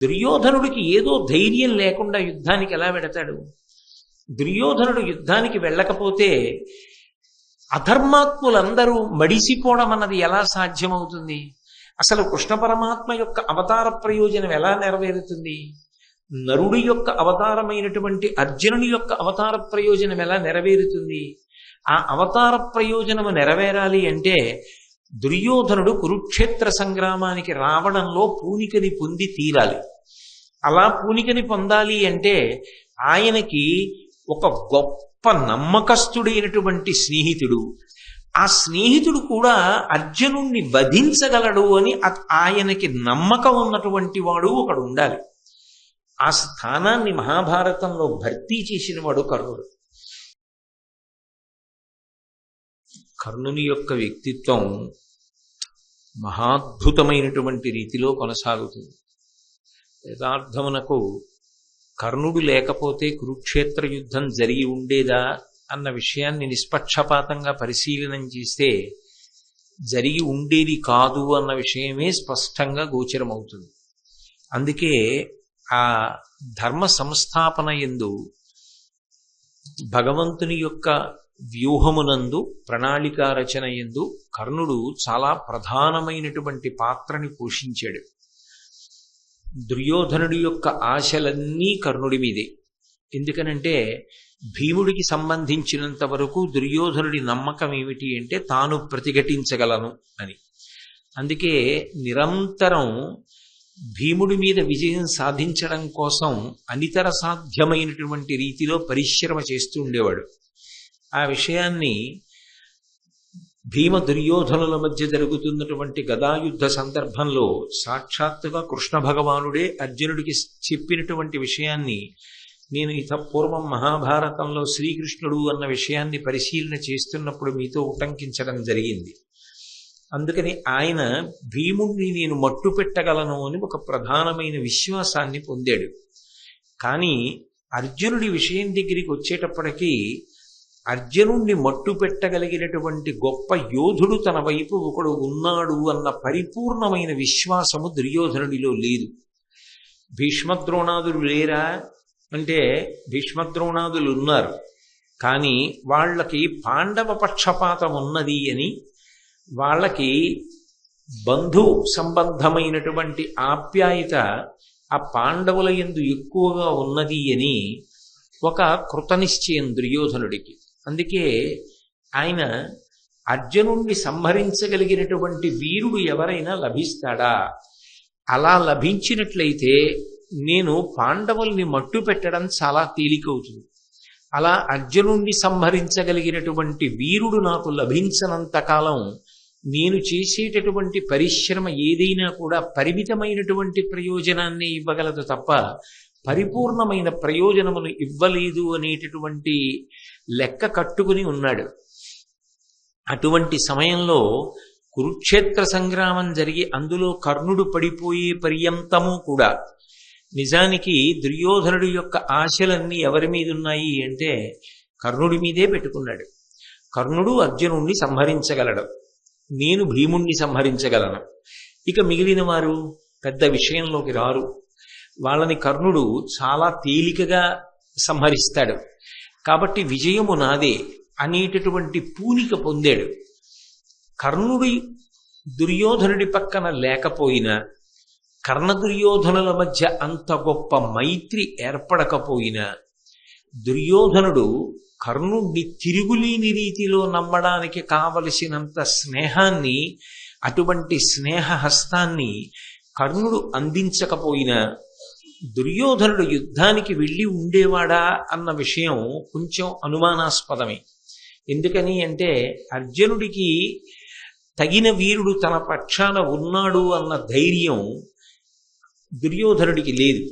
దుర్యోధనుడికి ఏదో ధైర్యం లేకుండా యుద్ధానికి ఎలా వెడతాడు? దుర్యోధనుడు యుద్ధానికి వెళ్ళకపోతే అధర్మాత్ములందరూ మడిసిపోవడం అన్నది ఎలా సాధ్యమవుతుంది? అసలు కృష్ణ పరమాత్మ యొక్క అవతార ప్రయోజనం ఎలా నెరవేరుతుంది? నరుడి యొక్క అవతారమైనటువంటి అర్జునుని యొక్క అవతార ప్రయోజనం ఎలా నెరవేరుతుంది? ఆ అవతార ప్రయోజనము నెరవేరాలి అంటే దుర్యోధనుడు కురుక్షేత్ర సంగ్రామానికి రావడంలో పూనికని పొంది తీరాలి. అలా పూనికని పొందాలి అంటే ఆయనకి ఒక గొప్ప నమ్మకస్తుడైనటువంటి స్నేహితుడు, ఆ స్నేహితుడు కూడా అర్జునుణ్ణి వధించగలడు అని ఆయనకి నమ్మకం ఉన్నటువంటి వాడు ఒకడు ఉండాలి. ఆ స్థానాన్ని మహాభారతంలో భర్తీ చేసిన వాడు కర్ణుడు. కర్ణుని యొక్క వ్యక్తిత్వం మహాద్భుతమైనటువంటి రీతిలో కొనసాగుతుంది. యథార్థమునకు కర్ణుడు లేకపోతే కురుక్షేత్ర యుద్ధం జరిగి ఉండేదా అన్న విషయాన్ని నిష్పక్షపాతంగా పరిశీలనం చేస్తే జరిగి ఉండేది కాదు అన్న విషయమే స్పష్టంగా గోచరమవుతుంది. అందుకే ఆ ధర్మ సంస్థాపన యందు భగవంతుని యొక్క వ్యూహమునందు ప్రణాళికా రచన యందు కర్ణుడు చాలా ప్రధానమైనటువంటి పాత్రని పోషించాడు. దుర్యోధనుడి యొక్క ఆశలన్నీ కర్ణుడి మీదే. ఎందుకనంటే భీముడికి సంబంధించినంత వరకు దుర్యోధనుడి నమ్మకం ఏమిటి అంటే తాను ప్రతిఘటించగలను అని. అందుకే నిరంతరం భీముడి మీద విజయం సాధించడం కోసం అనితర సాధ్యమైనటువంటి రీతిలో పరిశ్రమ చేస్తూ ఉండేవాడు. ఆ విషయాన్ని భీమ దుర్యోధనుల మధ్య జరుగుతున్నటువంటి గదాయుద్ధ సందర్భంలో సాక్షాత్తుగా కృష్ణ భగవానుడే అర్జునుడికి చెప్పినటువంటి విషయాన్ని నేను పూర్వం మహాభారతంలో శ్రీకృష్ణుడు అన్న విషయాన్ని పరిశీలన చేస్తున్నప్పుడు మీతో ఉటంకించడం జరిగింది. అందుకని ఆయన భీముణ్ణి నేను మట్టు పెట్టగలను అని ఒక ప్రధానమైన విశ్వాసాన్ని పొందాడు. కానీ అర్జునుడి విషయం దగ్గరికి వచ్చేటప్పటికీ అర్జునుణ్ణి మట్టు పెట్టగలిగినటువంటి గొప్ప యోధుడు తన వైపు ఒకడు ఉన్నాడు అన్న పరిపూర్ణమైన విశ్వాసము దుర్యోధనుడిలో లేదు. భీష్మద్రోణాదులు లేరా అంటే భీష్మద్రోణాదులు ఉన్నారు, కానీ వాళ్ళకి పాండవ పక్షపాతం ఉన్నది అని, వాళ్ళకి బంధు సంబంధమైనటువంటి ఆప్యాయత ఆ పాండవుల యందు ఎక్కువగా ఉన్నది అని ఒక కృతనిశ్చయం దుర్యోధనుడికి. అందుకే ఆయన అర్జునుణ్ణి సంహరించగలిగినటువంటి వీరుడు ఎవరైనా లభిస్తాడా? అలా లభించినట్లయితే నేను పాండవుల్ని మట్టు పెట్టడం చాలా తేలికవుతుంది. అలా అర్జునుణ్ణి సంహరించగలిగినటువంటి వీరుడు నాకు లభించనంత కాలం నేను చేసేటటువంటి పరిశ్రమ ఏదైనా కూడా పరిమితమైనటువంటి ప్రయోజనాన్ని ఇవ్వగలదు తప్ప పరిపూర్ణమైన ప్రయోజనమును ఇవ్వలేదు అనేటటువంటి లెక్క కట్టుకుని ఉన్నాడు. అటువంటి సమయంలో కురుక్షేత్ర సంగ్రామం జరిగి అందులో కర్ణుడు పడిపోయే పర్యంతము కూడా నిజానికి దుర్యోధనుడి యొక్క ఆశలన్నీ ఎవరి మీద ఉన్నాయి అంటే కర్ణుడి మీదే పెట్టుకున్నాడు. కర్ణుడు అర్జునుణ్ణి సంహరించగలడు, నేను భీముణ్ణి సంహరించగలను, ఇక మిగిలిన వారు పెద్ద విషయంలోకి రారు, వాళ్ళని కర్ణుడు చాలా తేలికగా సంహరిస్తాడు, కాబట్టి విజయము నాదే అనేటటువంటి పూనిక పొందాడు. కర్ణుడి దుర్యోధనుడి పక్కన లేకపోయినా, కర్ణ దుర్యోధనుల మధ్య అంత గొప్ప మైత్రి ఏర్పడకపోయినా, దుర్యోధనుడు కర్ణుడిని తిరుగులేని రీతిలో నమ్మడానికి కావలసినంత స్నేహాన్ని, అటువంటి స్నేహహస్తాన్ని కర్ణుడు అందించకపోయినా దుర్యోధనుడు యుద్ధానికి వెళ్ళి ఉండేవాడా అన్న విషయం కొంచెం అనుమానాస్పదమే. ఎందుకని అంటే అర్జునుడికి తగిన వీరుడు తన పక్షాన ఉన్నాడు అన్న ధైర్యం దుర్యోధనుడికి లేదు.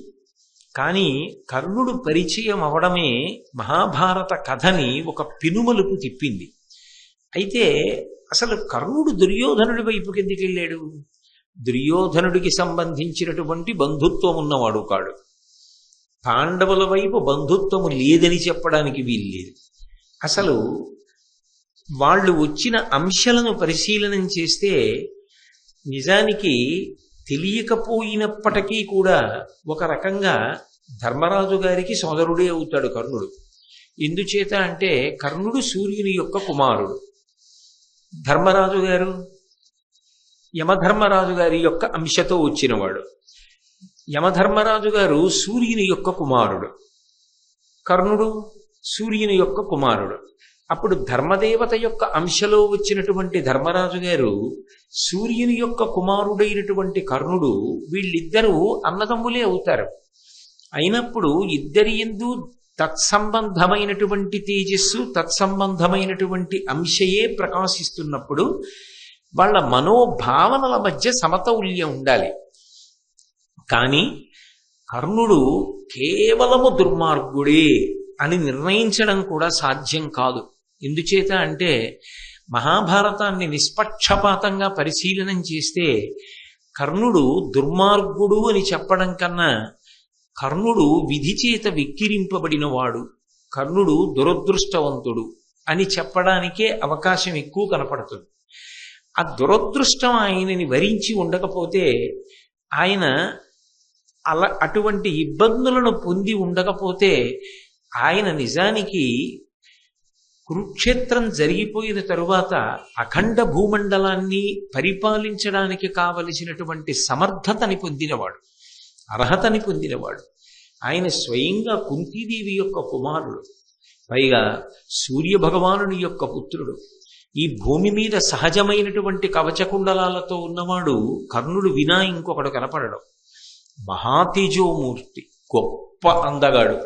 కానీ కర్ణుడు పరిచయం అవడమే మహాభారత కథని ఒక పెనుమలుపు తిప్పింది. అయితే అసలు కర్ణుడు దుర్యోధనుడి వైపుకి ఎందుకు వెళ్ళాడు? దుర్యోధనుడికి సంబంధించినటువంటి బంధుత్వం ఉన్నవాడు కాడు. పాండవుల వైపు బంధుత్వము లేదని చెప్పడానికి వీల్లేదు. అసలు వాళ్ళు వచ్చిన అంశాలను పరిశీలనం చేస్తే నిజానికి తెలియకపోయినప్పటికీ కూడా ఒక రకంగా ధర్మరాజు గారికి సోదరుడే అవుతాడు కర్ణుడు. ఎందుచేత అంటే కర్ణుడు సూర్యుని యొక్క కుమారుడు. ధర్మరాజు గారు యమధర్మరాజు గారి యొక్క అంశతో వచ్చినవాడు. యమధర్మరాజు గారు సూర్యుని యొక్క కుమారుడు, కర్ణుడు సూర్యుని యొక్క కుమారుడు. అప్పుడు ధర్మదేవత యొక్క అంశలో వచ్చినటువంటి ధర్మరాజు గారు సూర్యుని యొక్క కుమారుడైనటువంటి కర్ణుడు, వీళ్ళిద్దరూ అన్నదమ్ములే అవుతారు. అయినప్పుడు ఇద్దరి యందు తత్సంబంధమైనటువంటి తేజస్సు, తత్సంబంధమైనటువంటి అంశయే ప్రకాశిస్తున్నప్పుడు వాళ్ళ మనోభావనల మధ్య సమతౌల్యం ఉండాలి. కానీ కర్ణుడు కేవలము దుర్మార్గుడే అని నిర్ణయించడం కూడా సాధ్యం కాదు. ఎందుచేత అంటే మహాభారతాన్ని నిష్పక్షపాతంగా పరిశీలనం చేస్తే కర్ణుడు దుర్మార్గుడు అని చెప్పడం కన్నా కర్ణుడు విధి చేత వెక్కిరింపబడినవాడు, కర్ణుడు దురదృష్టవంతుడు అని చెప్పడానికే అవకాశం ఎక్కువ కనపడుతుంది. ఆ దురదృష్టం ఆయనని వరించి ఉండకపోతే, ఆయన అటువంటి ఇబ్బందులను పొంది ఉండకపోతే, ఆయన నిజానికి కురుక్షేత్రం జరిగిపోయిన తరువాత అఖండ భూమండలాన్ని పరిపాలించడానికి కావలసినటువంటి సమర్థతని పొందినవాడు, అర్హతని పొందినవాడు. ఆయన స్వయంగా కుంతీదేవి యొక్క కుమారుడు, పైగా సూర్య భగవానుని యొక్క పుత్రుడు. ఈ భూమి మీద సహజమైనటువంటి కవచకుండలాలతో ఉన్నవాడు కర్ణుడు వినా ఇంకొకడు కనపడడం. మహాతేజోమూర్తి, గొప్ప అందగాడు.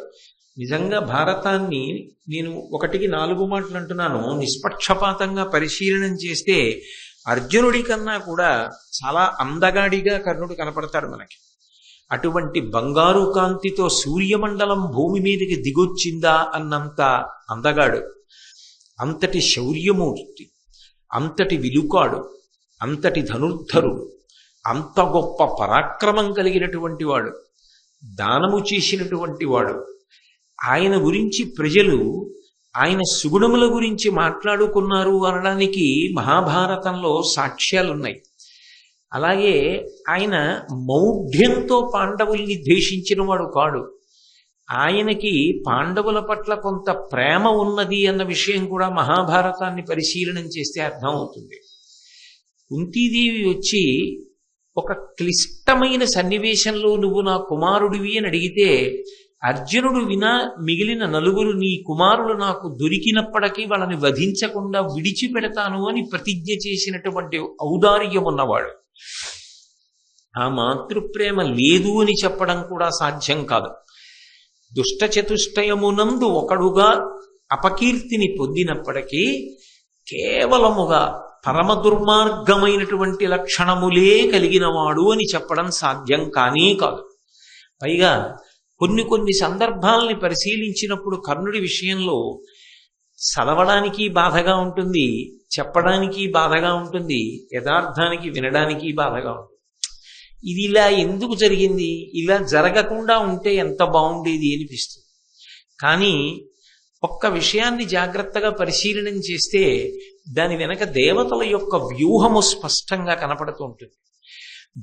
నిజంగా భారతాన్ని నేను 1కి 4 మాటలు అంటున్నాను, నిష్పక్షపాతంగా పరిశీలనం చేస్తే అర్జునుడి కన్నా కూడా చాలా అందగాడిగా కర్ణుడు కనపడతాడు మనకి. అటువంటి బంగారు కాంతితో సూర్యమండలం భూమి మీదకి దిగొచ్చిందా అన్నంత అందగాడు, అంతటి శౌర్యమూర్తి, అంతటి విలుకాడు, అంతటి ధనుర్ధరుడు, అంత గొప్ప పరాక్రమం కలిగినటువంటి వాడు, దానము చేసినటువంటి వాడు. ఆయన గురించి ప్రజలు ఆయన సుగుణముల గురించి మాట్లాడుకున్నారు అనడానికి మహాభారతంలో సాక్ష్యాలున్నాయి. అలాగే ఆయన మౌఢ్యంతో పాండవుల్ని ద్వేషించిన వాడు కాడు. ఆయనకి పాండవుల పట్ల కొంత ప్రేమ ఉన్నది అన్న విషయం కూడా మహాభారతాన్ని పరిశీలనం చేస్తే అర్థమవుతుంది. కుంతీదేవి వచ్చి ఒక క్లిష్టమైన సన్నివేశంలో నువ్వు నా కుమారుడివి అని అడిగితే, అర్జునుడు వినా మిగిలిన 4 నీ కుమారులు నాకు దొరికినప్పటికీ వాళ్ళని వధించకుండా విడిచిపెడతాను అని ప్రతిజ్ఞ చేసినటువంటి ఔదార్యం ఉన్నవాడు. ఆ మాతృప్రేమ లేదు అని చెప్పడం కూడా సాధ్యం కాదు. దుష్ట చతుష్టయమునందు ఒకడుగా అపకీర్తిని పొందినప్పటికీ కేవలముగా పరమ దుర్మార్గమైనటువంటి లక్షణములే కలిగినవాడు అని చెప్పడం సాధ్యం కానీ కాదు. పైగా కొన్ని సందర్భాలని పరిశీలించినప్పుడు కర్ణుడి విషయంలో చదవడానికి బాధగా ఉంటుంది, చెప్పడానికి బాధగా ఉంటుంది, యథార్థానికి వినడానికి బాధగా ఉంటుంది. ఇది ఇలా ఎందుకు జరిగింది, ఇలా జరగకుండా ఉంటే ఎంత బాగుండేది అనిపిస్తుంది. కానీ ఒక్క విషయాన్ని జాగ్రత్తగా పరిశీలనం చేస్తే దాని వెనక దేవతల యొక్క వ్యూహము స్పష్టంగా కనపడుతూ ఉంటుంది.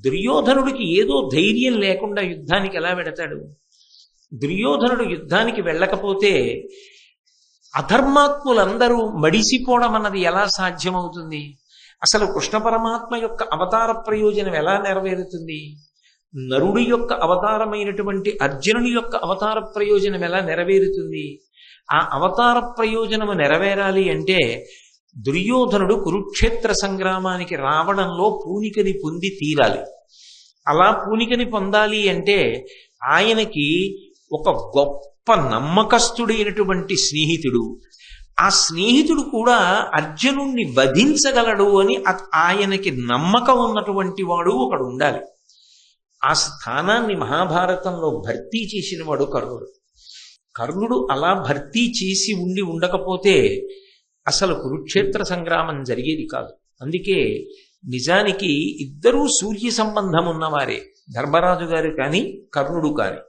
దుర్యోధనుడికి ఏదో ధైర్యం లేకుండా యుద్ధానికి ఎలా వెడతాడు? దుర్యోధనుడు యుద్ధానికి వెళ్ళకపోతే అధర్మాత్ములందరూ మడిసిపోవడం అన్నది ఎలా సాధ్యమవుతుంది? అసలు కృష్ణ పరమాత్మ యొక్క అవతార ప్రయోజనం ఎలా నెరవేరుతుంది? నరుడి యొక్క అవతారమైనటువంటి అర్జునుని యొక్క అవతార ప్రయోజనం ఎలా నెరవేరుతుంది? ఆ అవతార ప్రయోజనము నెరవేరాలి అంటే దుర్యోధనుడు కురుక్షేత్ర సంగ్రామానికి రావడంలో పూనికని పొంది తీరాలి. అలా పూనికని పొందాలి అంటే ఆయనకి ఒక గొప్ప నమ్మకస్తుడైనటువంటి స్నేహితుడు, ఆ స్నేహితుడు కూడా అర్జునుణ్ణి వధించగలడు అని ఆయనకి నమ్మకం ఉన్నటువంటి వాడు ఒకడు ఉండాలి. ఆ స్థానాన్ని మహాభారతంలో భర్తీ చేసిన వాడు కర్ణుడు. కర్ణుడు అలా భర్తీ చేసి ఉండకపోతే అసలు కురుక్షేత్ర సంగ్రామం జరిగేది కాదు. అందుకే నిజానికి ఇద్దరూ సూర్య సంబంధం ఉన్నవారే, ధర్మరాజు గారు కానీ కర్ణుడు కానీ.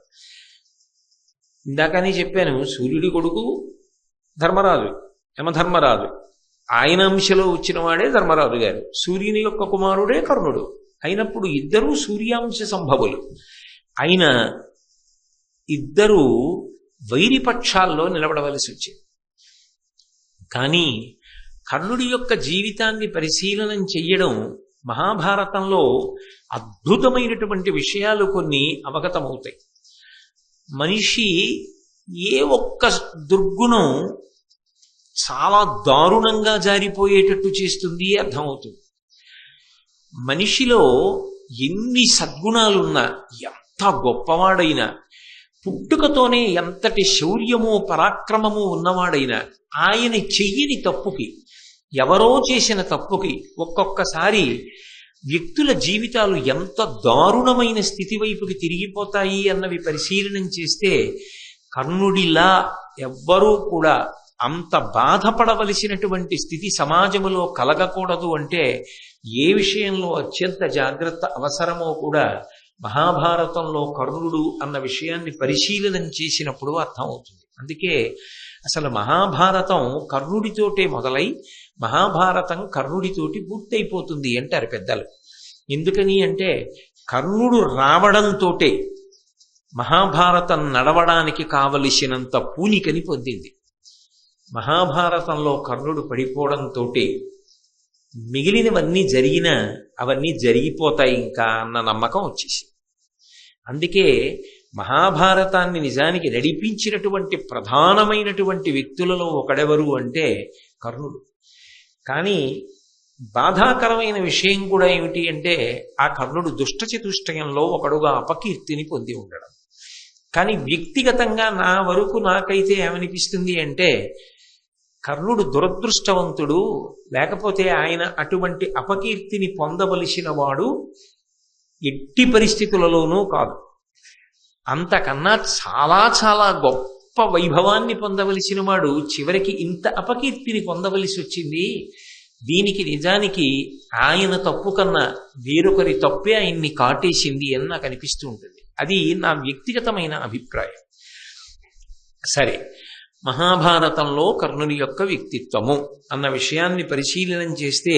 ఇందాకనే చెప్పాను, సూర్యుడి కొడుకు ధర్మరాజు, యమధర్మరాజు, ఆయన అంశలో వచ్చిన వాడే ధర్మరాజు గారు, సూర్యుని యొక్క కుమారుడే కర్ణుడు. అయినప్పుడు ఇద్దరూ సూర్యాంశ సంభవులు అయిన ఇద్దరూ వైరిపక్షాల్లో నిలబడవలసి వచ్చింది. కానీ కర్ణుడి యొక్క జీవితాన్ని పరిశీలనం చెయ్యడం మహాభారతంలో అద్భుతమైనటువంటి విషయాలు కొన్ని అవగతమవుతాయి. మనిషి ఏ ఒక్క దుర్గుణం చాలా దారుణంగా జారిపోయేటట్టు చేస్తుంది అర్థమవుతుంది. మనిషిలో ఎన్ని సద్గుణాలున్నా, ఎంత గొప్పవాడైనా, పుట్టుకతోనే ఎంతటి శౌర్యము పరాక్రమము ఉన్నవాడైనా, ఆయన చెయ్యని తప్పుకి, ఎవరో చేసిన తప్పుకి ఒక్కొక్కసారి వ్యక్తుల జీవితాలు ఎంత దారుణమైన స్థితి వైపుకి తిరిగిపోతాయి అన్నవి పరిశీలనం చేస్తే కర్ణుడిలా ఎవ్వరూ కూడా అంత బాధపడవలసినటువంటి స్థితి సమాజంలో కలగకూడదు అంటే ఏ విషయంలో అత్యంత జాగ్రత్త అవసరమో కూడా మహాభారతంలో కర్ణుడు అన్న విషయాన్ని పరిశీలనం చేసినప్పుడు అర్థమవుతుంది. అందుకే అసలు మహాభారతం కర్ణుడితోటే మొదలై మహాభారతం కర్ణుడితోటి పూర్తయిపోతుంది అంటారు పెద్దలు. ఎందుకని అంటే కర్ణుడు రావడంతోటే మహాభారతం నడవడానికి కావలసినంత పూనికని పొందింది. మహాభారతంలో కర్ణుడు పడిపోవడంతో మిగిలినవన్నీ జరిగినా అవన్నీ జరిగిపోతాయి ఇంకా అన్న నమ్మకం వచ్చేసి. అందుకే మహాభారతాన్ని నిజానికి నడిపించినటువంటి ప్రధానమైనటువంటి వ్యక్తులలో ఒకడెవరు అంటే కర్ణుడు. కానీ బాధాకరమైన విషయం కూడా ఏమిటి అంటే ఆ కర్ణుడు దుష్టచతుష్టయంలో ఒకడుగా అపకీర్తిని పొంది ఉండడం. కానీ వ్యక్తిగతంగా నా వరకు నాకైతే ఏమనిపిస్తుంది అంటే కర్ణుడు దురదృష్టవంతుడు, లేకపోతే ఆయన అటువంటి అపకీర్తిని పొందవలసిన వాడు ఎట్టి పరిస్థితులలోనూ కాదు. అంతకన్నా చాలా చాలా గొప్ప వైభవాన్ని పొందవలసిన వాడు చివరికి ఇంత అపకీర్తిని పొందవలసి వచ్చింది. దీనికి నిజానికి ఆయన తప్పు కన్నా వేరొకరి తప్పే ఆయన్ని కాటేసింది అని నాకు అనిపిస్తూ ఉంటుంది. అది నా వ్యక్తిగతమైన అభిప్రాయం. సరే, మహాభారతంలో కర్ణుని యొక్క వ్యక్తిత్వము అన్న విషయాన్ని పరిశీలనం చేస్తే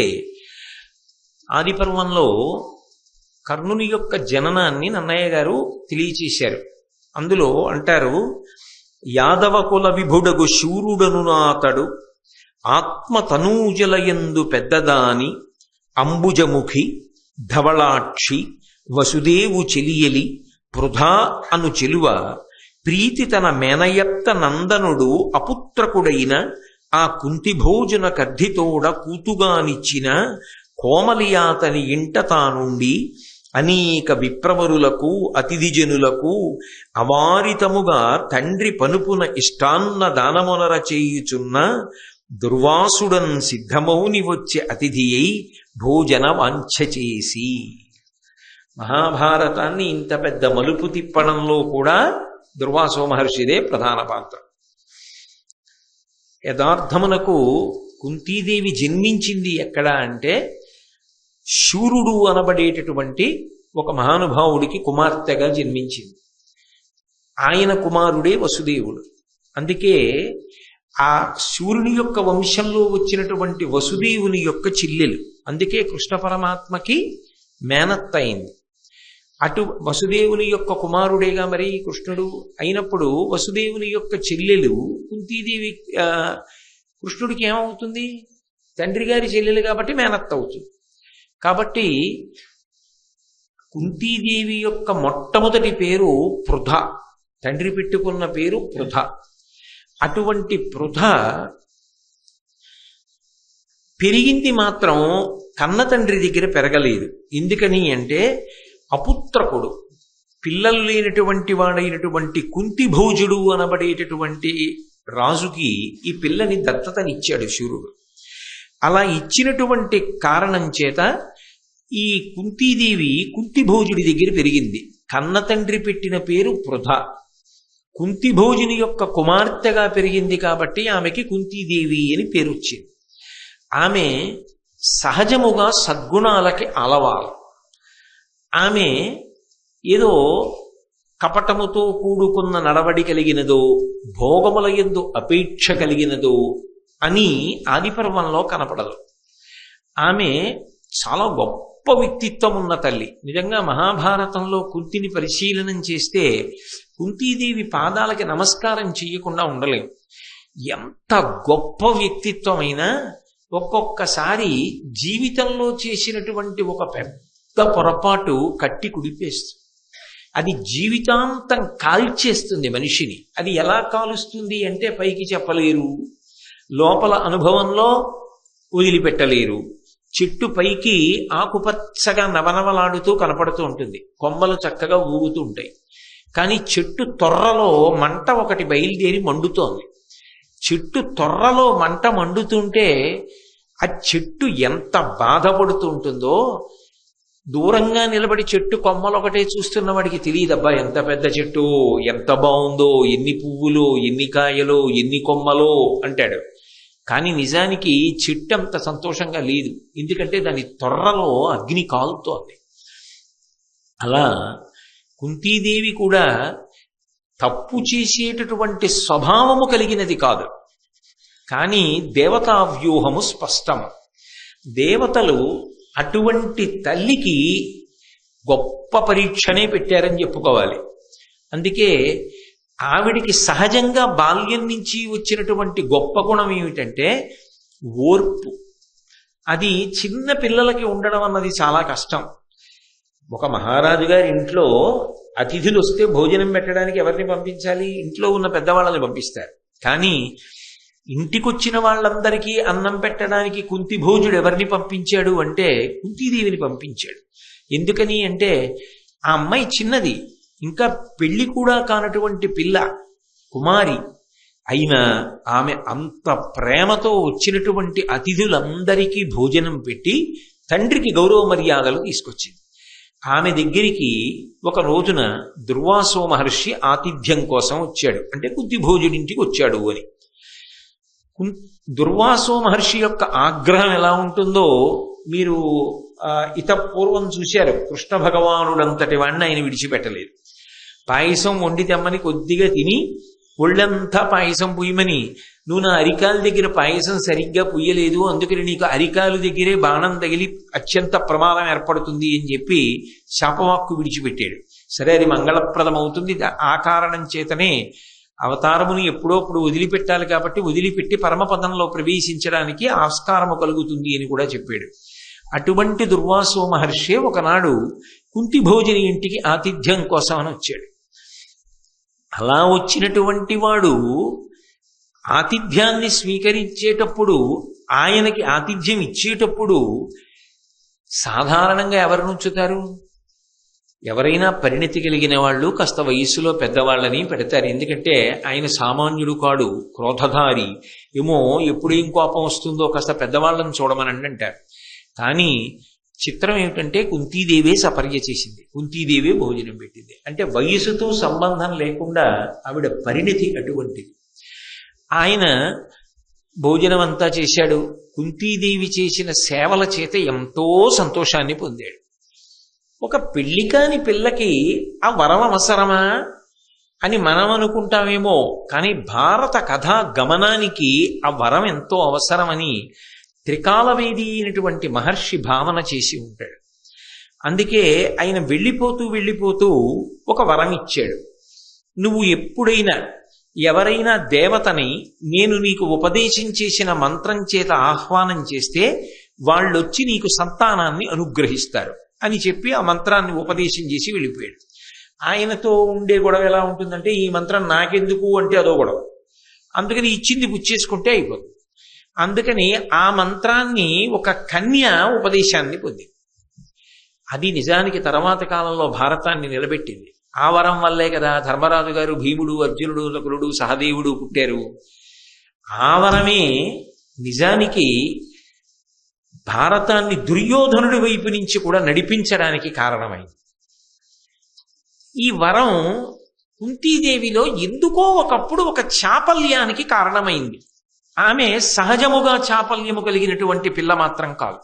ఆదిపర్వంలో కర్ణుని యొక్క జననాన్ని నన్నయ్య గారు తెలియచేశారు. అందులో అంటారు, యాదవ కుల విభుడగు శూరుడను నాతడు ఆత్మతనూజలయందు పెద్దదాని అంబుజముఖి ధవళాక్షి వసుదేవు చెలియలి పృథా అను చెలువ ప్రీతి తన మేనయత్త నందనుడు అపుత్రకుడైన ఆ కుంతిభోజన కర్ధితోడ కూతుగానిచ్చిన కోమలియాతని ఇంట తానుండి అనేక విప్రవరులకు అతిథిజనులకు అవారితముగా తండ్రి పనుపున ఇష్టాన్న దానమునర చేయుచున్న దుర్వాసుడన్ సిద్ధమౌని వచ్చే అతిథి అయి భోజన వాంఛ చేసి. మహాభారతాన్ని ఇంత పెద్ద మలుపు తిప్పడంలో కూడా దుర్వాసో మహర్షిదే ప్రధాన పాత్ర. యథార్థమునకు కుంతీదేవి జన్మించింది ఎక్కడ అంటే శూరుడు అనబడేటటువంటి ఒక మహానుభావుడికి కుమార్తెగా జన్మించింది. ఆయన కుమారుడే వసుదేవుడు. అందుకే ఆ శూరుని యొక్క వంశంలో వచ్చినటువంటి వసుదేవుని యొక్క చెల్లెలు. అందుకే కృష్ణ పరమాత్మకి మేనత్త అయింది. అటు వసుదేవుని యొక్క కుమారుడేగా మరి కృష్ణుడు అయినప్పుడు వసుదేవుని యొక్క చెల్లెలు కుంతీదేవి కృష్ణుడికి ఏమవుతుంది? తండ్రి గారి చెల్లెలు కాబట్టి మేనత్త అవుతుంది. కాబట్టి కుంతీదేవి యొక్క మొట్టమొదటి పేరు పృథ, తండ్రి పెట్టుకున్న పేరు పృథ. అటువంటి పృథ పెరిగింది మాత్రం కన్న తండ్రి దగ్గర పెరగలేదు. ఎందుకని అంటే అపుత్రకుడు, పిల్లలు లేనటువంటి వాడైనటువంటి కుంతిభోజుడు అనబడేటటువంటి రాజుకి ఈ పిల్లని దత్తతనిచ్చాడు శూరుడు. అలా ఇచ్చినటువంటి కారణం చేత ఈ కుంతీదేవి కుంతిభోజుడి దగ్గర పెరిగింది. కన్న తండ్రి పెట్టిన పేరు పృథ. కుంతిభోజుని యొక్క కుమార్తెగా పెరిగింది కాబట్టి ఆమెకి కుంతీదేవి అని పేరు వచ్చింది. ఆమె సహజముగా సద్గుణాలకి అలవాలు. ఆమె ఏదో కపటముతో కూడుకున్న నడవడి కలిగినదో, భోగముల యందు అపేక్ష కలిగినదో అని ఆదిపర్వంలో కనపడదు. ఆమె చాలా గొప్ప గొప్ప వ్యక్తిత్వం ఉన్న తల్లి. నిజంగా మహాభారతంలో కుంతిని పరిశీలనం చేస్తే కుంతీదేవి పాదాలకి నమస్కారం చేయకుండా ఉండలేం. ఎంత గొప్ప వ్యక్తిత్వమైనా ఒక్కొక్కసారి జీవితంలో చేసినటువంటి ఒక పెద్ద పొరపాటు కట్టి కుడిపేస్తుంది. అది జీవితాంతం కాల్చేస్తుంది మనిషిని. అది ఎలా కాలుస్తుంది అంటే పైకి చెప్పలేరు, లోపల అనుభవంలో వదిలిపెట్టలేరు. చెట్టు పైకి ఆకుపచ్చగా నవనవలాడుతూ కనపడుతూ ఉంటుంది, కొమ్మలు చక్కగా ఊగుతూ ఉంటాయి. కానీ చెట్టు తొర్రలో మంట ఒకటి బయలుదేరి మండుతోంది. చెట్టు తొర్రలో మంట మండుతుంటే ఆ చెట్టు ఎంత బాధపడుతూ ఉంటుందో దూరంగా నిలబడి చెట్టు కొమ్మలు ఒకటే చూస్తున్న వాడికి తెలియదబ్బా ఎంత పెద్ద చెట్టు, ఎంత బాగుందో, ఎన్ని పువ్వులు, ఎన్ని కాయలు, ఎన్ని కొమ్మలు అంటాడు. కానీ నిజానికి చెట్టు అంత సంతోషంగా లేదు, ఎందుకంటే దాని తొర్రలో అగ్ని కాలుతోంది. అలా కుంతీదేవి కూడా తప్పు చేసేటటువంటి స్వభావము కలిగినది కాదు, కానీ దేవతా వ్యూహము స్పష్టము. దేవతలు అటువంటి తల్లికి గొప్ప పరీక్షనే పెట్టారని చెప్పుకోవాలి. అందుకే ఆవిడికి సహజంగా బాల్యం నుంచి వచ్చినటువంటి గొప్ప గుణం ఏమిటంటే ఓర్పు. అది చిన్న పిల్లలకి ఉండడం అన్నది చాలా కష్టం. ఒక మహారాజు గారి ఇంట్లో అతిథులు వస్తే భోజనం పెట్టడానికి ఎవరిని పంపించాలి? ఇంట్లో ఉన్న పెద్దవాళ్ళని పంపిస్తారు. కానీ ఇంటికొచ్చిన వాళ్ళందరికీ అన్నం పెట్టడానికి కుంతి భోజుడు ఎవరిని పంపించాడు అంటే కుంతీదేవిని పంపించాడు. ఎందుకని అంటే ఆ అమ్మాయి చిన్నది, ఇంకా పెళ్లి కూడా కానటువంటి పిల్ల, కుమారి అయినా ఆమె అంత ప్రేమతో వచ్చినటువంటి అతిథులందరికీ భోజనం పెట్టి తండ్రికి గౌరవ మర్యాదలు తీసుకొచ్చింది. ఆమె దగ్గరికి ఒక రోజున దుర్వాసో మహర్షి ఆతిథ్యం కోసం వచ్చాడు, అంటే కుంతి భోజుడింటికి వచ్చాడు అని. దుర్వాసో మహర్షి యొక్క ఆగ్రహం ఎలా ఉంటుందో మీరు పూర్వం చూశారు. కృష్ణ భగవానుడంతటి వాడిని ఆయన విడిచిపెట్టలేదు. పాయసం వండి తెమ్మని కొద్దిగా తిని ఒళ్ళంతా పాయసం పుయ్యమని, నువ్వు నా అరికాల దగ్గర పాయసం సరిగ్గా పుయ్యలేదు, అందుకని నీకు అరికాలు దగ్గరే బాణం తగిలి అత్యంత ప్రమాదం ఏర్పడుతుంది అని చెప్పి శాపవాక్కు విడిచిపెట్టాడు. సరే, అది మంగళప్రదం అవుతుంది, ఆ కారణం చేతనే అవతారమును ఎప్పుడోప్పుడు వదిలిపెట్టాలి కాబట్టి వదిలిపెట్టి పరమపదంలో ప్రవేశించడానికి ఆస్కారము కలుగుతుంది అని కూడా చెప్పాడు. అటువంటి దుర్వాసో మహర్షి ఒకనాడు కుంతి భోజని ఇంటికి ఆతిథ్యం కోసం అని వచ్చాడు. అలా వచ్చినటువంటి వాడు ఆతిథ్యాన్ని స్వీకరించేటప్పుడు, ఆయనకి ఆతిథ్యం ఇచ్చేటప్పుడు సాధారణంగా ఎవరు నుంచుతారు? ఎవరైనా పరిణతి కలిగిన వాళ్ళు కాస్త వయస్సులో పెద్దవాళ్ళని పెడతారు. ఎందుకంటే ఆయన సామాన్యుడు కాడు, క్రోధధారి, ఏమో ఎప్పుడేం కోపం వస్తుందో కాస్త పెద్దవాళ్ళని చూడమని అంటారు. కానీ చిత్రం ఏమిటంటే కుంతీదేవే సపర్య చేసింది, కుంతీదేవే భోజనం పెట్టింది. అంటే వయసుతో సంబంధం లేకుండా ఆవిడ పరిణతి అటువంటిది. ఆయన భోజనం అంతా చేశాడు. కుంతీదేవి చేసిన సేవల చేత ఎంతో సంతోషాన్ని పొందాడు. ఒక పెళ్లి కాని పిల్లకి ఆ వరం అవసరమా అని మనం అనుకుంటామేమో, కానీ భారత కథా గమనానికి ఆ వరం ఎంతో అవసరమని త్రికాలవేది అయినటువంటి మహర్షి భావన చేసి ఉంటాడు. అందుకే ఆయన వెళ్ళిపోతూ ఒక వరం ఇచ్చాడు. నువ్వు ఎప్పుడైనా ఎవరైనా దేవతని నేను నీకు ఉపదేశం చేసిన మంత్రం చేత ఆహ్వానం చేస్తే వాళ్ళొచ్చి నీకు సంతానాన్ని అనుగ్రహిస్తారు అని చెప్పి ఆ మంత్రాన్ని ఉపదేశం చేసి వెళ్ళిపోయాడు. ఆయనతో ఉండే గొడవ ఎలా ఉంటుందంటే, ఈ మంత్రం నాకెందుకు అంటే అదో గొడవ, అందుకని ఇచ్చింది పుచ్చేసుకుంటే అయిపోతుంది. అందుకని ఆ మంత్రాన్ని ఒక కన్య ఉపదేశాన్ని పొందింది. అది నిజానికి తర్వాత కాలంలో భారతాన్ని నిలబెట్టింది. ఆ వరం వల్లే కదా ధర్మరాజు గారు భీముడు, అర్జునుడు, నకులుడు, సహదేవుడు పుట్టారు. ఆ వరమే నిజానికి భారతాన్ని దుర్యోధనుడి వైపు నుంచి కూడా నడిపించడానికి కారణమైంది. ఈ వరం కుంతీదేవిలో ఎందుకో ఒకప్పుడు ఒక చాపల్యానికి కారణమైంది. ఆమె సహజముగా చాపల్యము కలిగినటువంటి పిల్ల మాత్రం కాదు.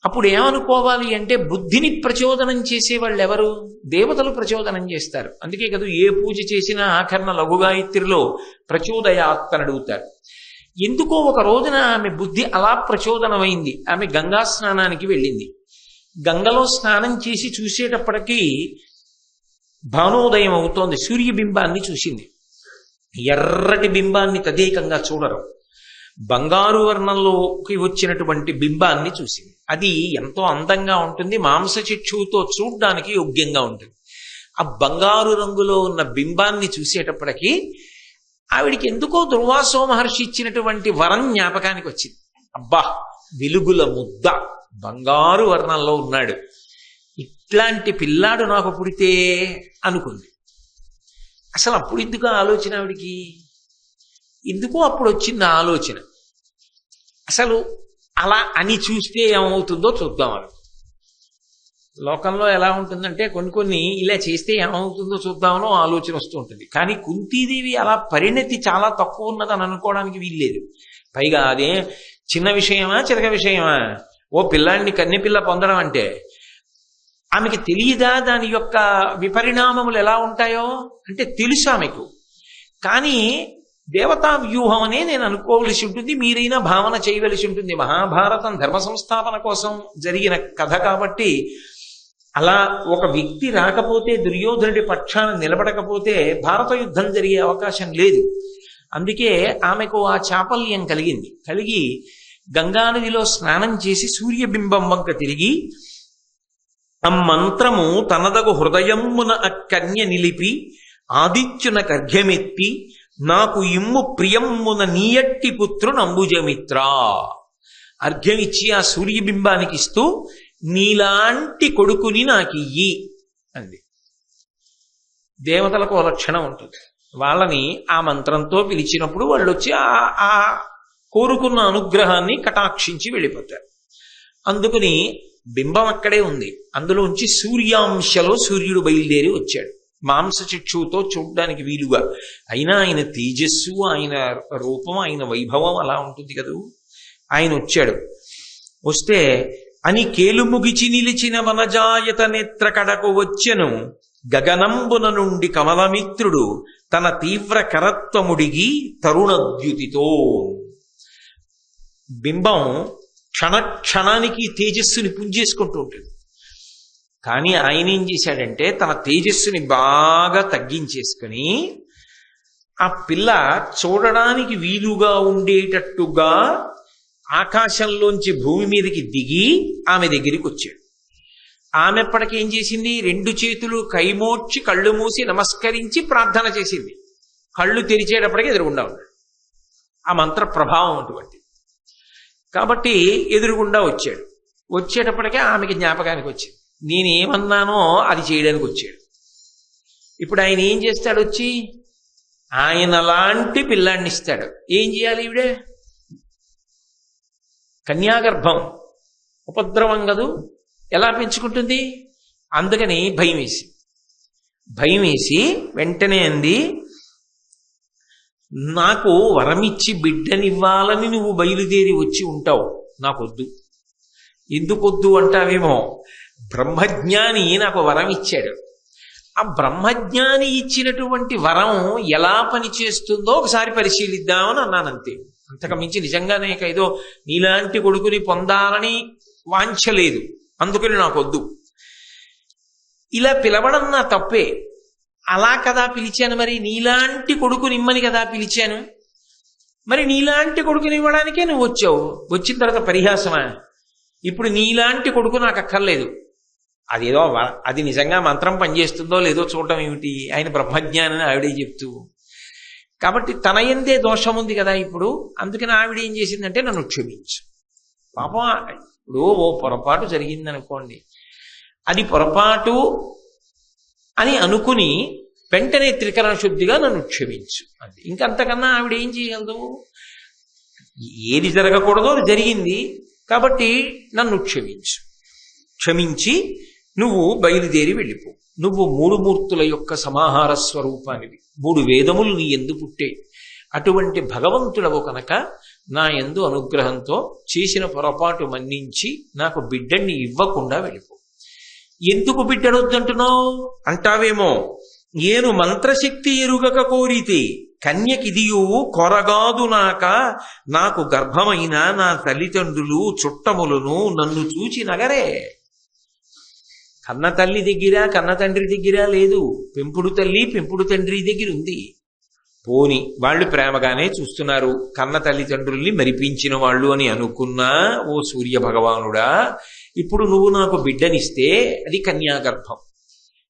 అప్పుడు ఏమనుకోవాలి అంటే, బుద్ధిని ప్రచోదనం చేసేవాళ్ళు ఎవరు? దేవతలు ప్రచోదనం చేస్తారు. అందుకే కదా ఏ పూజ చేసినా ఆఖరణ లఘుగాయత్రిలో ప్రచోదయాత్ అని అడుగుతారు. ఎందుకో ఒక రోజున ఆమె బుద్ధి అలా ప్రచోదనమైంది. ఆమె గంగా స్నానానికి వెళ్ళింది. గంగలో స్నానం చేసి చూసేటప్పటికీ భానోదయం అవుతోంది. సూర్యబింబాన్ని చూసింది. ఎర్రటి బింబాన్ని తదేకంగా చూడరు, బంగారు వర్ణంలోకి వచ్చినటువంటి బింబాన్ని చూసింది. అది ఎంతో అందంగా ఉంటుంది, మాంసచిక్షువుతో చూడ్డానికి యోగ్యంగా ఉంటుంది. ఆ బంగారు రంగులో ఉన్న బింబాన్ని చూసేటప్పటికీ ఆవిడికి ఎందుకో దుర్వాసో మహర్షి ఇచ్చినటువంటి వరం జ్ఞాపకానికి వచ్చింది. అబ్బా, వెలుగుల ముద్ద, బంగారు వర్ణంలో ఉన్నాడు, ఇట్లాంటి పిల్లాడు నాకు పుడితే అనుకుంది. అసలు అప్పుడు ఎందుకు ఆలోచన ఆవిడికి? ఎందుకో అప్పుడు వచ్చింది ఆలోచన. అసలు అలా అని చూస్తే ఏమవుతుందో చూద్దాం అని. లోకంలో ఎలా ఉంటుందంటే కొన్ని ఇలా చేస్తే ఏమవుతుందో చూద్దామనో ఆలోచన వస్తూ ఉంటుంది. కానీ కుంతీదేవి అలా పరిణతి చాలా తక్కువ ఉన్నదని అనుకోవడానికి వీల్లేదు. పైగా అదే చిన్న విషయమా చిరక విషయమా? ఓ పిల్లాడిని కన్నెపిల్ల పొందడం అంటే ఆమెకి తెలియదా దాని యొక్క విపరిణామములు ఎలా ఉంటాయో? అంటే తెలుసు ఆమెకు. కానీ దేవతా వ్యూహం అనే నేను అనుకోవలసి ఉంటుంది, మీరైనా భావన చేయవలసి ఉంటుంది. మహాభారతం ధర్మ సంస్థాపన కోసం జరిగిన కథ కాబట్టి అలా ఒక వ్యక్తి రాకపోతే, దుర్యోధనుడి పక్షాన నిలబడకపోతే భారత యుద్ధం జరిగే అవకాశం లేదు. అందుకే ఆమెకు ఆ చాపల్యం కలిగి గంగానదిలో స్నానం చేసి సూర్యబింబం వంక తిరిగి ఆ మంత్రము తనదగు హృదయమున అక్కన్య నిలిపి ఆదిత్యున కర్ఘ్యమెత్తి నాకు ఇమ్ము ప్రియమ్మున నీయట్టి పుత్రుని అంబుజమిత్ర అర్ఘ్యమిచ్చి ఆ సూర్యబింబానికి ఇస్తూ నీలాంటి కొడుకుని నాకు ఇయ్యి అంది. దేవతలకు ఒక లక్షణం ఉంటుంది. వాళ్ళని ఆ మంత్రంతో పిలిచినప్పుడు వాళ్ళు వచ్చి ఆ కోరుకున్న అనుగ్రహాన్ని కటాక్షించి వెళ్ళిపోతారు. అందుకని బింబం అక్కడే ఉంది. అందులోంచి సూర్యాంశలో సూర్యుడు బయలుదేరి వచ్చాడు, మాంసచిక్షువుతో చూడ్డానికి వీలుగా. అయినా ఆయన తేజస్సు, ఆయన రూపం, ఆయన వైభవం అలా ఉంటుంది కదూ. ఆయన వచ్చాడు. వస్తే అని కేలుముగిచి నిలిచిన వనజాయత నేత్ర కడకు వచ్చెను గగనంబున నుండి కమలమిత్రుడు తన తీవ్ర కరత్వముడిగి తరుణద్యుతితో. బింబం క్షణానికి తేజస్సుని పుంజేసుకుంటూ ఉంటుంది. కానీ ఆయన ఏం చేశాడంటే తన తేజస్సుని బాగా తగ్గించేసుకుని ఆ పిల్ల చూడడానికి వీలుగా ఉండేటట్టుగా ఆకాశంలోంచి భూమి మీదకి దిగి ఆమె దగ్గరికి వచ్చాడు. ఆమె ఎప్పటికేం చేసింది? 2 చేతులు కైమోడ్చి కళ్ళు మూసి నమస్కరించి ప్రార్థన చేసింది. కళ్ళు తెరిచేటప్పటికీ ఎదురుగుండా ఉన్నాడు. ఆ మంత్ర ప్రభావం అటువంటి. కాబట్టి ఎదురుగుండా వచ్చాడు. వచ్చేటప్పటికే ఆమెకి జ్ఞాపకానికి వచ్చింది, నేనేమన్నానో అది చేయడానికి వచ్చాడు. ఇప్పుడు ఆయన ఏం చేస్తాడు? వచ్చి ఆయన లాంటి పిల్లాన్ని ఇస్తాడు. ఏం చేయాలి? ఈవిడే కన్యాగర్భం, ఉపద్రవం కదూ, ఎలా పెంచుకుంటుంది? అందుకని భయం వేసి వెంటనే అంది, నాకు వరమిచ్చి బిడ్డనివ్వాలని నువ్వు బయలుదేరి వచ్చి ఉంటావు, నాకొద్దు. ఎందుకొద్దు అంటావేమో, బ్రహ్మజ్ఞాని నాకు వరం ఇచ్చాడు. ఆ బ్రహ్మజ్ఞాని ఇచ్చినటువంటి వరం ఎలా పనిచేస్తుందో ఒకసారి పరిశీలిద్దామని అన్నానంతే. అంతకు మించి నిజంగానే ఏదో నీలాంటి కొడుకుని పొందాలని వాంఛలేదు, అందుకని నాకొద్దు. ఇలా పిలవడం నా తప్పే, అలా కదా పిలిచాను. మరి నీలాంటి కొడుకుని ఇమ్మని కదా పిలిచాను. మరి నీలాంటి కొడుకుని ఇవ్వడానికే నువ్వు వచ్చావు. వచ్చిన తర్వాత పరిహాసమా? ఇప్పుడు నీలాంటి కొడుకు నాకు అక్కర్లేదు. అదేదో అది నిజంగా మంత్రం పనిచేస్తుందో లేదో చూడటం ఏమిటి? ఆయన బ్రహ్మజ్ఞానని ఆవిడే చెప్తూ. కాబట్టి తన యందే దోషం ఉంది కదా ఇప్పుడు. అందుకని ఆవిడ ఏం చేసిందంటే నన్ను క్షమించు. పాపం ఇప్పుడు ఓ పొరపాటు జరిగిందనుకోండి, అది పొరపాటు అని అనుకుని వెంటనే త్రికరణ శుద్ధిగా నన్ను క్షమించు అంది. ఇంకంతకన్నా ఆవిడ ఏం చేయగలదు? ఏది జరగకూడదో అది జరిగింది కాబట్టి నన్ను క్షమించి నువ్వు బయలుదేరి వెళ్ళిపో. నువ్వు 3 మూర్తుల యొక్క సమాహార స్వరూపానివి, 3 వేదములు నీ యందు పుట్టే అటువంటి భగవంతుడవు కనుక నా యందు అనుగ్రహంతో చేసిన పొరపాటు మన్నించి నాకు బిడ్డని ఇవ్వకుండా వెళ్ళిపో. ఎందుకు బిడ్డనొద్దంటున్నావు అంటావేమో, ఏను మంత్రశక్తి ఎరుగక కోరితే కన్యకిదియు కొరగాదు నాకు గర్భమైన నా తల్లిదండ్రులు చుట్టములను నన్ను చూచి నగరే. కన్న తల్లి దగ్గర కన్న తండ్రి దగ్గర లేదు, పెంపుడు తల్లి పెంపుడు తండ్రి దగ్గర ఉంది. పోని వాళ్ళు ప్రేమగానే చూస్తున్నారు, కన్న తల్లిదండ్రుల్ని మరిపించిన వాళ్ళు అని అనుకున్నా, ఓ సూర్య భగవానుడా, ఇప్పుడు నువ్వు నాకు బిడ్డనిస్తే అది కన్యాగర్భం.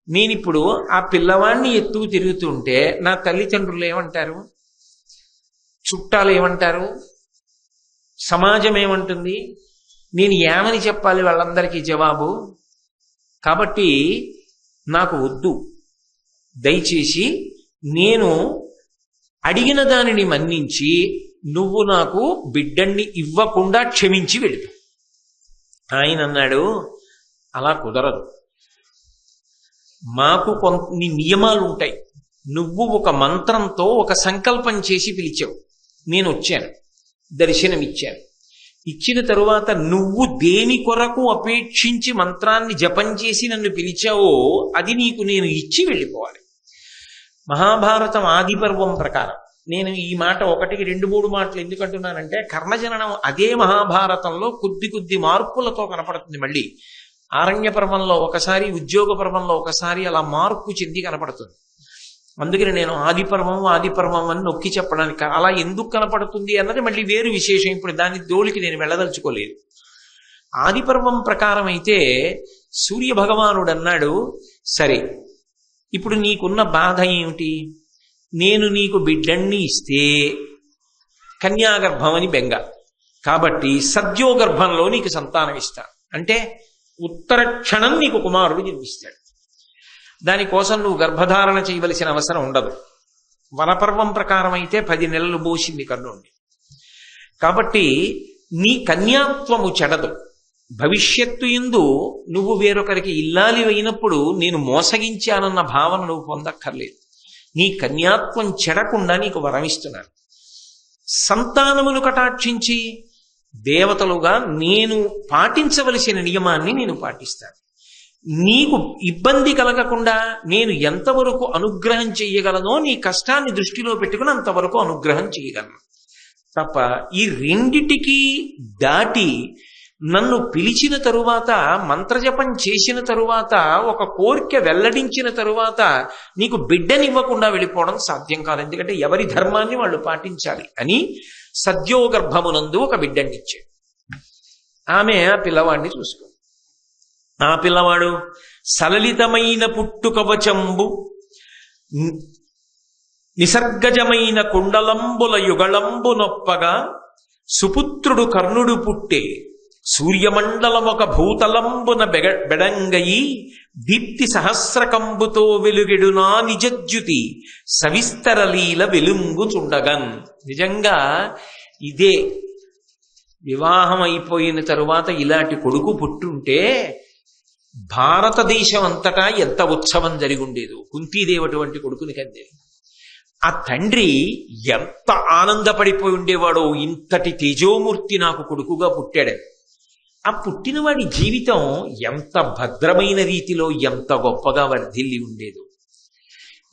నేనిప్పుడు ఆ పిల్లవాడిని ఎత్తుకు తిరుగుతుంటే నా తల్లిదండ్రులు ఏమంటారు, చుట్టాలు ఏమంటారు, సమాజం ఏమంటుంది, నేను ఏమని చెప్పాలి వాళ్ళందరికీ జవాబు? కాబట్టి నాకు వద్దు, దయచేసి నేను అడిగిన దానిని మన్నించి నువ్వు నాకు బిడ్డన్ని ఇవ్వకుండా క్షమించి వెళ్ళు. ఆయన అన్నాడు, అలా కుదరదు, మాకు కొన్ని నియమాలు ఉంటాయి. నువ్వు ఒక మంత్రంతో ఒక సంకల్పం చేసి పిలిచావు, నేను వచ్చాను, దర్శనమిచ్చాను. ఇచ్చిన తరువాత నువ్వు దేని కొరకు అపేక్షించి మంత్రాన్ని జపం చేసి నన్ను పిలిచావో అది నీకు నేను ఇచ్చి వెళ్ళిపోవాలి. మహాభారతం ఆది పర్వం ప్రకారం నేను ఈ మాట 1, 2, 3 మాటలు ఎందుకంటున్నానంటే, కర్ణజననం అదే మహాభారతంలో కొద్ది మార్పులతో కనపడుతుంది. మళ్ళీ ఆరణ్య పర్వంలో ఒకసారి, ఉద్యోగ పర్వంలో ఒకసారి అలా మార్పు చెంది కనపడుతుంది. అందుకని నేను ఆది పర్వం అని నొక్కి చెప్పడానికి, అలా ఎందుకు కనపడుతుంది అన్నది మళ్ళీ వేరు విశేషం. ఇప్పుడు దాని జోలికి నేను వెళ్ళదలుచుకోలేదు. ఆది పర్వం ప్రకారం అయితే సూర్య భగవానుడు అన్నాడు, సరే ఇప్పుడు నీకున్న బాధ ఏమిటి, నేను నీకు బిడ్డన్ని ఇస్తే కన్యాగర్భం అని బెంగ, కాబట్టి సద్యోగర్భంలో నీకు సంతానం ఇస్తాను, అంటే ఉత్తర క్షణం నీకు కుమారుడు జన్మిస్తాడు. దానికోసం నువ్వు గర్భధారణ చేయవలసిన అవసరం ఉండదు. వనపర్వం ప్రకారం అయితే 10 నెలలు పోసింది కర్ణుణ్ణి. కాబట్టి నీ కన్యాత్వము చెడదు. భవిష్యత్తు యందు నువ్వు వేరొకరికి ఇల్లాలి అయినప్పుడు నేను మోసగించానన్న భావన నువ్వు పొందక్కర్లేదు. నీ కన్యాత్వం చెడకుండా నీకు వరమిస్తున్నాను. సంతానమును కటాక్షించి దేవతలుగా నేను పాటించవలసిన నియమాన్ని నేను పాటిస్తాను. నీకు ఇబ్బంది కలగకుండా నేను ఎంతవరకు అనుగ్రహం చెయ్యగలనో నీ కష్టాన్ని దృష్టిలో పెట్టుకుని అంతవరకు అనుగ్రహం చేయగలను తప్ప, ఈ రెండిటికి దాటి నన్ను పిలిచిన తరువాత, మంత్రజపం చేసిన తరువాత, ఒక కోరిక వెల్లడించిన తరువాత నీకు బిడ్డనివ్వకుండా వెళ్ళిపోవడం సాధ్యం కాదు. ఎందుకంటే ఎవరి ధర్మాన్ని వాళ్ళు పాటించాలి అని సద్యోగర్భమునందు ఒక బిడ్డనిచ్చాడు. ఆమె ఆ పిల్లవాడిని చూసుకుంది. ఆ పిల్లవాడు సలలితమైన పుట్టుకవచంబు నిసర్గజమైన కుండలంబుల యుగళంబు నొప్పగా సుపుత్రుడు కర్ణుడు పుట్టే, సూర్యమండలమొక భూతలంబున బెడంగయి దీప్తి సహస్రకంబుతో వెలుగెడునా నిజజ్యుతి సవిస్తరలీల వెలుంగుచుండగన్. నిజంగా ఇదే వివాహం అయిపోయిన తరువాత ఇలాంటి కొడుకు పుట్టుంటే భారతదేశం అంతటా ఎంత ఉత్సవం జరిగి ఉండేదో. కుంతీదేవి అటువంటి కొడుకుని కందే. ఆ తండ్రి ఎంత ఆనందపడిపోయి ఉండేవాడో, ఇంతటి తేజోమూర్తి నాకు కొడుకుగా పుట్టాడని. ఆ పుట్టినవాడి జీవితం ఎంత భద్రమైన రీతిలో, ఎంత గొప్పగా వర్ధిల్లి ఉండేదో.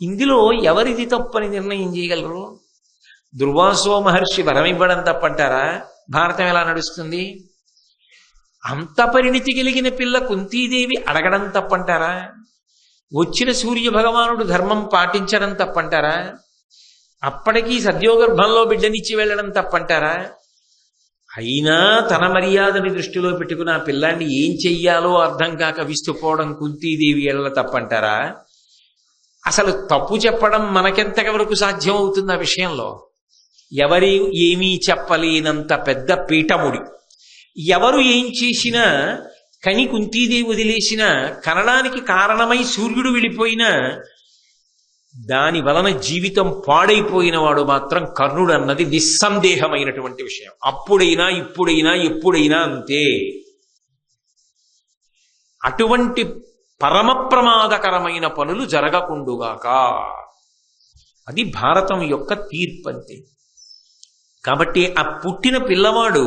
ఇందులో ఎవరిది తప్పని నిర్ణయం చేయగలరు? దుర్వాసో మహర్షి వరమివ్వడం తప్పంటారా? భారతం ఎలా నడుస్తుంది? అంత పరిణితి కలిగిన పిల్ల కుంతీదేవి అడగడం తప్పంటారా? వచ్చిన సూర్య భగవానుడు ధర్మం పాటించడం తప్పంటారా? అప్పటికీ సద్యోగర్భంలో బిడ్డనిచ్చి వెళ్ళడం తప్పంటారా? అయినా తన మర్యాదని దృష్టిలో పెట్టుకుని ఆ పిల్లాన్ని ఏం చెయ్యాలో అర్థం కాక విస్తుపోవడం కుంతీదేవి ఎళ్ళ తప్పంటారా? అసలు తప్పు చెప్పడం మనకెంతవరకు సాధ్యం అవుతుంది ఆ విషయంలో? ఎవరి ఏమీ చెప్పలేనంత పెద్ద పీఠముడి, ఎవరు ఏం చేసినా కని కుంతీదేవి వదిలేసినా, కనడానికి కారణమై సూర్యుడు వెళ్ళిపోయినా దాని వలన జీవితం పాడైపోయిన వాడు మాత్రం కర్ణుడు అన్నది నిస్సందేహమైనటువంటి విషయం. అప్పుడైనా ఇప్పుడైనా ఎప్పుడైనా అంతే. అటువంటి పరమ ప్రమాదకరమైన పనులు జరగకుండుగాక, అది భారతం యొక్క తీర్పు అంతే. కాబట్టి ఆ పుట్టిన పిల్లవాడు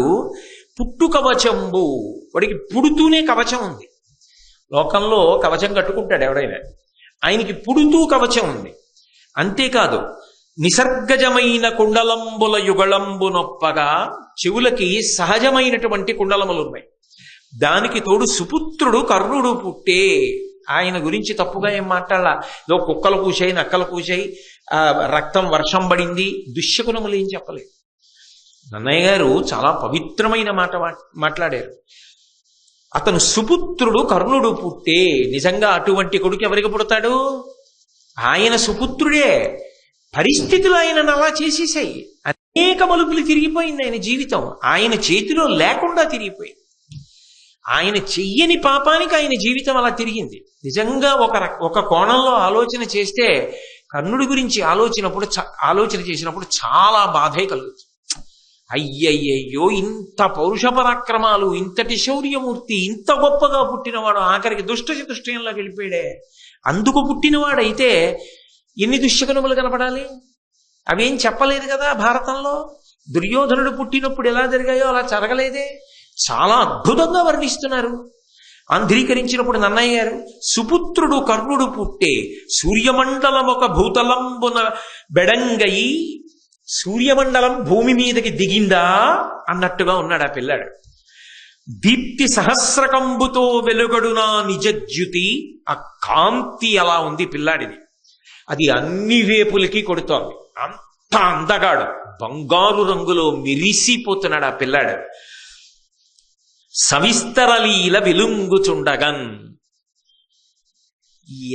పుట్టు కవచంబు, వాడికి పుడుతూనే కవచం ఉంది. లోకంలో కవచం కట్టుకుంటాడు ఎవడైనా, ఆయనకి పుడుతూ కవచం ఉంది. అంతేకాదు, నిసర్గజమైన కుండలంబుల యుగళంబు నొప్పగా, చెవులకి సహజమైనటువంటి కుండలములు ఉన్నాయి. దానికి తోడు సుపుత్రుడు కర్ణుడు పుట్టే. ఆయన గురించి తప్పుగా ఏం మాట్లాడాల. ఏదో కుక్కలు కూసాయి, నక్కలు కూసాయి, రక్తం వర్షం పడింది, దుశ్శకునములు ఏం చెప్పలేదు. నన్నయ్య గారు చాలా పవిత్రమైన మాట మాట్లాడారు. అతను సుపుత్రుడు కర్ణుడు పుట్టే. నిజంగా అటువంటి కొడుకు ఎవరికి పుడతాడు? ఆయన సుపుత్రుడే. పరిస్థితులు ఆయనను అలా చేసేసాయి. అనేక మలుపులు తిరిగిపోయింది ఆయన జీవితం. ఆయన చేతిలో లేకుండా తిరిగిపోయింది. ఆయన చెయ్యని పాపానికి ఆయన జీవితం అలా తిరిగింది. నిజంగా ఒక కోణంలో ఆలోచన చేస్తే కర్ణుడి గురించి ఆలోచన చేసినప్పుడు చాలా బాధే కలుగుతుంది. అయ్యయ్యో, ఇంత పౌరుష పరాక్రమాలు, ఇంతటి శౌర్యమూర్తి, ఇంత గొప్పగా పుట్టినవాడు ఆఖరికి దుష్టయంలోకి వెళ్ళిపోయాడే. అందుకు పుట్టినవాడైతే ఎన్ని దుశ్శకునములు కనపడాలి? అవేం చెప్పలేదు కదా భారతంలో. దుర్యోధనుడు పుట్టినప్పుడు ఎలా జరిగాయో అలా జరగలేదే. చాలా అద్భుతంగా వర్ణిస్తున్నారు. ఆంధ్రీకరించినప్పుడు నన్నయ్య గారు, సుపుత్రుడు కర్ణుడు పుట్టే, సూర్యమండలం ఒక భూతలంబున బెడంగయి, సూర్యమండలం భూమి మీదకి దిగిందా అన్నట్టుగా ఉన్నాడు ఆ పిల్లాడు. దీప్తి సహస్రకంబుతో వెలుగడునా నిజద్యుతి, ఆ కాంతి అలా ఉంది పిల్లాడిది. అది అన్ని వేపులకి కొడుతోంది. అంత అందగాడు, బంగారు రంగులో మెరిసిపోతున్నాడు ఆ పిల్లాడు. సవిస్తరలీల వెలుంగుచుండగన్.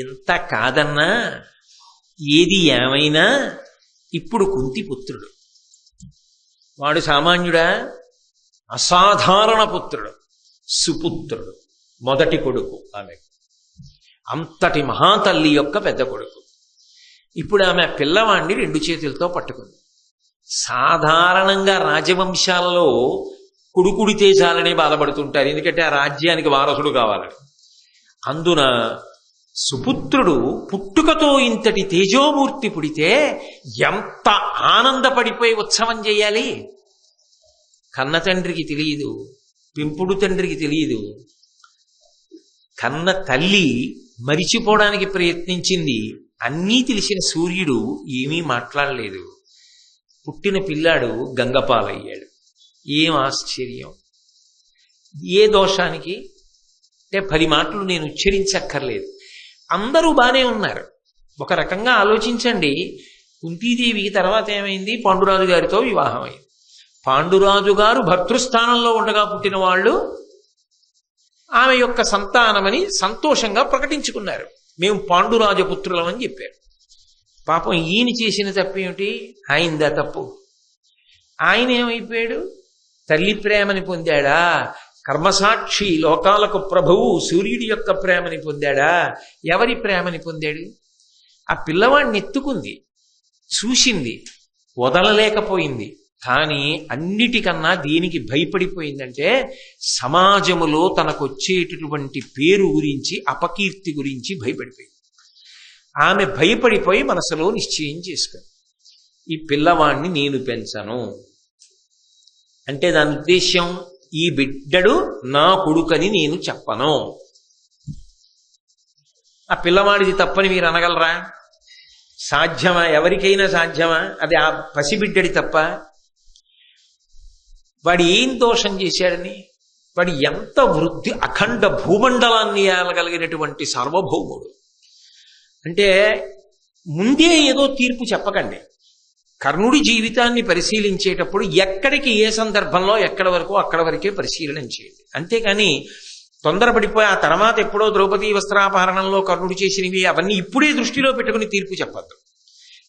ఎంత కాదన్నా, ఏది ఏమైనా ఇప్పుడు కుంతిపుత్రుడు. వాడు సామాన్యుడా? అసాధారణ పుత్రుడు, సుపుత్రుడు, మొదటి కొడుకు ఆమె. అంతటి మహాతల్లి యొక్క పెద్ద కొడుకు. ఇప్పుడు ఆమె పిల్లవాణ్ణి 2 చేతులతో పట్టుకుంది. సాధారణంగా రాజవంశాలలో కొడుకుడితే చాలని బాధపడుతుంటారు, ఎందుకంటే ఆ రాజ్యానికి వారసుడు కావాలని. అందున సుపుత్రుడు పుట్టుకతో ఇంతటి తేజోమూర్తి పుడితే ఎంత ఆనందపడిపోయి ఉత్సవం చేయాలి. కన్న తండ్రికి తెలియదు, పెంపుడు తండ్రికి తెలియదు. కన్న తల్లి మరిచిపోవడానికి ప్రయత్నించింది. అన్నీ తెలిసిన సూర్యుడు ఏమీ మాట్లాడలేదు. పుట్టిన పిల్లాడు గంగపాలయ్యాడు. ఏం ఆశ్చర్యం! ఏ దోషానికి అంటే 10 మాటలు నేను ఉచ్చరించక్కర్లేదు. అందరూ బానే ఉన్నారు. ఒక రకంగా ఆలోచించండి. కుంతీదేవికి తర్వాత ఏమైంది? పాండురాజు గారితో వివాహం అయింది. పాండురాజు గారు భర్తృస్థానంలో ఉండగా పుట్టిన వాళ్ళు ఆమె యొక్క సంతానమని సంతోషంగా ప్రకటించుకున్నారు. మేము పాండురాజపుత్రులం అని చెప్పారు. పాపం ఈయన చేసిన తప్పేమిటి? ఆయనదా తప్పు. ఆయన ఏమైపోయాడు? తల్లి ప్రేమని పొందాడా? కర్మసాక్షి లోకాలకు ప్రభువు సూర్యుడి యొక్క ప్రేమని పొందాడా? ఎవరి ప్రేమని పొందాడు? ఆ పిల్లవాడిని ఎత్తుకుంది, చూసింది, వదలలేకపోయింది. కానీ అన్నిటికన్నా దేనికి భయపడిపోయిందంటే సమాజములో తనకొచ్చేటటువంటి పేరు గురించి, అపకీర్తి గురించి భయపడిపోయింది. ఆమె భయపడిపోయి మనసులో నిశ్చయం చేసుకుంది, ఈ పిల్లవాణ్ణి నేను పెంచను. అంటే దాని ఉద్దేశ్యం, ఈ బిడ్డడు నా కొడుకని నేను చెప్పను. ఆ పిల్లవాడిది తప్పని మీరు అనగలరా? సాధ్యమా? ఎవరికైనా సాధ్యమా? అది ఆ పసిబిడ్డడి తప్ప? వాడు ఏం దోషం చేశాడని? వాడు ఎంత వృద్ధి, అఖండ భూమండలాన్ని ఏలగలిగినటువంటి సార్వభౌముడు. అంటే ముందే ఏదో తీర్పు చెప్పకండి. కర్ణుడి జీవితాన్ని పరిశీలించేటప్పుడు ఎక్కడికి ఏ సందర్భంలో ఎక్కడ వరకు అక్కడ వరకే పరిశీలన చేయండి. అంతేకాని తొందరపడిపోయి ఆ తర్వాత ఎప్పుడో ద్రౌపదీ వస్త్రాపహరణంలో కర్ణుడు చేసినవి అవన్నీ ఇప్పుడే దృష్టిలో పెట్టుకుని తీర్పు చెప్పద్దు.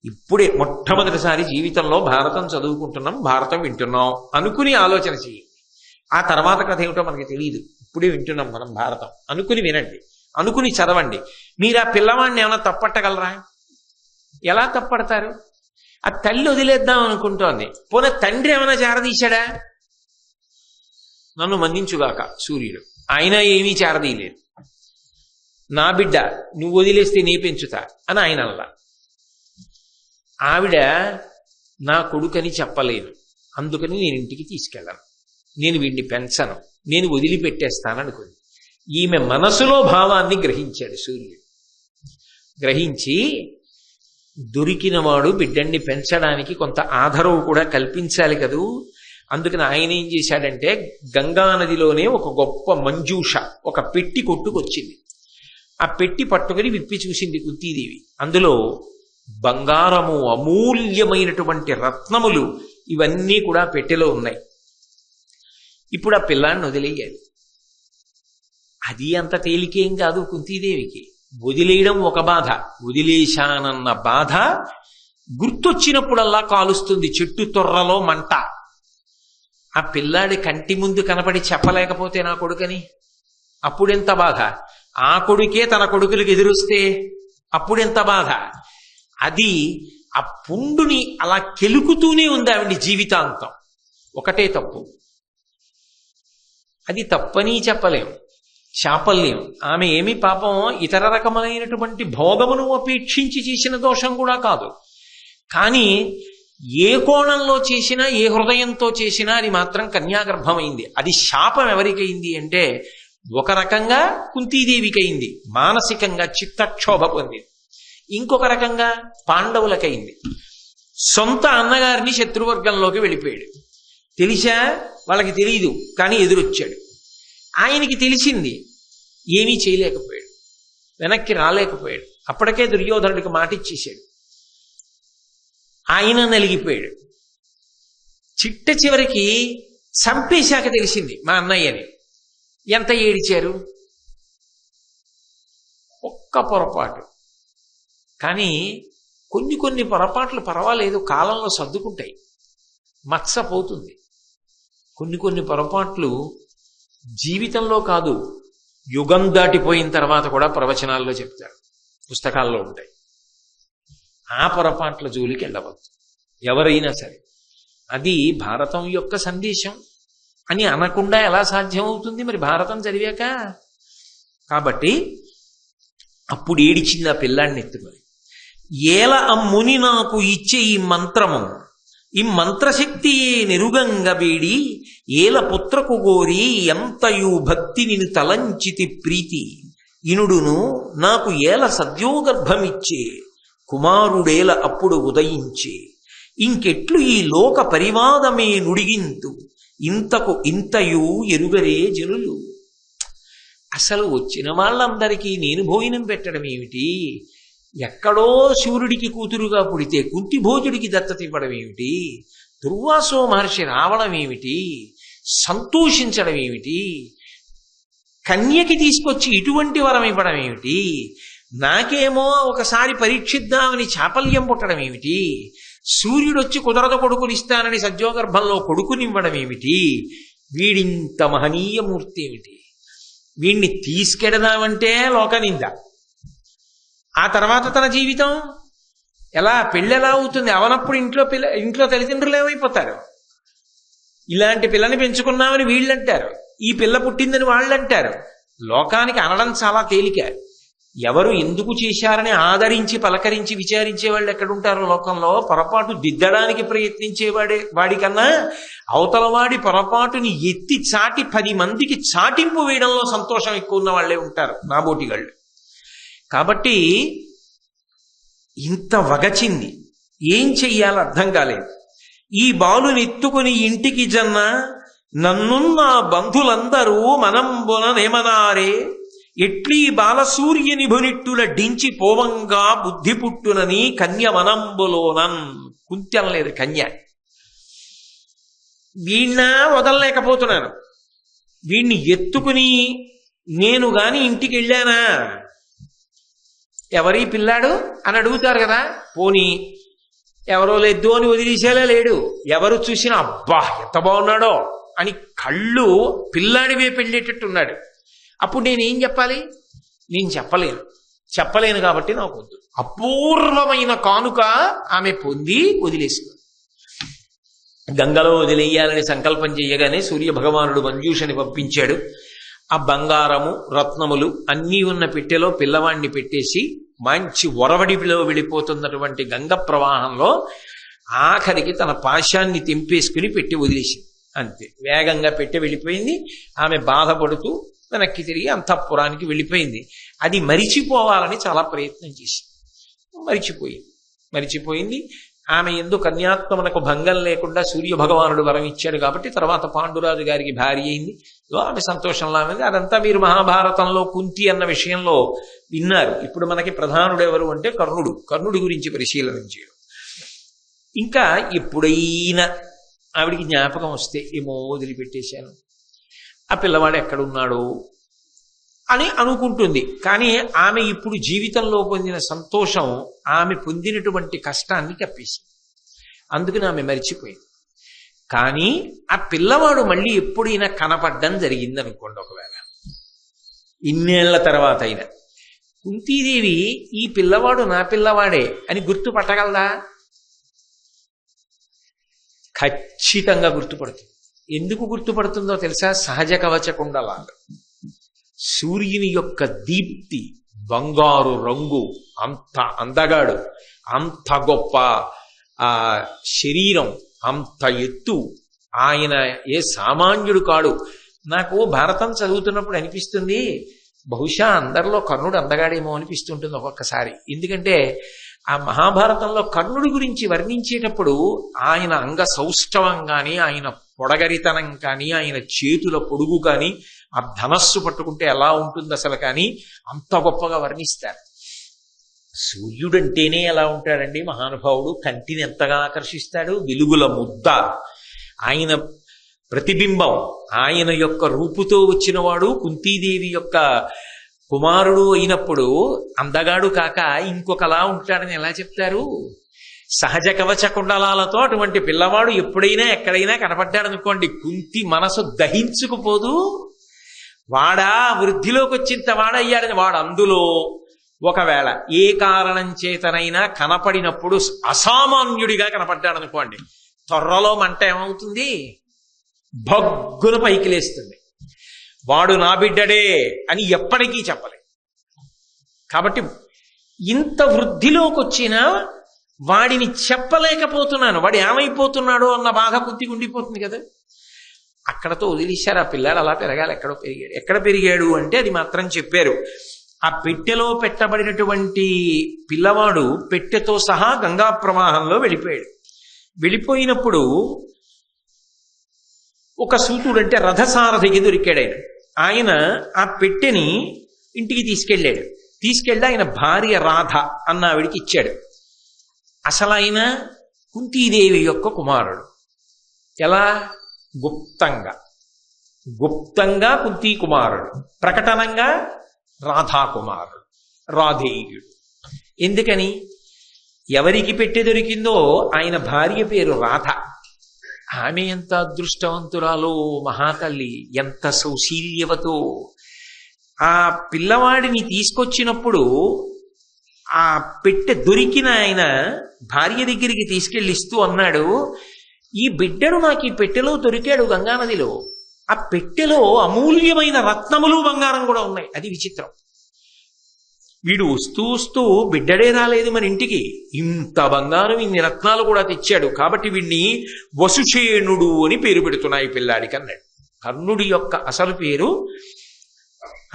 ఇప్పుడే మొట్టమొదటిసారి జీవితంలో భారతం చదువుకుంటున్నాం, భారతం వింటున్నాం అనుకుని ఆలోచన చేయండి. ఆ తర్వాత కథ ఏమిటో మనకి తెలియదు, ఇప్పుడే వింటున్నాం మనం భారతం అనుకుని వినండి, అనుకుని చదవండి. మీరు ఆ పిల్లవాడిని ఏమైనా తప్పట్టగలరా? ఎలా తప్పడతారు? ఆ తల్లి వదిలేద్దాం అనుకుంటోంది, పోనీ తండ్రి ఏమైనా చేరదీశాడా? నన్ను మన్నించుగాక సూర్యుడు, ఆయన ఏమీ చేరదీయలేదు. నా బిడ్డ నువ్వు వదిలేస్తే నీ పెంచుతా అని ఆయన అలా. ఆవిడ నా కొడుకని చెప్పలేను, అందుకని నేను ఇంటికి తీసుకెళ్ళను, నేను వీడిని పెంచను, నేను వదిలిపెట్టేస్తాననుకుంది. ఈమె మనసులో భావాన్ని గ్రహించాడు సూర్యుడు. గ్రహించి దొరికినవాడు బిడ్డన్ని పెంచడానికి కొంత ఆధారం కూడా కల్పించాలి కదూ. అందుకని ఆయన ఏం చేశాడంటే గంగా నదిలోనే ఒక గొప్ప మంజూష, ఒక పెట్టి కొట్టుకొచ్చింది. ఆ పెట్టి పట్టుకుని విప్పి చూసింది కుంతీదేవి. అందులో బంగారము, అమూల్యమైనటువంటి రత్నములు ఇవన్నీ కూడా పెట్టెలో ఉన్నాయి. ఇప్పుడు ఆ పిల్లాన్ని వదిలేయాలి. అది అంత తేలికేం కాదు కుంతీదేవికి. వదిలేయడం ఒక బాధ, వదిలేశానన్న బాధ గుర్తొచ్చినప్పుడల్లా కాలుస్తుంది. చెట్టు తొర్రలో మంట. ఆ పిల్లాడి కంటి ముందు కనపడి చెప్పలేకపోతే నా కొడుకని అప్పుడెంత బాధ. ఆ కొడుకే తన కొడుకులకు ఎదురొస్తే అప్పుడెంత బాధ. అది ఆ పుండుని అలా కెలుకుతూనే ఉంది ఆవిడ జీవితాంతం. ఒకటే తప్పు. అది తప్పని చెప్పలేం, శాపల్యం. ఆమె ఏమి పాపం ఇతర రకమైనటువంటి భోగమును అపేక్షించి చేసిన దోషం కూడా కాదు. కానీ ఏ కోణంలో చేసినా, ఏ హృదయంతో చేసినా అది మాత్రం కన్యాగర్భమైంది. అది శాపం ఎవరికైంది అంటే ఒక రకంగా కుంతీదేవికైంది, మానసికంగా చిత్తక్షోభ పొందింది. ఇంకొక రకంగా పాండవులకైంది. సొంత అన్నగారిని శత్రువర్గంలోకి వెళ్ళిపోయాడు. తెలిసా? వాళ్ళకి తెలియదు, కానీ ఎదురొచ్చాడు. ఆయనకి తెలిసింది, ఏమీ చేయలేకపోయాడు, వెనక్కి రాలేకపోయాడు. అప్పటికే దుర్యోధనుడికి మాట ఇచ్చేశాడు. ఆయన నలిగిపోయాడు. చిట్ట చివరికి చంపేశాక తెలిసింది మా అన్నయ్యని. ఎంత ఏడిచారు. ఒక్క పొరపాటు. కానీ కొన్ని పొరపాట్లు పర్వాలేదు, కాలంలో సర్దుకుంటాయి, మచ్చ పోతుంది. కొన్ని పొరపాట్లు జీవితంలో కాదు, యుగం దాటిపోయిన తర్వాత కూడా ప్రవచనాల్లో చెప్తారు, పుస్తకాల్లో ఉంటాయి. ఆ పొరపాట్ల జోలికి వెళ్ళవద్దు ఎవరైనా సరే. అది భారతం యొక్క సందేశం అని అనకుండా ఎలా సాధ్యమవుతుంది మరి భారతం చదివాక? కాబట్టి అప్పుడు ఏడిచింది ఆ పిల్లాడిని ఎత్తుకొని. ఏల అమ్ముని నాకు ఇచ్చే ఈ మంత్రము, ఈ మంత్రశక్తియే నెరుగంగ వేడి, ఏల పుత్రకు గోరి ఎంతయు భక్తి నిన్ను తలంచితి ప్రీతి, ఇనుడును నాకు ఏల సద్యోగర్భమిచ్చే, కుమారుడేల అప్పుడు ఉదయించే, ఇంకెట్లు ఈ లోక పరివాదమే నుడిగింతు, ఇంతకు ఇంతయు ఎరుగరే జనులు. అసలు వచ్చిన వాళ్ళందరికీ నేను భోజనం పెట్టడం ఏమిటి? ఎక్కడో సూర్యుడికి కూతురుగా పుడితే కుంతి భోజుడికి దత్తత ఇవ్వడం ఏమిటి? దుర్వాసో మహర్షి రావడం ఏమిటి? సంతోషించడం ఏమిటి? కన్యకి తీసుకొచ్చి ఇటువంటి వరం ఇవ్వడం ఏమిటి? నాకేమో ఒకసారి పరీక్షిద్దామని చాపల్యం పుట్టడం ఏమిటి? సూర్యుడొచ్చి కుదరదు కొడుకునిస్తానని సద్యోగర్భంలో కొడుకునివ్వడం ఏమిటి? వీడింత మహనీయమూర్తి ఏమిటి? వీణ్ణి తీసుకెడదామంటే లోకనింద. ఆ తర్వాత తన జీవితం ఎలా, పెళ్ళెలా అవుతుంది? అవనప్పుడు ఇంట్లో తల్లిదండ్రులు ఏమైపోతారు? ఇలాంటి పిల్లని పెంచుకున్నామని వీళ్ళంటారు, ఈ పిల్ల పుట్టిందని వాళ్ళంటారు. లోకానికి అనడం చాలా తేలిక. ఎవరు ఎందుకు చేశారని ఆదరించి పలకరించి విచారించే వాళ్ళు ఎక్కడుంటారు లోకంలో? పొరపాటు దిద్దడానికి వాడికన్నా అవతలవాడి పొరపాటుని ఎత్తి చాటి 10 మందికి చాటింపు వేయడంలో సంతోషం ఎక్కువ ఉన్న వాళ్ళే ఉంటారు నాబోటిగాళ్ళు. కాబట్టి ఇంత వగచింది, ఏం చెయ్యాలో అర్థం కాలేదు. ఈ బాలుని ఎత్తుకుని ఇంటికి జన్న, నన్నున్న బంధులందరూ మనంబుననేమనారే, ఎట్లీ బాలసూర్యుని భునిట్టుల డించి పోవంగా బుద్ధి పుట్టునని కన్య మనంబులోనన్. కుంత్యం లేదు కన్య. వీణ్ణ వదలలేకపోతున్నాను. వీణ్ణి ఎత్తుకుని నేను గాని ఇంటికి వెళ్ళానా, ఎవరి పిల్లాడు అని అడుగుతారు కదా. పోనీ ఎవరో లేదు అని వదిలేసేలా లేడు. ఎవరు చూసినా అబ్బా ఎంత బాగున్నాడో అని కళ్ళు పిల్లాడివే పెళ్ళేటట్టున్నాడు. అప్పుడు నేనేం చెప్పాలి? నేను చెప్పలేను కాబట్టి నాకు వద్దు. అపూర్వమైన కానుక ఆమె పొంది వదిలేసుకుంది. గంగలో వదిలేయాలని సంకల్పం చేయగానే సూర్య భగవానుడు మంజూషని పంపించాడు. ఆ బంగారము రత్నములు అన్నీ ఉన్న పెట్టెలో పిల్లవాణ్ణి పెట్టేసి మంచి ఒరవడిలో వెళ్ళిపోతున్నటువంటి గంగ ప్రవాహంలో ఆఖరికి తన పాశాన్ని తెంపేసుకుని పెట్టి వదిలేసింది. అంతే, వేగంగా పెట్టి వెళ్ళిపోయింది. ఆమె బాధపడుతూ వెనక్కి తిరిగి అంతఃపురానికి వెళ్ళిపోయింది. అది మరిచిపోవాలని చాలా ప్రయత్నం చేసింది, మరిచిపోయింది. ఆమె యందు కన్యాత్మనకు భంగం లేకుండా సూర్య భగవానుడు వరం ఇచ్చాడు కాబట్టి తర్వాత పాండురాజు గారికి భార్య అయింది. ఆమె సంతోషంలో ఉంది. అదంతా మీరు మహాభారతంలో కుంతి అన్న విషయంలో విన్నారు. ఇప్పుడు మనకి ప్రధానుడు ఎవరు అంటే కర్ణుడు. కర్ణుడి గురించి పరిశీలన చేయడం. ఇంకా ఎప్పుడైనా ఆవిడికి జ్ఞాపకం వస్తే ఏమో వదిలిపెట్టేశాను, ఆ పిల్లవాడు ఎక్కడున్నాడు అని అనుకుంటుంది. కానీ ఆమె ఇప్పుడు జీవితంలో పొందిన సంతోషం ఆమె పొందినటువంటి కష్టాన్ని కప్పేసింది. అందుకని ఆమె మరిచిపోయింది. కానీ ఆ పిల్లవాడు మళ్ళీ ఎప్పుడైనా కనపడ్డం జరిగింది అనుకోండి, ఒకవేళ ఇన్నేళ్ల తర్వాత అయినా, కుంతీదేవి ఈ పిల్లవాడు నా పిల్లవాడే అని గుర్తుపట్టగలదా? ఖచ్చితంగా గుర్తుపడుతుంది. ఎందుకు గుర్తుపడుతుందో తెలుసా? సహజ కవచ కుండలాలు, సూర్యుని యొక్క దీప్తి, బంగారు రంగు, అంత అందగాడు, అంత గొప్ప ఆ శరీరం, అంత ఎత్తు, ఆయన ఏ సామాన్యుడు కాడు. నాకు భారతం చదువుతున్నప్పుడు అనిపిస్తుంది, బహుశా అందరిలో కర్ణుడు అందగాడేమో అనిపిస్తుంటుంది ఒక్కొక్కసారి. ఎందుకంటే ఆ మహాభారతంలో కర్ణుడి గురించి వర్ణించేటప్పుడు ఆయన అంగ సౌష్ఠవం కానీ, ఆయన పొడగరితనం కానీ, ఆయన చేతుల పొడుగు కానీ, ఆ ధనస్సు పట్టుకుంటే ఎలా ఉంటుంది అసలు కానీ, అంత గొప్పగా వర్ణిస్తారు. సూర్యుడంటేనే ఎలా ఉంటాడండి మహానుభావుడు, కంటిని ఎంతగా ఆకర్షిస్తాడు, వెలుగుల ముద్ద, ఆయన ప్రతిబింబం, ఆయన యొక్క రూపుతో వచ్చినవాడు కుంతీదేవి యొక్క కుమారుడు అయినప్పుడు అందగాడు కాక ఇంకొకలా ఉంటాడని ఎలా చెప్తారు? సహజ కవచ కుండలాలతో అటువంటి పిల్లవాడు ఎప్పుడైనా ఎక్కడైనా కనపడ్డాడనుకోండి, కుంతి మనసు దహించుకుపోదు. వాడా వృద్ధిలోకి వచ్చింత వాడయ్యాడని, వాడు అందులో ఒకవేళ ఏ కారణం చేతనైనా కనపడినప్పుడు అసామాన్యుడిగా కనపడ్డాడనుకోండి, త్వరలో మంట ఏమవుతుంది? భగ్గున పైకి లేస్తుంది. వాడు నా బిడ్డడే అని ఎప్పటికీ చెప్పలేదు. కాబట్టి ఇంత వృద్ధిలోకి వచ్చినా వాడిని చెప్పలేకపోతున్నాను, వాడు ఏమైపోతున్నాడో అన్న బాధ కొద్దిగా ఉండిపోతుంది కదా. అక్కడతో వదిలేశారు. ఆ పిల్లాడు అలా పెరగాలి. ఎక్కడో పెరిగాడు. ఎక్కడ పెరిగాడు అంటే అది మాత్రం చెప్పారు. ఆ పెట్టెలో పెట్టబడినటువంటి పిల్లవాడు పెట్టెతో సహా గంగా ప్రవాహంలో వెళ్ళిపోయాడు. వెళ్ళిపోయినప్పుడు ఒక సూతుడు అంటే రథసారథికి దొరికాడు. ఆయన ఆ పెట్టెని ఇంటికి తీసుకెళ్ళాడు. తీసుకెళ్ళి ఆయన భార్య రాధ అన్న ఆవిడికి ఇచ్చాడు. అసలు ఆయన కుంతీదేవి యొక్క కుమారుడు. ఎలా? గుప్తంగా. గుప్తంగా కుంతీ కుమారుడు, ప్రకటనంగా రాధా కుమారుడు, రాధేయుడు. ఎందుకని? ఎవరికి పెట్టె దొరికిందో ఆయన భార్య పేరు రాధ. ఆమె ఎంత అదృష్టవంతురాలో మహాతల్లి, ఎంత సౌశీల్యవతో. ఆ పిల్లవాడిని తీసుకొచ్చినప్పుడు ఆ పెట్టె దొరికిన ఆయన భార్య దగ్గరికి తీసుకెళ్ళి ఇస్తూ అన్నాడు, ఈ బిడ్డడు నాకు ఈ పెట్టెలో దొరికాడు గంగానదిలో. ఆ పెట్టెలో అమూల్యమైన రత్నములు బంగారం కూడా ఉన్నాయి. అది విచిత్రం. వీడు వస్తూ వస్తూ బిడ్డడే రాలేదు మన ఇంటికి, ఇంత బంగారం ఇన్ని రత్నాలు కూడా తెచ్చాడు. కాబట్టి వీడిని వసుషేణుడు అని పేరు పెడుతున్నాయి పిల్లాడికి అన్నాడు. కర్ణుడి యొక్క అసలు పేరు,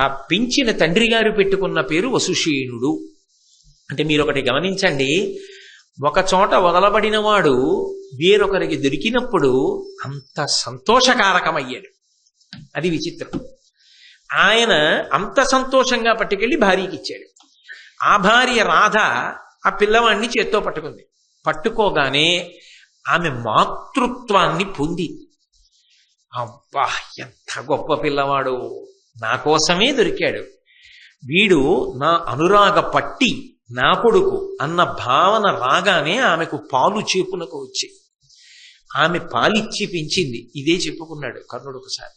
ఆ పెంచిన తండ్రి గారు పెట్టుకున్న పేరు వసుషేణుడు. అంటే మీరు ఒకటి గమనించండి, ఒక చోట వదలబడిన వాడు వేరొకరికి దొరికినప్పుడు అంత సంతోషకారకమయ్యాడు. అది విచిత్రం. ఆయన అంత సంతోషంగా పట్టుకెళ్ళి భార్యకి ఇచ్చాడు. ఆ భార్య రాధ ఆ పిల్లవాడిని చేత్తో పట్టుకుంది. పట్టుకోగానే ఆమె మాతృత్వాన్ని పొంది, అబ్బా ఎంత గొప్ప పిల్లవాడు, నా కోసమే దొరికాడు, వీడు నా అనురాగ పట్టి, నా కొడుకు అన్న భావన రాగానే ఆమెకు పాలు చేపునకు వచ్చి ఆమె పాలిచ్చి పెంచింది. ఇదే చెప్పుకున్నాడు కర్ణుడు ఒకసారి.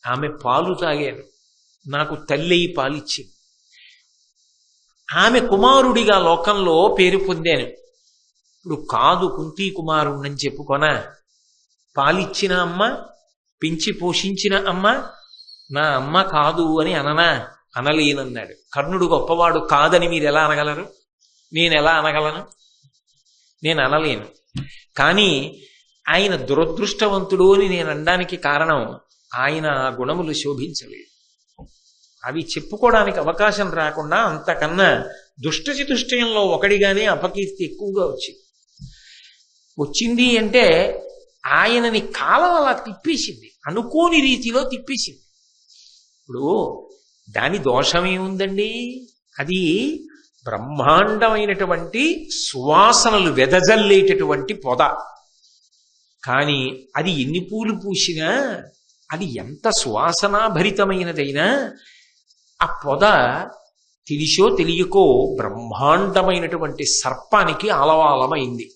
ఆమె పాలు తాగాను, నాకు తల్లి పాలిచ్చింది. ఆమె కుమారుడిగా లోకంలో పేరు పొందాను. ఇప్పుడు కాదు కుంతీ కుమారుణ్ణని చెప్పుకోనా? పాలిచ్చిన అమ్మ, పెంచి పోషించిన అమ్మ నా అమ్మ కాదు అని అననా? అనలేనన్నాడు. కర్ణుడు గొప్పవాడు కాదని మీరు ఎలా అనగలరు? నేను ఎలా అనగలను? నేను అనలేను. కానీ ఆయన దురదృష్టవంతుడు అని నేను అనడానికి కారణం, ఆయన ఆ గుణములు శోభించలేదు. అవి చెప్పుకోవడానికి అవకాశం రాకుండా అంతకన్నా దుష్టచతుష్టయంలో ఒకడిగానే అపకీర్తి ఎక్కువగా వచ్చింది. అంటే ఆయనని కాలం అలా తిప్పేసింది, అనుకోని రీతిలో తిప్పేసింది. ఇప్పుడు దాని దోషమేముందండి? అది బ్రహ్మాండమైనటువంటి సువాసనలు వెదజల్లేటటువంటి పొద. కానీ అది ఎన్ని పూలు పూసినా, అది ఎంత సువాసనాభరితమైనదైనా, ఆ పొద తెలిసో తెలియకో బ్రహ్మాండమైనటువంటి సర్పానికి ఆలవాలమైంది.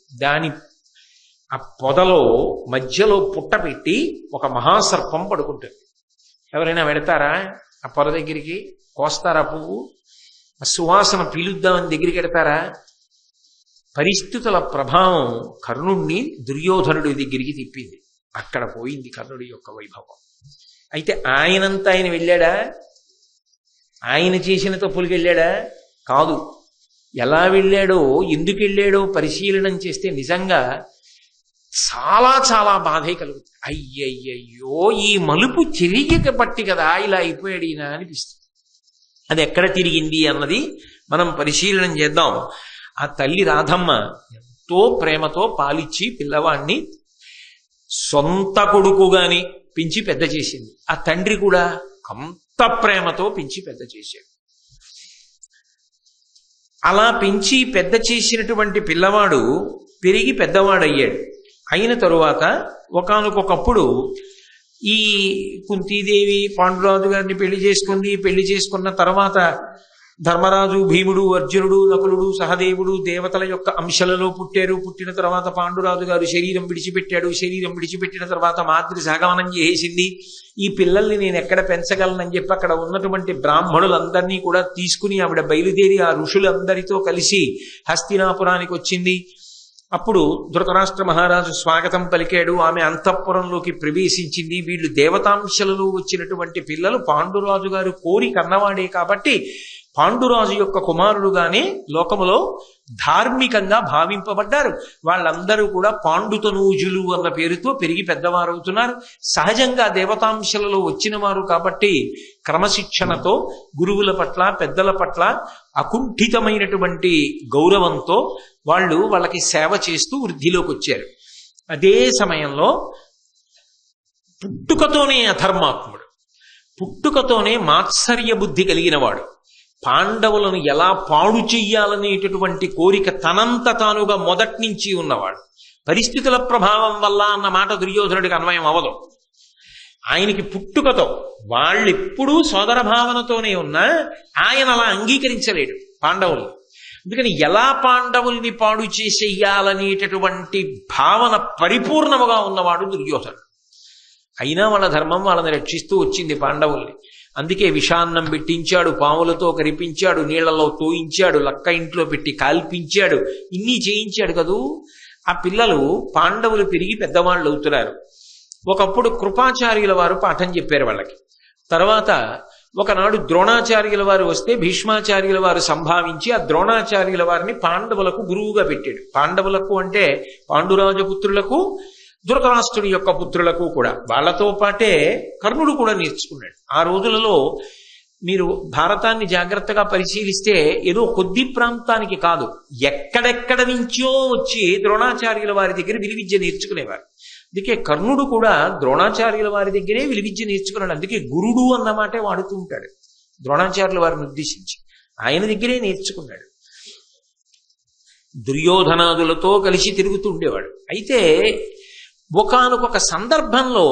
ఆ పొదలో మధ్యలో పుట్ట పెట్టి ఒక మహాసర్పం పడుకుంటుంది. ఎవరైనా వెడతారా ఆ పొద దగ్గరికి? కోస్తారా పువ్వు? ఆ సువాసన పీలుద్దామని దగ్గరికి వెడతారా? పరిస్థితుల ప్రభావం కర్ణుణ్ణి దుర్యోధనుడి దగ్గరికి తిప్పింది. అక్కడ పోయింది కర్ణుడి యొక్క వైభవం. అయితే ఆయనంతా ఆయన వెళ్ళాడా? ఆయన చేసిన తప్పులకి వెళ్ళాడా? కాదు. ఎలా వెళ్ళాడో, ఎందుకు వెళ్ళాడో పరిశీలనం చేస్తే నిజంగా చాలా చాలా బాధే కలుగుతుంది. అయ్యయ్యో, ఈ మలుపు తిరిగిక పట్టి కదా ఇలా అయిపోయాడు ఈయన అనిపిస్తుంది. అది ఎక్కడ తిరిగింది అన్నది మనం పరిశీలనం చేద్దాం. ఆ తల్లి రాధమ్మ ఎంతో ప్రేమతో పాలిచ్చి పిల్లవాడిని సొంత కొడుకుగాని పెంచి పెద్ద చేసింది. ఆ తండ్రి కూడా అంత ప్రేమతో పెంచి పెద్ద చేశాడు. అలా పెంచి పెద్ద చేసినటువంటి పిల్లవాడు పెరిగి పెద్దవాడయ్యాడు. అయిన తరువాత ఒకానొకప్పుడు ఈ కుంతీదేవి పాండురాజు గారిని పెళ్లి చేసుకుంది. పెళ్లి చేసుకున్న తర్వాత ధర్మరాజు, భీముడు, అర్జునుడు, నకులుడు, సహదేవుడు దేవతల యొక్క అంశలలో పుట్టారు. పుట్టిన తర్వాత పాండురాజు గారు శరీరం విడిచిపెట్టాడు. శరీరం విడిచిపెట్టిన తర్వాత మాద్రి సహగమనం చేసింది. ఈ పిల్లల్ని నేను ఎక్కడ పెంచగలనని చెప్పి అక్కడ ఉన్నటువంటి బ్రాహ్మణులందరినీ కూడా తీసుకుని ఆవిడ బయలుదేరి ఆ ఋషులందరితో కలిసి హస్తినాపురానికి వచ్చింది. అప్పుడు ధృతరాష్ట్ర మహారాజు స్వాగతం పలికాడు. ఆమె అంతఃపురంలోకి ప్రవేశించింది. వీళ్ళు దేవతాంశలలో వచ్చినటువంటి పిల్లలు పాండురాజు గారు కోరి కన్నవాడే కాబట్టి పాండురాజు యొక్క కుమారుడుగానే లోకములో ధార్మికంగా భావింపబడ్డారు. వాళ్ళందరూ కూడా పాండుతనూజులు అన్న పేరుతో పెరిగి పెద్దవారవుతున్నారు. సహజంగా దేవతాంశలలో వచ్చిన వారు కాబట్టి క్రమశిక్షణతో గురువుల పట్ల, పెద్దల పట్ల అకుంఠితమైనటువంటి గౌరవంతో వాళ్ళకి సేవ చేస్తూ వృద్ధిలోకి వచ్చారు. అదే సమయంలో పుట్టుకతోనే అధర్మాత్ముడు, పుట్టుకతోనే మాత్సర్య బుద్ధి కలిగినవాడు, పాండవులను ఎలా పాడు చెయ్యాలనేటటువంటి కోరిక తనంత తానుగా మొదటి నుంచి ఉన్నవాడు. పరిస్థితుల ప్రభావం వల్ల అన్న మాట దుర్యోధనుడికి అన్వయం అవ్వదు. ఆయనకి పుట్టుకతో వాళ్ళెప్పుడూ సోదర భావనతోనే ఉన్నా ఆయన అలా అంగీకరించలేడు పాండవుల్ని. అందుకని ఎలా పాండవుల్ని పాడు చేసేయాలనేటటువంటి భావన పరిపూర్ణముగా ఉన్నవాడు దుర్యోధనుడు. అయినా వాళ్ళ ధర్మం వాళ్ళని రక్షిస్తూ వచ్చింది పాండవుల్ని. అందుకే విషాన్నం పెట్టించాడు, పాములతో కరిపించాడు, నీళ్లలో తోయించాడు, లక్క ఇంట్లో పెట్టి కాల్పించాడు, ఇన్ని చేయించాడు కదూ. ఆ పిల్లలు పాండవులు పెరిగి పెద్దవాళ్ళు అవుతున్నారు. ఒకప్పుడు కృపాచార్యుల వారు పాఠం చెప్పారు వాళ్ళకి. తర్వాత ఒకనాడు ద్రోణాచార్యుల వారు వస్తే భీష్మాచార్యుల వారు సంభావించి ఆ ద్రోణాచార్యుల వారిని పాండవులకు గురువుగా పెట్టాడు. పాండవులకు అంటే పాండురాజపుత్రులకు, ధృతరాష్ట్రుడి యొక్క పుత్రులకు కూడా. వాళ్లతో పాటే కర్ణుడు కూడా నేర్చుకున్నాడు. ఆ రోజులలో మీరు భారతాన్ని జాగ్రత్తగా పరిశీలిస్తే ఏదో కొద్ది ప్రాంతానికి కాదు, ఎక్కడెక్కడ నుంచో వచ్చి ద్రోణాచార్యుల వారి దగ్గర విలువిద్య నేర్చుకునేవారు. అందుకే కర్ణుడు కూడా ద్రోణాచార్యుల వారి దగ్గరే విలువిద్య నేర్చుకున్నాడు. అందుకే గురుడు అన్నమాటే వాడుతూ ఉంటాడు ద్రోణాచార్యుల వారిని ఉద్దేశించి. ఆయన దగ్గరే నేర్చుకున్నాడు. దుర్యోధనాదులతో కలిసి తిరుగుతూ ఉండేవాడు. అయితే ఒకానొక సందర్భంలో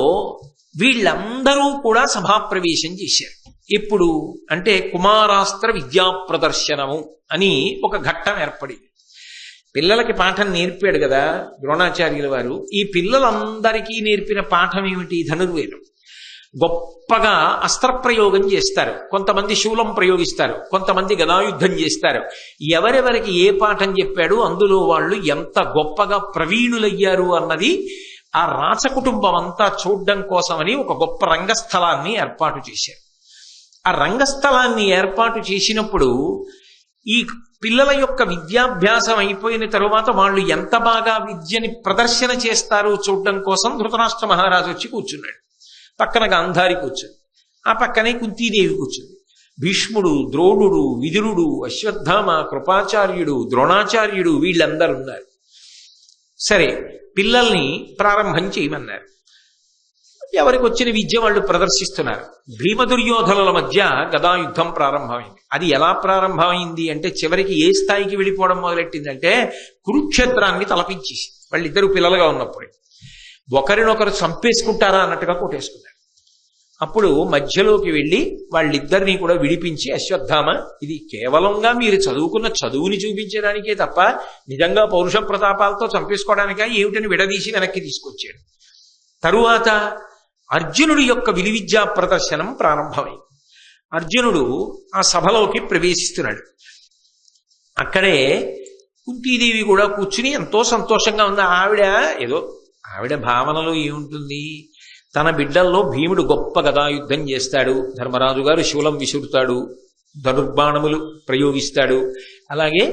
వీళ్ళందరూ కూడా సభాప్రవేశం చేశారు. ఎప్పుడు అంటే కుమారాస్త్ర విద్యా ప్రదర్శనము అని ఒక ఘట్టం ఏర్పడింది. పిల్లలకి పాఠం నేర్పాడు కదా ద్రోణాచార్యుల వారు. ఈ పిల్లలందరికీ నేర్పిన పాఠం ఏమిటి? ధనుర్వేదం. గొప్పగా అస్త్రప్రయోగం చేస్తారు, కొంతమంది శూలం ప్రయోగిస్తారు, కొంతమంది గదాయుద్ధం చేస్తారు. ఎవరెవరికి ఏ పాఠం చెప్పాడు అందులో వాళ్ళు ఎంత గొప్పగా ప్రవీణులయ్యారు అన్నది ఆ రాచకుటుంబం అంతా చూడ్డం కోసమని ఒక గొప్ప రంగస్థలాన్ని ఏర్పాటు చేశారు. ఆ రంగస్థలాన్ని ఏర్పాటు చేసినప్పుడు ఈ పిల్లల యొక్క విద్యాభ్యాసం అయిపోయిన తరువాత వాళ్ళు ఎంత బాగా విద్యని ప్రదర్శన చేస్తారో చూడడం కోసం ధృతరాష్ట్ర మహారాజు వచ్చి కూర్చున్నాడు. పక్కన గాంధారి కూర్చుంది, ఆ పక్కనే కుంతీదేవి కూర్చుంది. భీష్ముడు, ద్రోణుడు, విదురుడు, అశ్వత్థామ, కృపాచార్యుడు, ద్రోణాచార్యుడు వీళ్ళందరూ ఉన్నారు. సరే, పిల్లల్ని ప్రారంభం చేయమన్నారు. ఎవరికి వచ్చిన విద్య వాళ్ళు ప్రదర్శిస్తున్నారు. భీమ దుర్యోధనుల మధ్య గదాయుద్ధం ప్రారంభమైంది. అది ఎలా ప్రారంభమైంది అంటే చివరికి ఏ స్థాయికి వెళ్ళిపోవడం మొదలెట్టిందంటే కురుక్షేత్రాన్ని తలపించేసి వాళ్ళిద్దరూ పిల్లలుగా ఉన్నప్పుడే ఒకరినొకరు చంపేసుకుంటారా అన్నట్టుగా కొట్టేసుకున్నారు. అప్పుడు మధ్యలోకి వెళ్ళి వాళ్ళిద్దరినీ కూడా విడిపించి, అశ్వత్థామ, ఇది కేవలంగా మీరు చదువుకున్న చదువుని చూపించడానికే తప్ప నిజంగా పౌరుష ప్రతాపాలతో చంపేసుకోవడానికా ఏమిటని విడదీసి వెనక్కి తీసుకొచ్చాడు. తరువాత అర్జునుడి యొక్క విలువిద్యా ప్రదర్శనం ప్రారంభమైంది. అర్జునుడు ఆ సభలోకి ప్రవేశిస్తున్నాడు. అక్కడే కుంతీదేవి కూడా కూర్చుని ఎంతో సంతోషంగా ఉంది. ఆవిడ భావనలో ఏముంటుంది, తన బిడ్డల్లో భీముడు గొప్ప గదాయుద్ధం చేస్తాడు, ధర్మరాజు గారు శూలం విసురుతాడు, ధనుర్బాణములు ప్రయోగిస్తాడు, అలాగే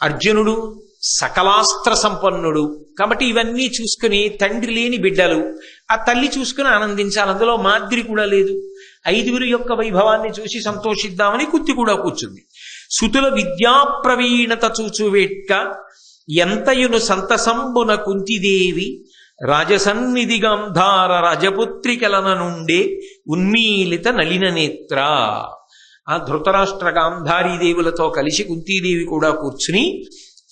అర్జునుడు సకలాస్త్ర సంపన్నుడు. కాబట్టి ఇవన్నీ చూసుకుని తండ్రి లేని బిడ్డలు ఆ తల్లి చూసుకుని ఆనందించాలి. అందులో మాద్రి కూడా లేదు. 5 యొక్క వైభవాన్ని చూసి సంతోషిద్దామని కుంతి కూడా కూర్చుంది. సుతుల విద్యా ప్రవీణత చూచువేట్క ఎంతయును సంతసంబున కుంతిదేవి రాజసన్నిధి గాంధార రాజపుత్రికలన నుండే ఉన్మీలిత నలిన నేత్ర. ఆ ధృతరాష్ట్ర గాంధారీదేవులతో కలిసి కుంతీదేవి కూడా కూర్చుని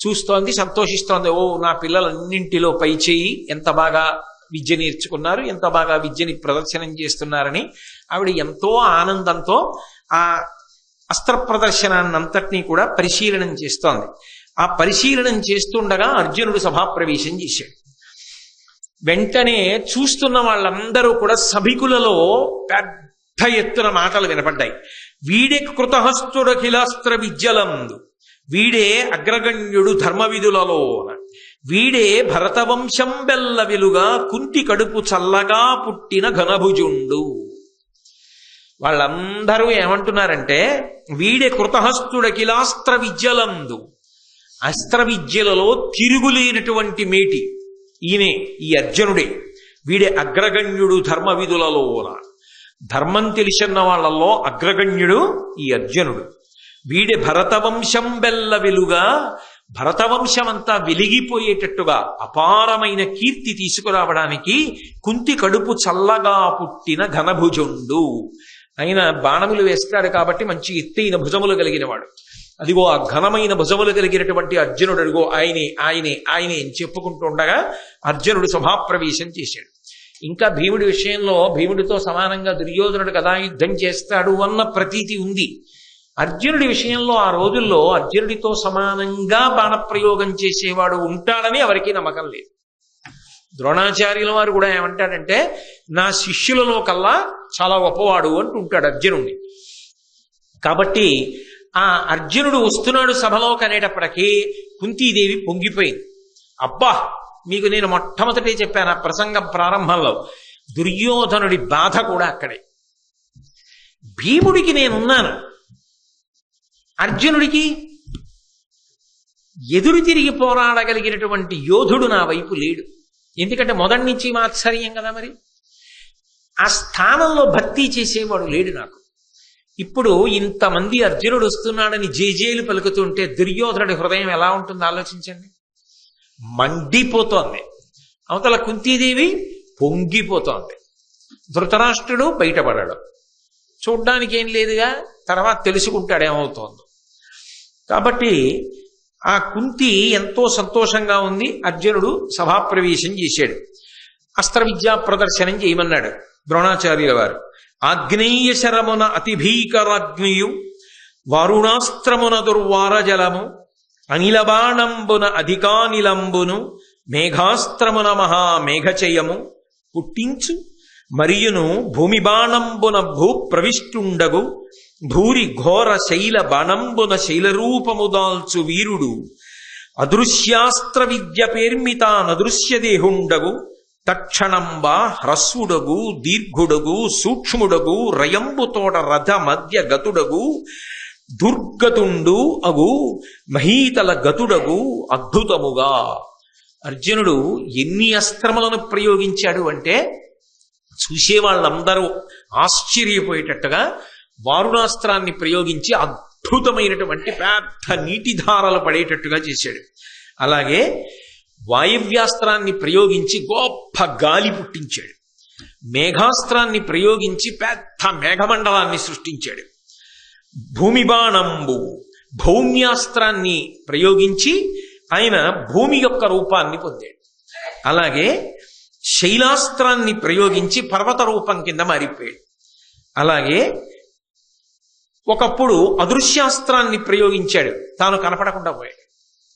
చూస్తోంది, సంతోషిస్తోంది. ఓ, నా పిల్లలన్నింటిలో పైచేయి, ఎంత బాగా విద్య నేర్చుకున్నారు, ఎంత బాగా విద్యని ప్రదర్శనం చేస్తున్నారని ఆవిడ ఎంతో ఆనందంతో ఆ అస్త్ర ప్రదర్శనాన్నంతటినీ కూడా పరిశీలనం చేస్తోంది. ఆ పరిశీలనం చేస్తుండగా అర్జునుడు సభాప్రవేశం చేశాడు. వెంటనే చూస్తున్న వాళ్ళందరూ కూడా సభికులలో పెద్ద ఎత్తున మాటలు వినపడ్డాయి. వీడే కృతహస్తుడఖిలాస్త్ర విద్యలందు, వీడే అగ్రగణ్యుడు ధర్మవిధులలో, వీడే భరతవంశం బెల్ల వెలుగా కుంతి కడుపు చల్లగా పుట్టిన ఘనభుజుండు. వాళ్ళందరూ ఏమంటున్నారంటే, వీడే కృతహస్తుడఖిలాస్త్ర విద్యలందు, అస్త్ర విద్యలలో తిరుగులేనటువంటి మేటి ఈయనే, ఈ అర్జునుడే. వీడే అగ్రగణ్యుడు ధర్మవిధులలోన, ధర్మం తెలిసిన వాళ్ళల్లో అగ్రగణ్యుడు ఈ అర్జునుడు. వీడే భరతవంశం బెల్ల వెలుగా, భరతవంశం అంతా వెలిగిపోయేటట్టుగా అపారమైన కీర్తి తీసుకురావడానికి కుంతి కడుపు చల్లగా పుట్టిన ఘనభుజుండు. ఆయన బాణములు వేస్తాడు కాబట్టి మంచి ఎత్తైన భుజములు కలిగిన వాడు. అదిగో ఆ ఘనమైన భుజములు కలిగినటువంటి అర్జునుడు, అదిగో ఆయనే ఆయనే ఆయనే అని చెప్పుకుంటుండగా అర్జునుడు సభాప్రవేశం చేశాడు. ఇంకా భీముడి విషయంలో భీముడితో సమానంగా దుర్యోధనుడు గదాయుద్ధం చేస్తాడు అన్న ప్రతీతి ఉంది. అర్జునుడి విషయంలో ఆ రోజుల్లో అర్జునుడితో సమానంగా బాణప్రయోగం చేసేవాడు ఉంటాడని ఎవరికీ నమ్మకం లేదు. ద్రోణాచార్యుల వారు కూడా ఏమంటాడంటే, నా శిష్యులలో కల్లా చాలా గొప్పవాడు అంటుంటాడు అర్జునుడిని. కాబట్టి ఆ అర్జునుడు వస్తున్నాడు సభలోకి అనేటప్పటికీ కుంతీదేవి పొంగిపోయింది. అబ్బా, మీకు నేను మొట్టమొదటే చెప్పాను ఆ ప్రసంగం ప్రారంభంలో, దుర్యోధనుడి బాధ కూడా అక్కడే. భీముడికి నేనున్నాను, అర్జునుడికి ఎదురు తిరిగి పోరాడగలిగినటువంటి యోధుడు నా వైపు లేడు. ఎందుకంటే మొదటి నుంచి మాత్సర్యం కదా, మరి ఆ స్థానంలో భర్తీ చేసేవాడు లేడు నాకు. ఇప్పుడు ఇంతమంది అర్జునుడు వస్తున్నాడని జేజేలు పలుకుతుంటే దుర్యోధనుడి హృదయం ఎలా ఉంటుందో ఆలోచించండి. మండిపోతోంది. అవతల కుంతీదేవి పొంగిపోతోంది. ధృతరాష్ట్రుడు బయటపడాడు. చూడ్డానికి ఏం లేదుగా, తర్వాత తెలుసుకుంటాడు ఏమవుతోందో. కాబట్టి ఆ కుంతి ఎంతో సంతోషంగా ఉంది. అర్జునుడు సభాప్రవేశం చేశాడు. అస్త్ర విద్యా ప్రదర్శనం చేయమన్నాడు ద్రోణాచార్యుల వారు. ఆగ్నేయ శరమున అతి భీకరాగ్నియు, వారుణాస్త్రమున దుర్వారజలము, అనిల బాణంబున అధికానిలంబును, మేఘాస్త్రమున మహామేఘచయము పుట్టించు, మరియును భూమి బాణంబున భూ ప్రవిష్టుండగు, భూరి ఘోర శైల బాణంబున శైలరూపము దాల్చు వీరుడు, అదృశ్యాస్త్ర విద్య పేర్మిత నదృశ్య దేహుండగు, తక్షణంబా హ్రస్వుడగు దీర్ఘుడగు సూక్ష్ముడగు రయంబుతోడ రథ మధ్య గతుడగు, దుర్గతుండు అగు మహీతల గతుడగు అద్భుతముగా. అర్జునుడు ఎన్ని అస్త్రములను ప్రయోగించాడు అంటే చూసేవాళ్ళందరూ ఆశ్చర్యపోయేటట్టుగా వారుణాస్త్రాన్ని ప్రయోగించి అద్భుతమైనటువంటి పెద్ద నీటిధారలు పడేటట్టుగా చేశాడు. అలాగే వాయవ్యాస్త్రాన్ని ప్రయోగించి గొప్ప గాలి పుట్టించాడు. మేఘాస్త్రాన్ని ప్రయోగించి పెద్ద మేఘమండలాన్ని సృష్టించాడు. భూమి బాణంబు భౌమ్యాస్త్రాన్ని ప్రయోగించి ఆయన భూమి యొక్క రూపాన్ని పొందాడు. అలాగే శైలాస్త్రాన్ని ప్రయోగించి పర్వత రూపం కింద మారిపోయాడు. అలాగే ఒకప్పుడు అదృశ్యాస్త్రాన్ని ప్రయోగించాడు, తాను కనపడకుండా పోయాడు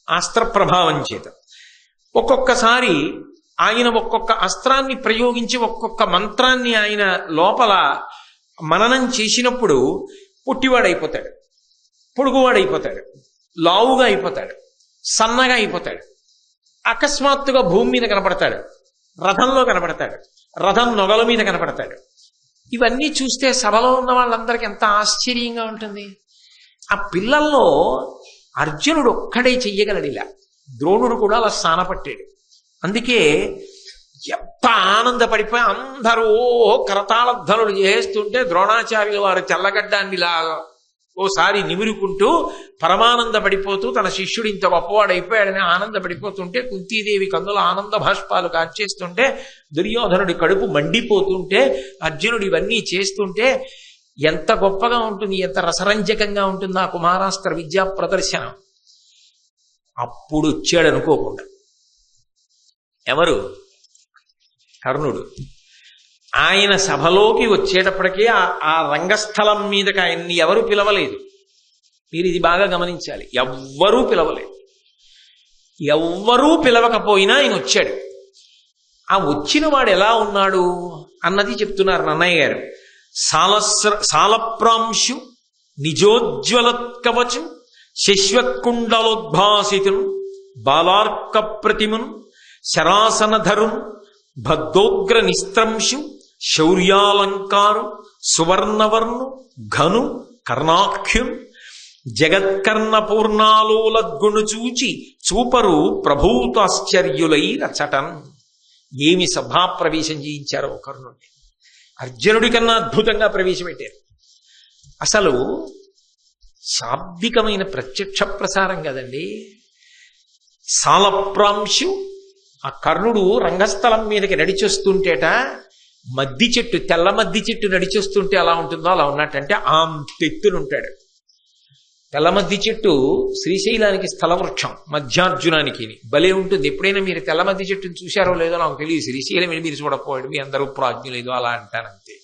అస్త్ర ప్రభావం చేత. ఒక్కొక్కసారి ఆయన ఒక్కొక్క అస్త్రాన్ని ప్రయోగించి ఒక్కొక్క మంత్రాన్ని ఆయన లోపల మననం చేసినప్పుడు పుట్టివాడైపోతాడు, పొడుగువాడైపోతాడు, లావుగా అయిపోతాడు, సన్నగా అయిపోతాడు. అకస్మాత్తుగా భూమి మీద కనపడతాడు, రథంలో కనపడతాడు, రథం నొగల మీద కనపడతాడు. ఇవన్నీ చూస్తే సభలో ఉన్న వాళ్ళందరికీ ఎంత ఆశ్చర్యంగా ఉంటుంది. ఆ పిల్లల్లో అర్జునుడు ఒక్కడే చెయ్యగలడు ఇలా. ద్రోణుడు కూడా అలా స్థానపట్టాడు. అందుకే ఎంత ఆనందపడిపోయి అందరూ కరతాళధ్వనులు చేస్తుంటే ద్రోణాచార్యుల వారు తెల్లగడ్డాన్నిలా ఓసారి నిమురుకుంటూ పరమానందపడిపోతూ తన శిష్యుడు ఇంత గొప్పవాడైపోయాడని ఆనందపడిపోతుంటే, కుంతీదేవి కందుల ఆనంద భాష్పాలు కార్చేస్తుంటే, దుర్యోధనుడి కడుపు మండిపోతుంటే, అర్జునుడు ఇవన్నీ చేస్తుంటే ఎంత గొప్పగా ఉంటుంది, ఎంత రసరంజకంగా ఉంటుంది ఆ కుమారాస్త్ర విద్యా ప్రదర్శనం. అప్పుడు వచ్చాడు అనుకోకుండా ఎవరు? కర్ణుడు. ఆయన సభలోకి వచ్చేటప్పటికీ ఆ రంగస్థలం మీదకి ఆయన్ని ఎవరు పిలవలేదు. మీరు ఇది బాగా గమనించాలి. ఎవ్వరూ పిలవలేదు. ఎవ్వరూ పిలవకపోయినా ఆయన వచ్చాడు. ఆ వచ్చిన వాడు ఎలా ఉన్నాడు అన్నది చెప్తున్నారు నన్నయ్య గారు. సాలప్రాంశు నిజోజ్వలత్కవచం శశ్వకుండలోద్భాసితును బాలార్క ప్రతిమును శరాసనధరుం భద్దోగ్ర నిస్త్రంశు శౌర్యాలంకారు సువర్ణవర్ణు ఘను కర్ణాఖ్యం జగత్కర్ణపూర్ణాలోలద్గుణు చూచి చూపరు ప్రభూతాశ్చర్యులై రచటన్. ఏమి సభాప్రవేశం చేయించారో కర్ణుడిని. అర్జునుడి కన్నా అద్భుతంగా ప్రవేశపెట్టారు. అసలు శాబ్దికమైన ప్రత్యక్ష ప్రసారం కదండి. సాలప్రాంశు ఆ కర్ణుడు రంగస్థలం మీదకి నడిచొస్తుంటేట మద్ది చెట్టు, తెల్ల మద్ది చెట్టు నడిచొస్తుంటే ఎలా ఉంటుందో అలా ఉన్నట్టంటే అంతెత్తునుంటాడు. తెల్ల మద్ది చెట్టు శ్రీశైలానికి స్థలవృక్షం, మధ్యార్జునానికి భలే ఉంటుంది. ఎప్పుడైనా మీరు తెల్ల మద్ది చెట్టుని చూశారో లేదో నాకు తెలియదు. శ్రీశైలం వెళ్ళి మీరు చూడకపోయాడు, మీ అందరూ ప్రాజ్ఞులేదో అలా అంటానంతే.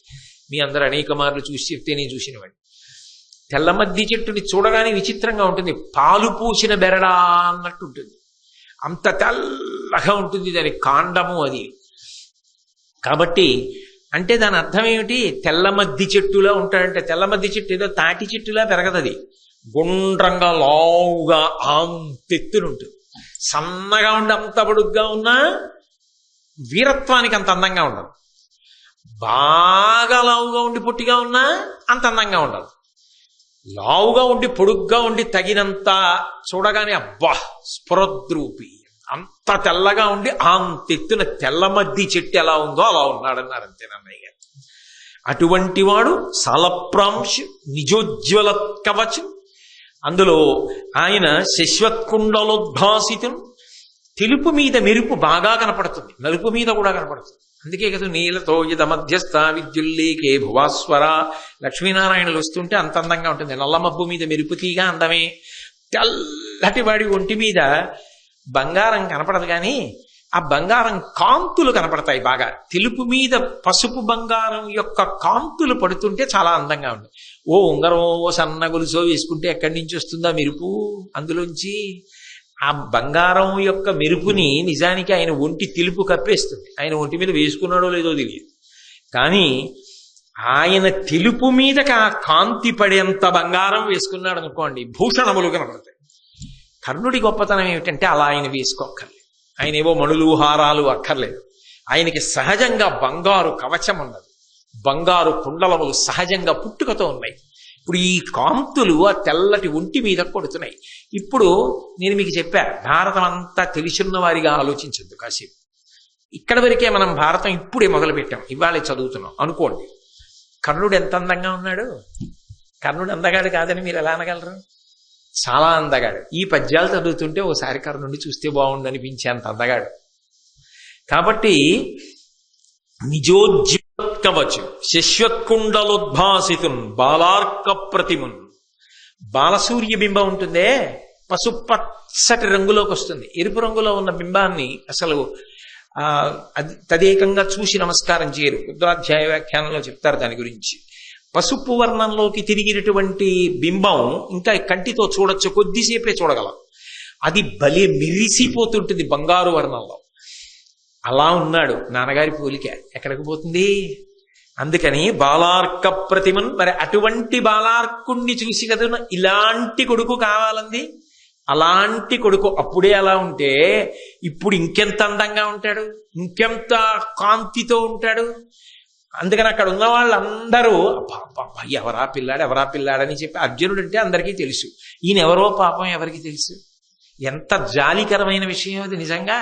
మీ అందరూ అనేక మార్లు చూసి చెప్తే నేను చూసినవాడు. తెల్ల మద్ది చెట్టుని చూడగానే విచిత్రంగా ఉంటుంది, పాలు పూసిన బెరడా అన్నట్టు ఉంటుంది. అంత తెల్లగా ఉంటుంది దాని కాండము అది. కాబట్టి అంటే దాని అర్థం ఏమిటి? తెల్ల మద్ది చెట్టులా ఉంటాడంటే. తెల్ల మద్ది చెట్టు ఏదో తాటి చెట్టులా పెరగదది, గుండ్రంగా లావుగా అంతెత్తునుంటుంది. సన్నగా ఉండి అంత పొడుగ్గా ఉన్నా వీరత్వానికి అంత అందంగా ఉండదు. బాగా లావుగా ఉండి పొట్టిగా ఉన్నా అంత అందంగా ఉండదు. లావుగా ఉండి పొడుగ్గా ఉండి తగినంత చూడగానే అబ్బా స్ఫురద్రూపి, అంత తెల్లగా ఉండి అంతెత్తున తెల్ల మద్ది చెట్టు ఎలా ఉందో అలా ఉన్నాడన్నారు అంతే నన్నయ్య గారు. అటువంటి వాడు సాలప్రాంశు నిజోజ్వల కవచం. అందులో ఆయన శశ్వత్కుండలోద్భాసితం. తెలుపు మీద మెరుపు బాగా కనపడుతుంది, నలుపు మీద కూడా కనపడుతుంది. అందుకే కదా నీలతో యద మధ్యస్థ విద్యుల్లేకే భువాస్వర లక్ష్మీనారాయణలు వస్తుంటే అంత అందంగా ఉంటుంది. నల్లమబ్బు మీద మెరుపు తీగ అందమే. తెల్లటి వాడి ఒంటి మీద బంగారం కనపడదు, కానీ ఆ బంగారం కాంతులు కనపడతాయి బాగా. తెలుపు మీద పసుపు బంగారం యొక్క కాంతులు పడుతుంటే చాలా అందంగా ఉంటుంది. ఓ ఉంగరం ఓ సన్న గొలుసో వేసుకుంటే ఎక్కడి నుంచి వస్తుందా మెరుపు? అందులోంచి ఆ బంగారం యొక్క మెరుపుని నిజానికి ఆయన ఒంటి తెలుపు కప్పేస్తుంది. ఆయన ఒంటి మీద వేసుకున్నాడో లేదో తెలియదు, కానీ ఆయన తెలుపు మీదకి ఆ కాంతి పడేంత బంగారం వేసుకున్నాడు అనుకోండి, భూషణములు కనపడతాయి. కర్ణుడి గొప్పతనం ఏమిటంటే అలా ఆయన వేసుకోక్కర్లేదు. ఆయన ఏవో మణులు హారాలు అక్కర్లేదు. ఆయనకి సహజంగా బంగారు కవచం ఉన్నది, బంగారు కుండలములు సహజంగా పుట్టుకతో ఉన్నాయి. ఇప్పుడు ఈ కాంతులు ఆ తెల్లటి ఒంటి మీద కొడుతున్నాయి. ఇప్పుడు నేను మీకు చెప్పా, భారతం అంతా తెలిసిన వారిగా ఆలోచించద్దు కాసేపు. ఇక్కడ వరకే మనం భారతం ఇప్పుడే మొదలు పెట్టాం, ఇవాళే చదువుతున్నాం అనుకోండి. కర్ణుడు ఎంత అందంగా ఉన్నాడు. కర్ణుడు అందగాడు కాదని మీరు ఎలా అనగలరు? చాలా అందగాడు. ఈ పద్యాలు చదువుతుంటే ఓసారి కర్ణుడిని చూస్తే బాగుండు అనిపించే అంత అందగాడు. కాబట్టి నిజోజ్వల కవచం శశ్వత్కుండలోద్భాసితున్ బాలార్క ప్రతిమున్. బాలసూర్య బింబం ఉంటుందే, పసుపచ్చటి రంగులోకి వస్తుంది. ఎరుపు రంగులో ఉన్న బింబాన్ని అసలు తదేకంగా చూసి నమస్కారం చేయరు. రుద్రాధ్యాయ వ్యాఖ్యానంలో చెప్తారు దాని గురించి. పసుపు వర్ణంలోకి తిరిగినటువంటి బింబం ఇంకా కంటితో చూడొచ్చు, కొద్దిసేపే చూడగలం. అది భలే మెరిసిపోతుంటుంది బంగారు వర్ణంలో. అలా ఉన్నాడు నాన్నగారి పోలిక, ఎక్కడికి పోతుంది? అందుకని బాలార్క ప్రతిమన్. మరి అటువంటి బాలార్కుణ్ణి చూసి కదా ఇలాంటి కొడుకు కావాలంది. అలాంటి కొడుకు అప్పుడే అలా ఉంటే ఇప్పుడు ఇంకెంత అందంగా ఉంటాడు, ఇంకెంత కాంతితో ఉంటాడు. అందుకని అక్కడ ఉన్న వాళ్ళందరూ ఎవరా పిల్లాడని చెప్పి, అర్జునుడు అంటే అందరికీ తెలుసు, ఈయన ఎవరో పాపం ఎవరికి తెలుసు. ఎంత జాలికరమైన విషయం అది నిజంగా.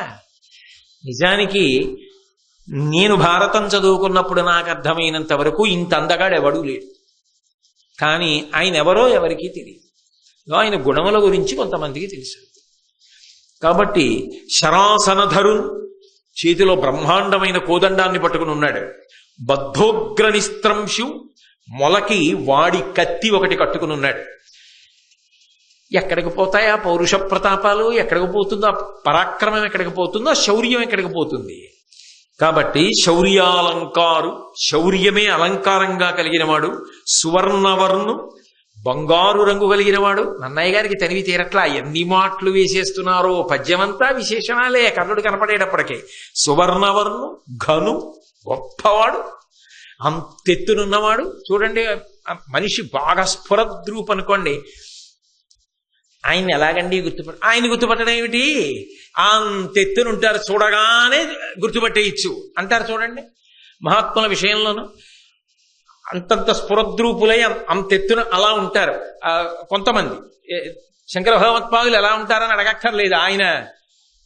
నిజానికి నేను భారతం చదువుకున్నప్పుడు నాకు అర్థమైనంత వరకు ఇంత అందగాడు ఎవడూ లేడు. కానీ ఆయన ఎవరో ఎవరికీ తెలియదు. ఆయన గుణముల గురించి కొంతమందికి తెలుసు. కాబట్టి శరాసనధరున్, చేతిలో బ్రహ్మాండమైన కోదండాన్ని పట్టుకుని ఉన్నాడు. బద్ధోగ్రనిస్త్రంశు, మొలకి వాడి కత్తి ఒకటి కట్టుకుని ఉన్నాడు. ఎక్కడికి పోతాయా పౌరుష ప్రతాపాలు? ఎక్కడికి పోతుందో పరాక్రమం, ఎక్కడికి పోతుందో శౌర్యం, ఎక్కడికి పోతుంది? కాబట్టి శౌర్యాలంకారు, శౌర్యమే అలంకారంగా కలిగినవాడు. సువర్ణవర్ణు, బంగారు రంగు కలిగినవాడు. నన్నయ్య గారికి తనివి తీరట్లా, ఎన్ని మాటలు వేసేస్తున్నారో. పద్యమంతా విశేషణాలే కర్ణుడు కనపడేటప్పటికే. సువర్ణవర్ణు, ఘను, గొప్పవాడు, అంతెత్తునున్నవాడు. చూడండి, మనిషి బాగా స్ఫురద్రూప్ అనుకోండి, ఆయన్ని ఎలాగండి ఆయన గుర్తుపట్టడం ఏమిటి? అంతెత్తునుంటారు, చూడగానే గుర్తుపట్టేయచ్చు అంటారు. చూడండి, మహాత్ముల విషయంలోనూ అంతంత స్ఫురద్రూపులై అంతెత్తున అలా ఉంటారు. కొంతమంది శంకర భగవత్పాదులు ఎలా ఉంటారని అడగక్కర్లేదు. ఆయన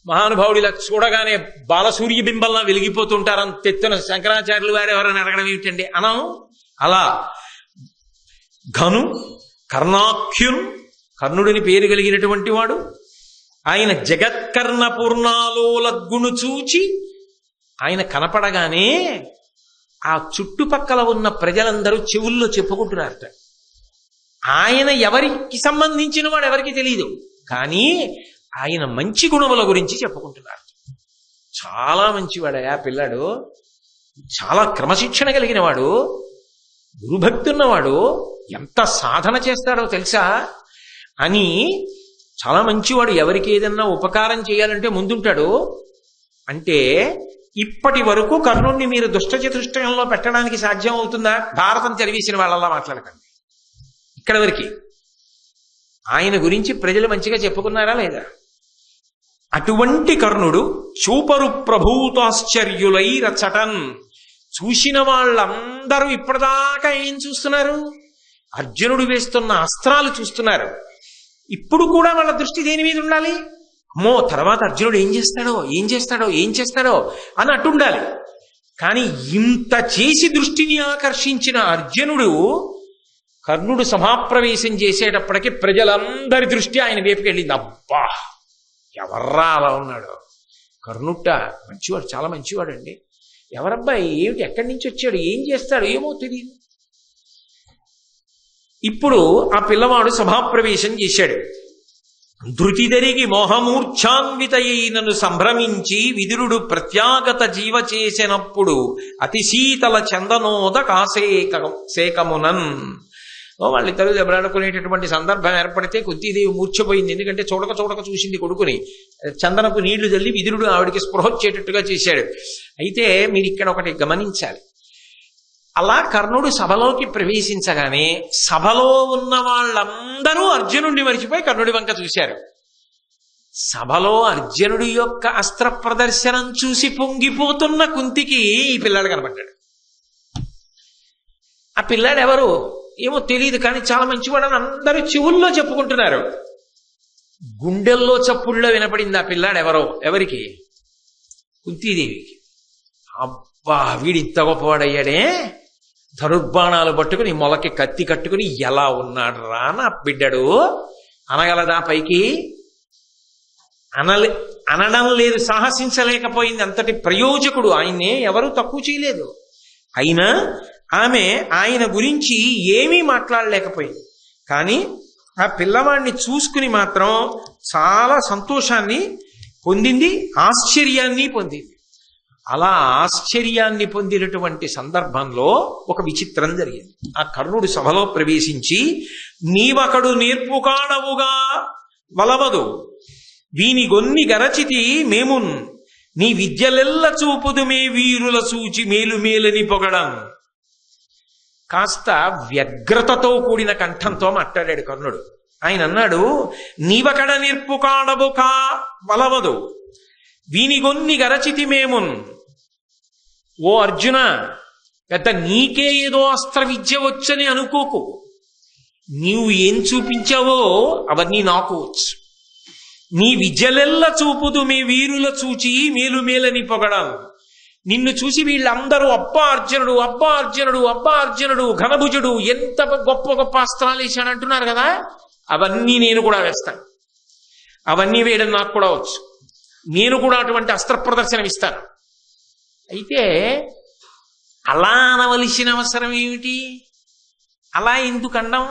మహానుభావుడు ఇలా చూడగానే బాలసూర్య బింబల్లా వెలిగిపోతుంటారు అంతెత్తున. శంకరాచార్యులు వారు ఎవరైనా అడగడం ఏమిటండి అనం. అలా ఘను, కర్ణాఖ్యున్, కర్ణుడిని పేరు కలిగినటువంటి వాడు. ఆయన జగత్కర్ణ పూర్ణాలోలద్గును చూచి ఆయన కనపడగానే ఆ చుట్టుపక్కల ఉన్న ప్రజలందరూ చెవుల్లో చెప్పుకుంటున్నారట. ఆయన ఎవరికి సంబంధించిన వాడు ఎవరికి తెలియదు, కానీ ఆయన మంచి గుణముల గురించి చెప్పుకుంటున్నారు. చాలా మంచివాడయా పిల్లాడు, చాలా క్రమశిక్షణ కలిగిన వాడు, గురుభక్తి ఉన్నవాడు, ఎంత సాధన చేస్తాడో తెలుసా అని. చాలా మంచివాడు, ఎవరికి ఏదన్నా ఉపకారం చేయాలంటే ముందుంటాడు. అంటే ఇప్పటి వరకు కర్ణుణ్ణి మీరు దుష్టచతుష్టయంలో పెట్టడానికి సాధ్యం అవుతుందా? భారతం చదివేసిన వాళ్ళలా మాట్లాడకండి. ఇక్కడ వరకు ఆయన గురించి ప్రజలు మంచిగా చెప్పుకున్నారా లేదా? అటువంటి కర్ణుడు చూపరు ప్రభూతాశ్చర్యులై రచటన్. చూసిన వాళ్ళందరూ ఇప్పటిదాకా ఏం చూస్తున్నారు? అర్జునుడు వేస్తున్న అస్త్రాలు చూస్తున్నారు. ఇప్పుడు కూడా వాళ్ళ దృష్టి దేని మీద ఉండాలి? అమ్మో, తర్వాత అర్జునుడు ఏం చేస్తాడో అని అటుండాలి. కానీ ఇంత చేసి దృష్టిని ఆకర్షించిన అర్జునుడు కర్ణుడు సభాప్రవేశం చేసేటప్పటికి ప్రజలందరి దృష్టి ఆయన వైపుకి వెళ్ళింది. అబ్బా, ఎవర్రా అలా ఉన్నాడు? కర్ణుట్ట మంచివాడు, చాలా మంచివాడు అండి. ఎవరబ్బాయి, ఏమిటి, ఎక్కడి నుంచి వచ్చాడు, ఏం చేస్తాడు ఏమో తెలియదు. ఇప్పుడు ఆ పిల్లవాడు సభాప్రవేశం చేశాడు. ధృతిదరిగి మోహమూర్ఛాన్వితయైనను సంభ్రమించి విదురుడు ప్రత్యాగత జీవ చేసినప్పుడు అతిశీతల చందనోద కాసేకమునన్. వాళ్ళిద్దరూ దెబ్బలాడుకునేటటువంటి సందర్భం ఏర్పడితే కుంతీదేవి మూర్ఛపోయింది. ఎందుకంటే చూడక చూసింది కొడుకుని. చందనపు నీళ్లు చల్లి విదురుడు ఆవిడికి స్పృహొచ్చేటట్టుగా చేశాడు. అయితే మీరు ఇక్కడ ఒకటి గమనించాలి. అలా కర్ణుడు సభలోకి ప్రవేశించగానే సభలో ఉన్న వాళ్ళందరూ అర్జునుడిని మరిచిపోయి కర్ణుడి వంక చూశారు. సభలో అర్జునుడి యొక్క అస్త్ర ప్రదర్శనం చూసి పొంగిపోతున్న కుంతికి ఈ పిల్లాడు కనబడ్డాడు. ఆ పిల్లాడు ఎవరు ఏమో తెలియదు, కానీ చాలా మంచివాడని అందరూ చెవుల్లో చెప్పుకుంటున్నారు. గుండెల్లో చప్పుల్లో వినపడింది ఆ పిల్లాడు ఎవరో. ఎవరికి? కుంతీదేవికి. అబ్బా, వీడి ఇంత గొప్పవాడయ్యాడే, ధనుర్బాణాలు పట్టుకుని మొలకి కత్తి కట్టుకుని ఎలా ఉన్నాడు రా నా బిడ్డడు అనగలదా? పైకి అనడం లేదు, సాహసించలేకపోయింది. అంతటి ప్రయోజకుడు ఆయన్నే ఎవరూ తక్కువ చేయలేదు. అయినా ఆమె ఆయన గురించి ఏమీ మాట్లాడలేకపోయింది. కానీ ఆ పిల్లవాడిని చూసుకుని మాత్రం చాలా సంతోషాన్ని పొందింది, ఆశ్చర్యాన్ని పొందింది. అలా ఆశ్చర్యాన్ని పొందినటువంటి సందర్భంలో ఒక విచిత్రం జరిగింది. ఆ కర్ణుడు సభలో ప్రవేశించి, నీవకడు నేర్పు కాడవుగా వలవదు, వీని గొన్ని గరచితి మేమున్, నీ విద్యలెల్ల చూపుదు మే వీరుల సూచి మేలు మేలని పొగడం. కాస్త వ్యగ్రతతో కూడిన కంఠంతో మాట్లాడాడు కర్ణుడు. ఆయన అన్నాడు, నీవకడ నేర్పు కాడవు కా వలవదు, వీనిగొన్ని గరచితి మేమున్. ఓ అర్జున, పెద్ద నీకే ఏదో అస్త్ర విద్య వచ్చని అనుకోకు. నీవు ఏం చూపించావో అవన్నీ నాకు వచ్చు. నీ విద్యలెల్ల చూపుదు మీ వీరుల చూచి మేలు మేలని పొగడం. నిన్ను చూసి వీళ్ళందరూ అబ్బా అర్జునుడు, అబ్బా అర్జునుడు, అబ్బా అర్జునుడు, ఘనభుజుడు, ఎంత గొప్ప గొప్ప అస్త్రాలు వేశాడంటున్నారు కదా, అవన్నీ నేను కూడా వేస్తాను. అవన్నీ వేయడం నాకు కూడా వచ్చు. నేను కూడా అటువంటి అస్త్ర ప్రదర్శనం ఇస్తాను. అయితే అలా అనవలసిన అవసరం ఏమిటి? అలా ఎందుకు అండం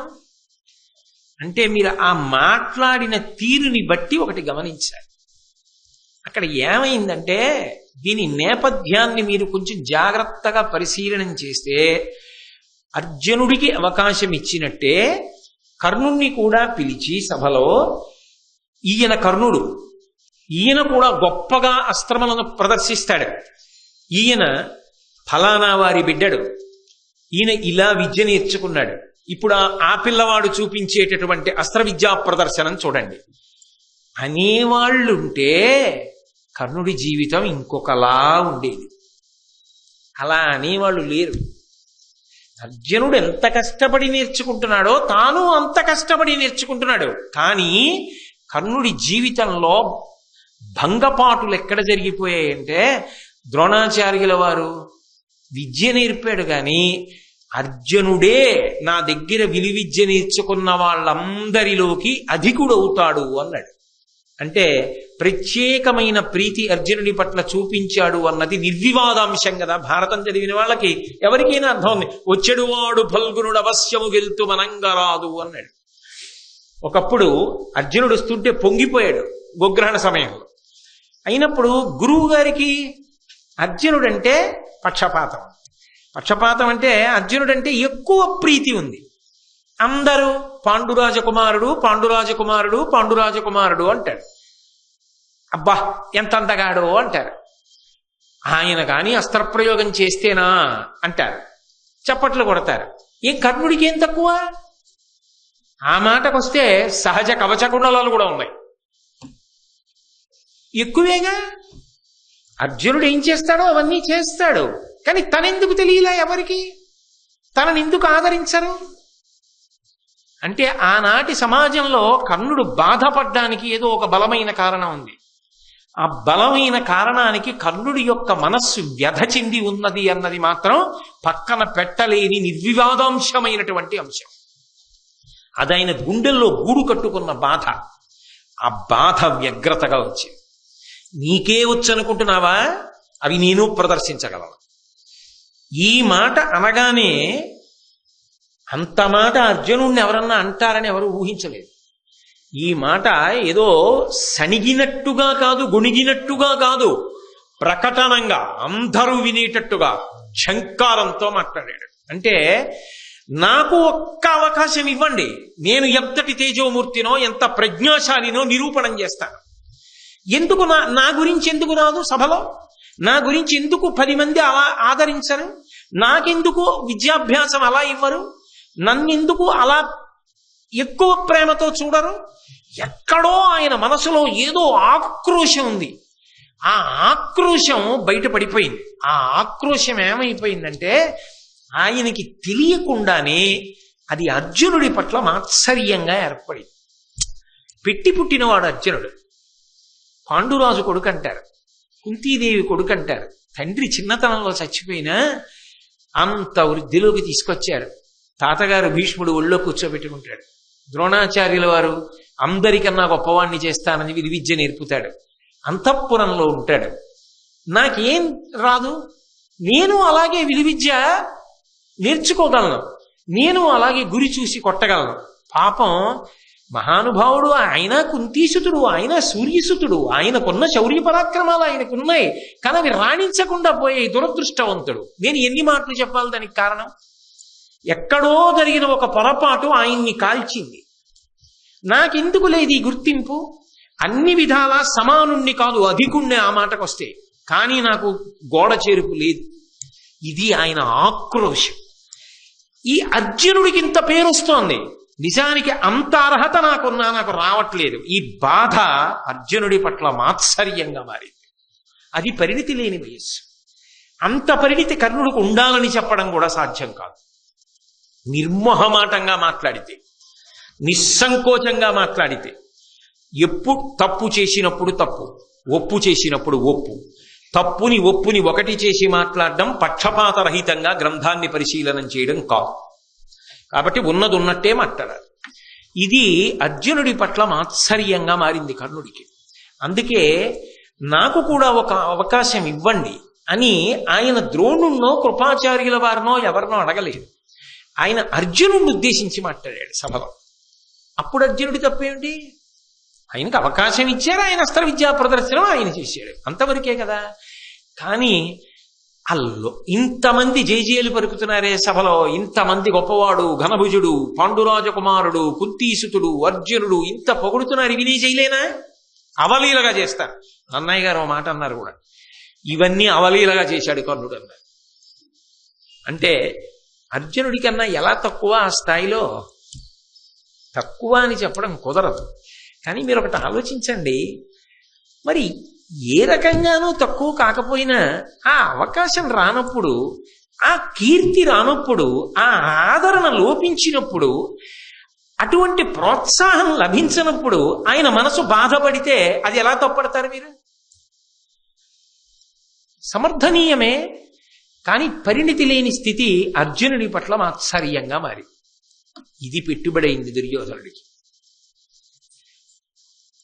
అంటే, మీరు ఆ మాట్లాడిన తీరుని బట్టి ఒకటి గమనించాలి. అక్కడ ఏమైందంటే, దీని నేపథ్యాన్ని మీరు కొంచెం జాగ్రత్తగా పరిశీలనం చేస్తే, అర్జునుడికి అవకాశం ఇచ్చినట్టే కర్ణుణ్ణి కూడా పిలిచి సభలో, ఈయన కర్ణుడు, ఈయన కూడా గొప్పగా అస్త్రములను ప్రదర్శిస్తాడు, ఈయన ఫలానా వారి బిడ్డడు, ఈయన ఇలా విద్య నేర్చుకున్నాడు, ఇప్పుడు ఆ పిల్లవాడు చూపించేటటువంటి అస్త్ర విద్యా ప్రదర్శనం చూడండి అనేవాళ్ళుంటే కర్ణుడి జీవితం ఇంకొకలా ఉండేది. అలా అనేవాళ్ళు లేరు. అర్జునుడు ఎంత కష్టపడి నేర్చుకుంటున్నాడో తాను అంత కష్టపడి నేర్చుకుంటున్నాడు. కానీ కర్ణుడి జీవితంలో భంగపాటులు ఎక్కడ జరిగిపోయాయంటే, ద్రోణాచార్యుల వారు విద్య నేర్పాడు కానీ అర్జునుడే నా దగ్గర విలువిద్య నేర్చుకున్న వాళ్ళందరిలోకి అధికుడవుతాడు అన్నాడు. అంటే ప్రత్యేకమైన ప్రీతి అర్జునుడి పట్ల చూపించాడు అన్నది నిర్వివాదాంశం కదా. భారతం చదివిన వాళ్ళకి ఎవరికైనా అర్థం ఉంది. వచ్చెడువాడు ఫల్గునుడు అవశ్యము గెలుతు మనంగరాదు అన్నాడు. ఒకప్పుడు అర్జునుడు వస్తుంటే పొంగిపోయాడు గోగ్రహణ సమయంలో. అయినప్పుడు గురువు గారికి అర్జునుడంటే పక్షపాతం. పక్షపాతం అంటే అర్జునుడంటే ఎక్కువ ప్రీతి ఉంది. అందరూ పాండురాజకుమారుడు పాండురాజకుమారుడు పాండురాజకుమారుడు అంటాడు. అబ్బా ఎంత అందగాడో అంటారు. ఆయన కానీ అస్త్రప్రయోగం చేస్తేనా అంటారు, చప్పట్లు కొడతారు. ఏం కర్ణుడికి ఏం తక్కువ? ఆ మాటకొస్తే సహజ కవచకుండలాలు కూడా ఉన్నాయి, ఎక్కువేగా. అర్జునుడు ఏం చేస్తాడో అవన్నీ చేస్తాడు. కానీ తనెందుకు తెలియలా ఎవరికి? తననెందుకు ఆదరించరు? అంటే ఆనాటి సమాజంలో కర్ణుడు బాధపడ్డానికి ఏదో ఒక బలమైన కారణం ఉంది. ఆ బలమైన కారణానికి కర్ణుడి యొక్క మనస్సు వ్యధ చెంది ఉన్నది అన్నది మాత్రం పక్కన పెట్టలేని నిర్వివాదాంశమైనటువంటి అంశం. అదైన గుండెల్లో గూడు కట్టుకున్న బాధ. ఆ బాధ వ్యగ్రతగా వచ్చింది. నీకే వచ్చనుకుంటున్నావా? అవి నేను ప్రదర్శించగలను. ఈ మాట అనగానే అంత మాట అర్జునుడిని ఎవరన్నా అంటారని ఎవరు ఊహించలేదు. ఈ మాట ఏదో సణిగినట్టుగా కాదు, గొణిగినట్టుగా కాదు, ప్రకటనంగా అందరూ వినేటట్టుగా ఝంకారంతో మాట్లాడాడు. అంటే నాకు ఒక్క అవకాశం ఇవ్వండి, నేను ఎంతటి తేజోమూర్తినో ఎంత ప్రజ్ఞాశాలినో నిరూపణం చేస్తాను. ఎందుకు నా గురించి ఎందుకు రాదు సభలో? నా గురించి ఎందుకు 10 మంది అలా ఆదరించరు? నాకెందుకు విద్యాభ్యాసం అలా ఇవ్వరు? నన్నెందుకు అలా ఎక్కువ ప్రేమతో చూడరు? ఎక్కడో ఆయన మనసులో ఏదో ఆక్రోశం ఉంది. ఆ ఆక్రోశం బయటపడిపోయింది. ఆ ఆక్రోశం ఏమైపోయిందంటే, ఆయనకి తెలియకుండానే అది అర్జునుడి పట్ల మాత్సర్యంగా ఏర్పడింది. పెట్టి పుట్టినవాడు అర్జునుడు. పాండురాజు కొడుకు అంటారు, కుంతీదేవి కొడుకు అంటారు. తండ్రి చిన్నతనంలో చచ్చిపోయినా అంత వృద్ధిలోకి తీసుకొచ్చారు. తాతగారు భీష్ముడు ఒళ్ళో కూర్చోబెట్టుకుంటాడు. ద్రోణాచార్యుల వారు అందరికన్నా గొప్పవాణ్ణి చేస్తానని విద్య నేర్పుతాడు. అంతఃపురంలో ఉంటాడు. నాకేం రాదు, నేను అలాగే విలువిద్య నేర్చుకోగలను, నేను అలాగే గురి చూసి కొట్టగలను. పాపం మహానుభావుడు ఆయన కుంతీసుతుడు, ఆయన సూర్యసుతుడు, ఆయనకున్న శౌర్య పరాక్రమాలు ఆయనకున్నాయి, కానీ అవి రాణించకుండా పోయే దురదృష్టవంతుడు. నేను ఎన్ని మాటలు చెప్పాలి దానికి కారణం? ఎక్కడో జరిగిన ఒక పొరపాటు ఆయన్ని కాల్చింది. నాకెందుకు లేదు ఈ గుర్తింపు? అన్ని విధాలా సమానుణ్ణి కాదు, అధికుణ్ణి ఆ మాటకొస్తే, కానీ నాకు గోడ చేరుపు లేదు. ఇది ఆయన ఆక్రోశం. ఈ అర్జునుడికి ఇంత పేరు వస్తోంది, నిజానికి అంత అర్హత నాకున్నా నాకు రావట్లేదు. ఈ బాధ అర్జునుడి పట్ల మాత్సర్యంగా మారింది. అది పరిణితి లేని వయస్సు. అంత పరిణితి కర్ణుడికి ఉండాలని చెప్పడం కూడా సాధ్యం కాదు. నిర్మోహమాటంగా మాట్లాడితే, నిస్సంకోచంగా మాట్లాడితే, ఎప్పుడు తప్పు చేసినప్పుడు తప్పు, ఒప్పు చేసినప్పుడు ఒప్పు, తప్పుని ఒప్పుని ఒకటి చేసి మాట్లాడడం పక్షపాతరహితంగా గ్రంథాన్ని పరిశీలనం చేయడం కాదు. కాబట్టి ఉన్నది ఉన్నట్టే మాట్లాడాలి. ఇది అర్జునుడి పట్ల మాత్సర్యంగా మారింది కర్ణుడికి. అందుకే నాకు కూడా ఒక అవకాశం ఇవ్వండి అని ఆయన ద్రోణుణ్ణో కృపాచార్యుల వారినో ఎవరినో అడగలేదు. ఆయన అర్జునుడిని ఉద్దేశించి మాట్లాడాడు సభలో. అప్పుడు అర్జునుడి తప్పేమిటి? ఆయనకు అవకాశం ఇచ్చారు, ఆయన అస్త్ర విద్యా ప్రదర్శనం ఆయన చేశాడు, అంతవరకే కదా. కానీ అల్లో ఇంతమంది జయజయలు పలుకుతున్నారే సభలో, ఇంతమంది గొప్పవాడు, ఘనభుజుడు, పాండురాజకుమారుడు, కుంతీసుతుడు, అర్జునుడు ఇంత పొగుడుతున్నారు, ఇవి నీ చేయలేనా? అవలీలగా చేస్తారు. అన్నయ్య గారు మాట అన్నారు కూడా, ఇవన్నీ అవలీలగా చేశాడు కర్ణుడు అన్నారు. అంటే అర్జునుడి కన్నా ఎలా తక్కువ ఆ స్థాయిలో? తక్కువ అని చెప్పడం కుదరదు. కానీ మీరు ఒకటి ఆలోచించండి, మరి ఏ రకంగానూ తక్కువ కాకపోయినా ఆ అవకాశం రానప్పుడు, ఆ కీర్తి రానప్పుడు, ఆ ఆదరణ లోపించినప్పుడు, అటువంటి ప్రోత్సాహం లభించినప్పుడు ఆయన మనసు బాధపడితే అది ఎలా తప్పడతారు మీరు? సమర్థనీయమే, కానీ పరిణితి లేని స్థితి అర్జునుడి పట్ల మాత్సర్యంగా మారి ఇది పెట్టుబడైంది దుర్యోధనుడికి.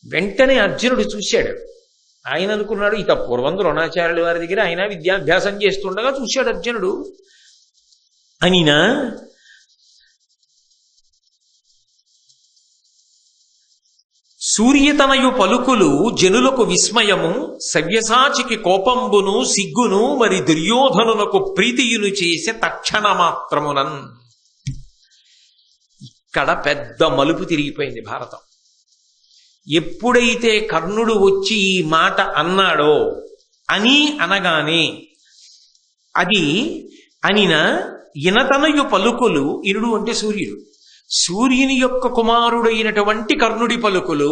వెంటనే అర్జునుడు చూశాడు. ఆయన అనుకున్నాడు, ఇక పూర్వం ద్రోణాచార్యుల వారి దగ్గర ఆయన విద్యాభ్యాసం చేస్తుండగా చూశాడు అర్జునుడు. అనినా సూర్యతనయు పలుకులు జనులకు విస్మయము, సవ్యసాచికి కోపంబును సిగ్గును, మరి దుర్యోధనునకు ప్రీతియును చేసే తక్షణ మాత్రమునన్. ఇక్కడ పెద్ద మలుపు తిరిగిపోయింది భారతం. ఎప్పుడైతే కర్ణుడు వచ్చి ఈ మాట అన్నాడో, అని అనగానే అది అనిన ఇనతనయు పలుకులు, ఇనుడు అంటే సూర్యుడు, సూర్యుని యొక్క కుమారుడైనటువంటి కర్ణుడి పలుకులు.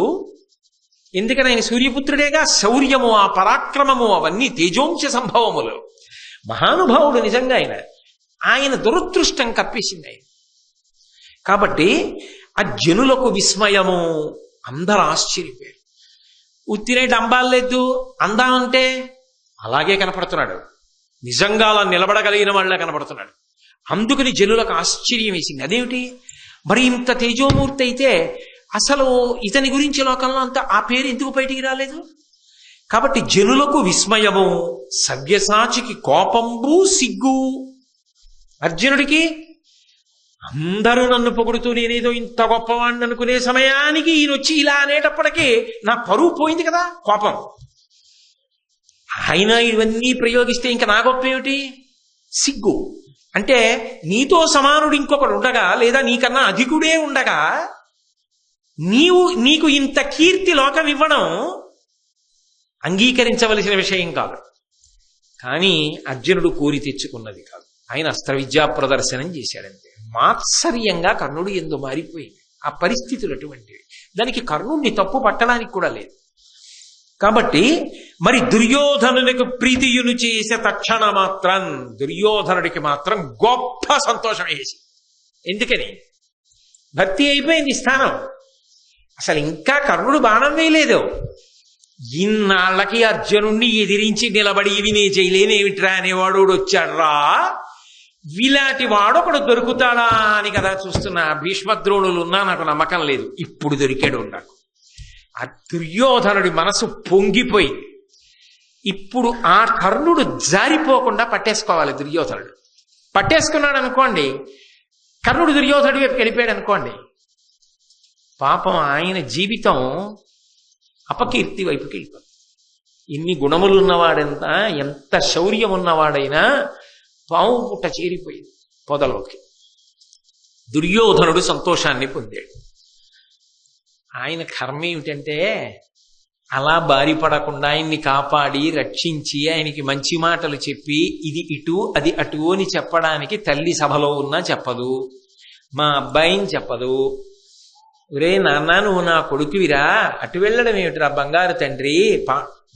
ఎందుకని ఆయన సూర్యపుత్రుడేగా. శౌర్యము, ఆ పరాక్రమము అవన్నీ తేజోంశ సంభవములు. మహానుభావుడు నిజంగా ఆయన దురదృష్టం కప్పేసింది ఆయన. కాబట్టి ఆ జనులకు విస్మయము, అందరు ఆశ్చర్యపోయారు. ఉత్తినే డంబాలేదు అందామంటే అలాగే కనపడుతున్నాడు, నిజంగా అలా నిలబడగలిగిన వాళ్ళ కనపడుతున్నాడు. అందుకని జనులకు ఆశ్చర్యం వేసింది. అదేమిటి మరి ఇంత తేజోమూర్తి అయితే అసలు ఇతని గురించి లోకంలో అంతా ఆ పేరు ఎందుకు బయటికి రాలేదు? కాబట్టి జనులకు విస్మయము, సవ్యసాచికి కోపంబు సిగ్గు. అర్జునుడికి అందరూ నన్ను పొగుడుతూ నేనేదో ఇంత గొప్పవాడిని అనుకునే సమయానికి ఈయన వచ్చి ఇలా అనేటప్పటికీ నా పరువు పోయింది కదా, కోపం. ఆయన ఇవన్నీ ప్రయోగిస్తే ఇంకా నా గొప్ప ఏమిటి? సిగ్గు. అంటే నీతో సమానుడు ఇంకొకడు ఉండగా, లేదా నీకన్నా అధికుడే ఉండగా నీకు ఇంత కీర్తి లోకం ఇవ్వడం అంగీకరించవలసిన విషయం కాదు. కానీ అర్జునుడు కోరి తెచ్చుకున్నది కాదు, ఆయన అస్త్ర విద్యా ప్రదర్శనం చేశాడంతే. మాత్సర్యంగా కర్ణుడు ఎందు మారిపోయింది. ఆ పరిస్థితులు అటువంటివి. దానికి కర్ణుడిని తప్పు పట్టడానికి కూడా లేదు. కాబట్టి మరి దుర్యోధనునికి ప్రీతియును చేసే తక్షణ మాత్రం దుర్యోధనుడికి మాత్రం గొప్ప సంతోషం వేసి. ఎందుకని? భక్తి అయిపోయింది స్థానం. అసలు ఇంకా కర్ణుడు బాణం వేయలేదు. ఇన్నాళ్ళకి అర్జునుణ్ణి ఎదిరించి నిలబడి ఇవి నే చేయలేనేమిట్రా అనేవాడు వచ్చాడ్రా, వీలాంటి వాడొకడు దొరుకుతాడా అని కదా చూస్తున్నా. భీష్మద్రోణులు ఉన్నా నాకు నమ్మకం లేదు, ఇప్పుడు దొరికాడు నాకు. ఆ దుర్యోధనుడి మనసు పొంగిపోయింది. ఇప్పుడు ఆ కర్ణుడు జారిపోకుండా పట్టేసుకోవాలి దుర్యోధనుడు. పట్టేసుకున్నాడు అనుకోండి, కర్ణుడు దుర్యోధనుడి వైపు వెళ్ళిపోయాడు అనుకోండి, పాపం ఆయన జీవితం అపకీర్తి వైపుకి వెళ్ళిపోతుంది. ఎన్ని గుణములు ఉన్నవాడెంత, ఎంత శౌర్యం ఉన్నవాడైనా పాము పుట్ట చేరిపోయింది పొదలోకి. దుర్యోధనుడు సంతోషాన్ని పొందాడు. ఆయన కర్మ ఏమిటంటే అలా బారిపడకుండా ఆయన్ని కాపాడి రక్షించి ఆయనకి మంచి మాటలు చెప్పి ఇది ఇటు అది అటు అని చెప్పడానికి తల్లి సభలో ఉన్నా చెప్పదు, మా అబ్బాయిని చెప్పదు. ఒరే నాన్న, నువ్వు నా కొడుకువిరా, అటు వెళ్ళడం ఏమిటిరా బంగారు తండ్రి,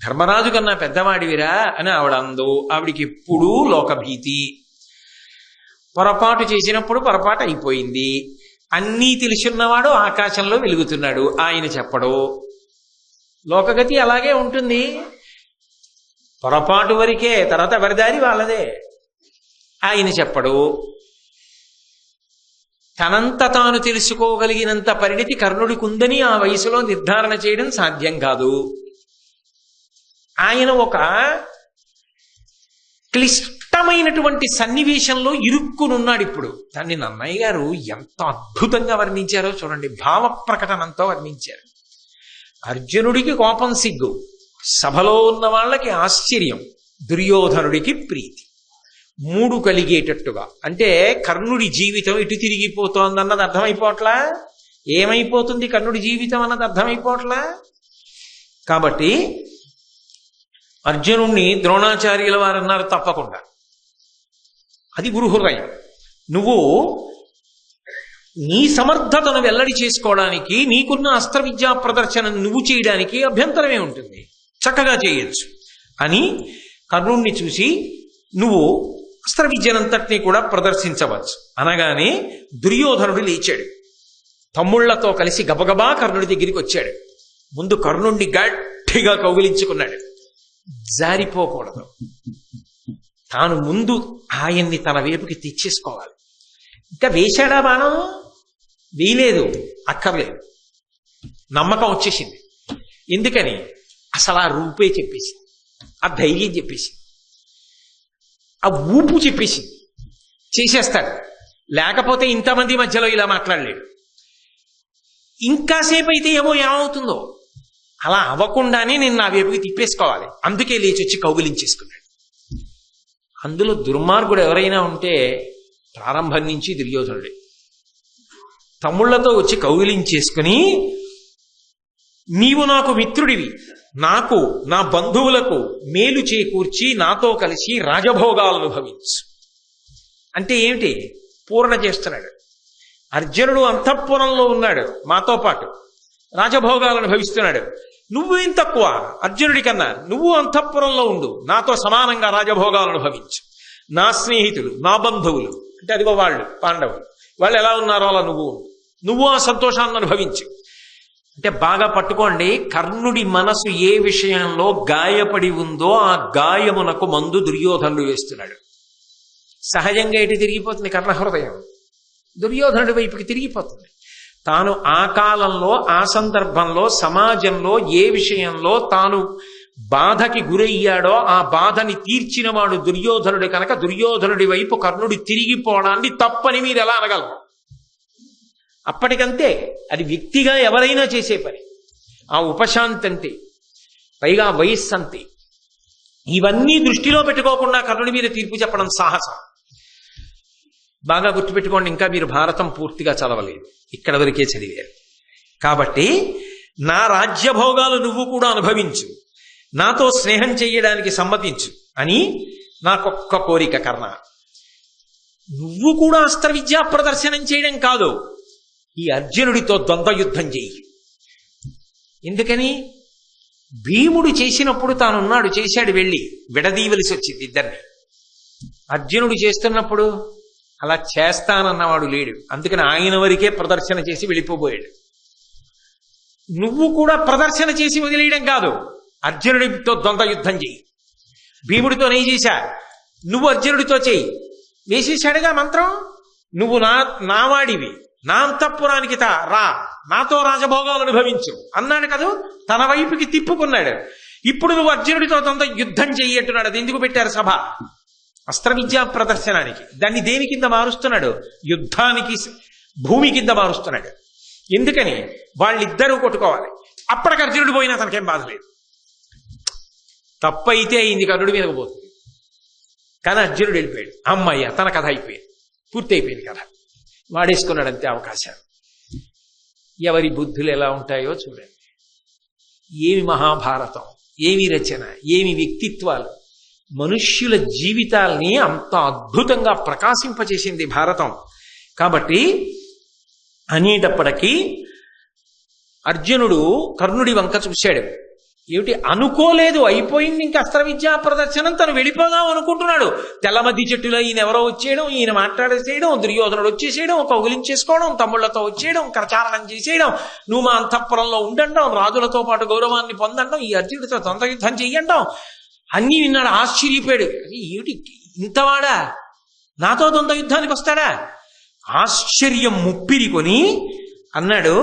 ధర్మరాజు కన్నా పెద్దవాడివిరా అని ఆవిడ అందు. ఆవిడికి ఎప్పుడూ లోకభీతి. పొరపాటు చేసినప్పుడు పొరపాటు అయిపోయింది. అన్నీ తెలుసున్నవాడు ఆకాశంలో వెలుగుతున్నాడు, ఆయన చెప్పడు. లోకగతి అలాగే ఉంటుంది. పొరపాటు వరకే, తర్వాత ఎవరిదారి వాళ్ళదే. ఆయన చెప్పడు. తనంత తాను తెలుసుకోగలిగినంత పరిణితి కర్ణుడికి ఉందని ఆ వయసులో నిర్ధారణ చేయడం సాధ్యం కాదు. ఆయన ఒక క్లిష్టమైనటువంటి సన్నివేశంలో ఇరుక్కునున్నాడు ఇప్పుడు. దాన్ని నన్నయ్య గారు ఎంత అద్భుతంగా వర్ణించారో చూడండి, భావ ప్రకటనంతో వర్ణించారు. అర్జునుడికి కోపం సిగ్గు, సభలో ఉన్న వాళ్ళకి ఆశ్చర్యం, దుర్యోధనుడికి ప్రీతి, మూడు కలిగేటట్టుగా. అంటే కర్ణుడి జీవితం ఇటు తిరిగిపోతోందన్నది అర్థమైపోవట్లా, ఏమైపోతుంది కర్ణుడి జీవితం అన్నది అర్థమైపోవట్లా. కాబట్టి అర్జునుణ్ణి ద్రోణాచార్యుల వారు అన్నారు, తప్పకుండా అది గురు హృదయం. నువ్వు నీ సమర్థతను వెల్లడి చేసుకోవడానికి, నీకున్న అస్త్ర విద్యా ప్రదర్శన నువ్వు చేయడానికి అభ్యంతరమే ఉంటుంది, చక్కగా చేయొచ్చు అని కర్ణుణ్ణి చూసి నువ్వు అస్త్ర విద్యనంతటినీ కూడా ప్రదర్శించవచ్చు అనగానే దుర్యోధనుడు లేచాడు. తమ్ముళ్లతో కలిసి గబగబా కర్ణుడి దగ్గరికి వచ్చాడు. ముందు కర్ణుణ్ణి గట్టిగా కౌగిలించుకున్నాడు. జారిపోకూడదు, తాను ముందు ఆయన్ని తన వైపుకి తెచ్చేసుకోవాలి. ఇంకా వేశాడా బాణం? వేయలేదు, అక్కర్లేదు, నమ్మకం వచ్చేసింది. ఎందుకని? అసలు ఆ రూపే చెప్పేసింది, ఆ ధైర్యం చెప్పేసింది, ఆ ఊపు చెప్పేసింది. చేసేస్తాడు, లేకపోతే ఇంతమంది మధ్యలో ఇలా మాట్లాడలేడు. ఇంకాసేపు అయితే ఏమవుతుందో, అలా అవ్వకుండానే నేను నా వైపుకి తిప్పేసుకోవాలి, అందుకే లేచి వచ్చి కౌగిలించేసుకున్నాడు. అందులో దుర్మార్గుడు ఎవరైనా ఉంటే ప్రారంభం నుంచి దుర్యోధనుడే. తమ్ముళ్లతో వచ్చి కౌగిలించేసుకుని, నీవు నాకు మిత్రుడివి, నాకు నా బంధువులకు మేలు చేకూర్చి నాతో కలిసి రాజభోగాలను అనుభవించు అంటే ఏమిటి? పూర్ణ చేస్తున్నాడు. అర్జునుడు అంతఃపురంలో ఉన్నాడు, మాతో పాటు రాజభోగాలను అనుభవిస్తున్నాడు. నువ్వేం తక్కువ అర్జునుడి కన్నా? నువ్వు అంతఃపురంలో ఉండు, నాతో సమానంగా రాజభోగాలను అనుభవించు. నా స్నేహితులు, నా బంధువులు అంటే అదిగో వాళ్ళు పాండవులు, వాళ్ళు ఎలా ఉన్నారో అలా నువ్వు ఆ సంతోషాన్ని అనుభవించు అంటే. బాగా పట్టుకోండి, కర్ణుడి మనసు ఏ విషయంలో గాయపడి ఉందో ఆ గాయమునకు మందు దుర్యోధనుడు వేస్తున్నాడు. సహజంగా ఎటు తిరిగిపోతుంది కర్ణహృదయం? దుర్యోధనుడి వైపుకి తిరిగిపోతుంది. తాను ఆ కాలంలో, ఆ సందర్భంలో, సమాజంలో ఏ విషయంలో తాను బాధకి గురయ్యాడో ఆ బాధని తీర్చినవాడు దుర్యోధనుడు కనుక దుర్యోధనుడి వైపు కర్ణుడి తిరిగిపోవడాన్ని తప్పని మీరు ఎలా అనగలరు? అప్పటికంతే, అది వ్యక్తిగా ఎవరైనా చేసే పని. ఆ ఉపశాంతి అంతే, పైగా వయస్సు అంతే. ఇవన్నీ దృష్టిలో పెట్టుకోకుండా కర్ణుడి మీద తీర్పు చెప్పడం సాహసం. బాగా గుర్తుపెట్టుకోండి, ఇంకా మీరు భారతం పూర్తిగా చదవలేదు, ఇక్కడ వరకే చదివారు. కాబట్టి నా రాజ్యభోగాలు నువ్వు కూడా అనుభవించు, నాతో స్నేహం చెయ్యడానికి సమ్మతించు అని నాకొక్క కోరిక కర్ణ. నువ్వు కూడా అస్త్ర విద్యా ప్రదర్శనం చేయడం కాదు, ఈ అర్జునుడితో ద్వంద్వ యుద్ధం చెయ్యి. ఎందుకని? భీముడు చేసినప్పుడు తానున్నాడు, చేశాడు, వెళ్ళి విడదీయవలసి వచ్చింది ఇద్దరిని. అర్జునుడు చేస్తున్నప్పుడు అలా చేస్తానన్నవాడు లేడు, అందుకని ఆయన వరకే ప్రదర్శన చేసి వెళ్ళిపోబోయాడు. నువ్వు కూడా ప్రదర్శన చేసి వదిలేయడం కాదు, అర్జునుడితో ద్వంద్వ యుద్ధం చెయ్యి. భీముడితో నేను చేశా, నువ్వు అర్జునుడితో చెయ్యి. వేసేశాడుగా మంత్రం, నువ్వు నావాడివి, నా అంతఃపురానికి రా, నాతో రాజభోగాలు అనుభవించు అన్నాడు కదూ. తన వైపుకి తిప్పుకున్నాడు. ఇప్పుడు నువ్వు అర్జునుడితో తనతో యుద్ధం చెయ్యి అంటున్నాడు. అది ఎందుకు పెట్టారు సభ? అస్త్ర విద్యా ప్రదర్శనానికి. దాన్ని దేని కింద మారుస్తున్నాడు? యుద్ధానికి, భూమి కింద మారుస్తున్నాడు. ఎందుకని? వాళ్ళిద్దరూ కొట్టుకోవాలి. అప్పటికి అర్జునుడు పోయినా తనకేం బాధ లేదు. తప్పైతే అయింది, కర్ణుడి మీదకు పోతుంది. కానీ అర్జునుడు వెళ్ళిపోయాడు. అమ్మయ్య, తన కథ అయిపోయింది, పూర్తి అయిపోయింది కథ. వాడేసుకున్నాడు అంతే అవకాశాలు. ఎవరి బుద్ధులు ఎలా ఉంటాయో చూడండి. ఏమి మహాభారతం, ఏమి రచన, ఏమి వ్యక్తిత్వాలు! మనుష్యుల జీవితాల్ని అంత అద్భుతంగా ప్రకాశింపచేసింది భారతం. కాబట్టి అనేటప్పటికీ అర్జునుడు కర్ణుడి వంక చూశాడు. ఏమిటి అనుకోలేదు, అయిపోయింది ఇంకా అస్త్ర విద్యా ప్రదర్శనం, తను వెళ్ళిపోదాం అనుకుంటున్నాడు. తెల్లమద్ది చెట్టులో ఈయన ఎవరో వచ్చేయడం, ఈయన మాట్లాడేసేయడం, దుర్యోధనుడు వచ్చేసేయడం, కౌగిలించేసుకోవడం, తమ్ముళ్లతో వచ్చేయడం, కరచాలనం చేసేయడం, నువ్వు మా అంతఃపురంలో ఉండండం, రాజులతో పాటు గౌరవాన్ని పొందండం, ఈ అర్జునుడితో ద్వంద్వ యుద్ధం చెయ్యండం అన్నీ విన్నాడు. ఆశ్చర్యపోయాడు. ఏమిటి ఇంతవాడా, నాతో ద్వంద్వ యుద్ధానికి వస్తాడా? ఆశ్చర్యం ముప్పిరికొని అన్నాడు,